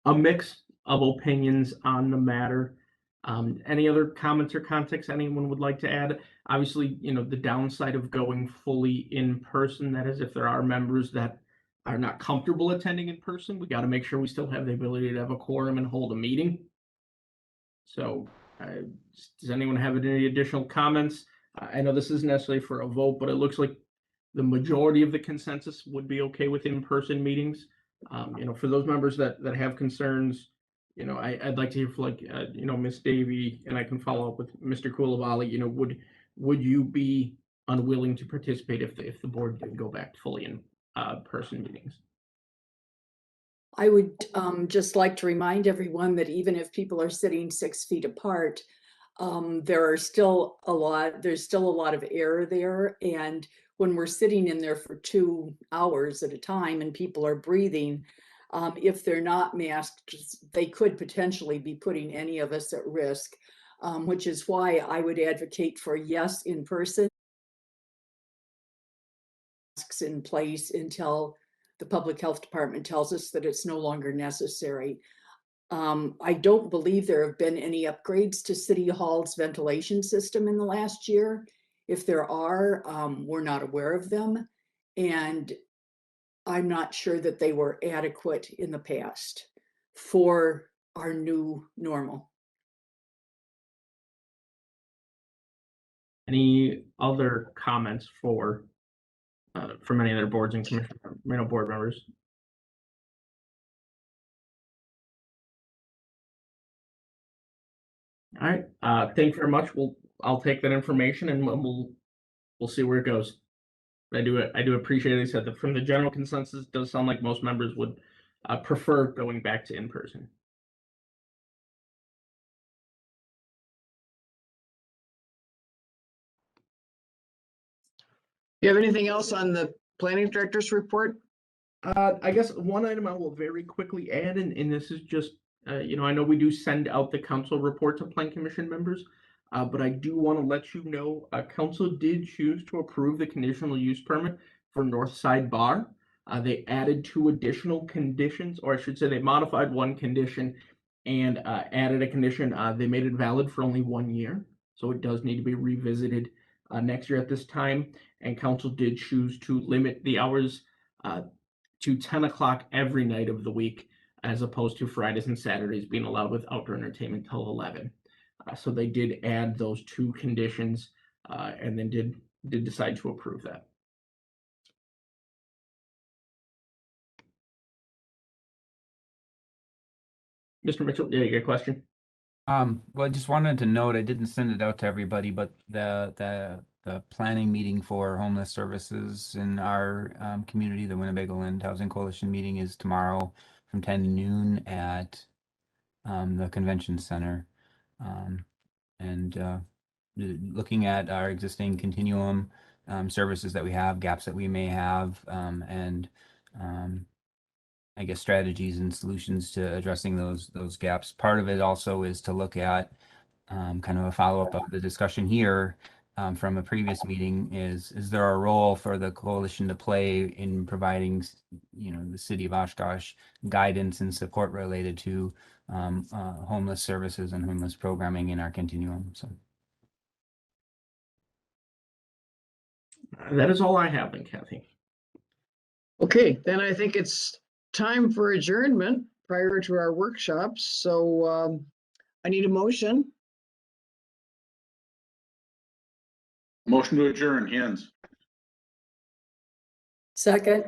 a mix of opinions on the matter. Any other comments or context anyone would like to add? Obviously, the downside of going fully in person, that is, if there are members that are not comfortable attending in person, we got to make sure we still have the ability to have a quorum and hold a meeting. So does anyone have any additional comments? I know this isn't necessarily for a vote, but it looks like the majority of the consensus would be okay with in-person meetings. For those members that have concerns, I'd like to hear from Ms. Davy, and I can follow up with Mr. Coulibaly. Would you be unwilling to participate if the board did go back to fully in person meetings? I would just like to remind everyone that even if people are sitting 6 feet apart, there's still a lot of air there. And when we're sitting in there for 2 hours at a time and people are breathing, if they're not masked, they could potentially be putting any of us at risk, which is why I would advocate for yes, in person, masks in place until the public health department tells us that it's no longer necessary. I don't believe there have been any upgrades to City Hall's ventilation system in the last year. If there are, we're not aware of them. And I'm not sure that they were adequate in the past for our new normal. Any other comments from any other boards and commission, board members? All right. Thank you very much. I'll take that information and we'll see where it goes. I do appreciate it. I said that from the general consensus, it does sound like most members would prefer going back to in person. You have anything else on the planning director's report? I guess one item I will very quickly add, and this is just, I know we do send out the council report to plan commission members, but I do want to let you know, council did choose to approve the conditional use permit for Northside Bar. They added 2 additional conditions, or I should say they modified 1 condition and added a condition. They made it valid for only 1 year, so it does need to be revisited next year at this time. And council did choose to limit the hours to 10 o'clock every night of the week, as opposed to Fridays and Saturdays being allowed with outdoor entertainment till 11. So they did add those 2 conditions and then did decide to approve that. Mr. Mitchell, yeah, your question? Well, I just wanted to note, I didn't send it out to everybody, but the planning meeting for homeless services in our community, the Winnebago Land Housing Coalition meeting, is tomorrow from 10 to noon at the convention center. Looking at our existing continuum services that we have, gaps that we may have, and I guess strategies and solutions to addressing those gaps. Part of it also is to look at kind of a follow-up of the discussion here from a previous meeting. Is there a role for the coalition to play in providing, the city of Oshkosh guidance and support related to homeless services and homeless programming in our continuum? So that is all I have then, Kathy. Okay, then I think it's time for adjournment prior to our workshops. So I need a motion. Motion to adjourn, Hens. Second.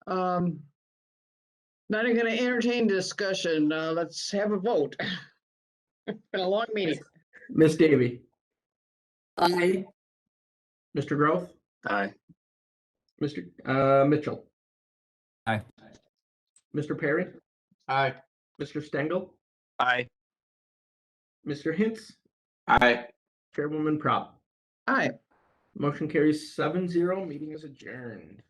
Not going to entertain discussion. Let's have a vote. Been a long meeting. Miss Davy. Aye. Mr. Groth. Aye. Mr. Mitchell. Aye. Mr. Perry. Aye. Mr. Stengel. Aye. Mr. Hintz. Aye. Chairwoman Prop. Aye. Motion carries 7-0. Meeting is adjourned.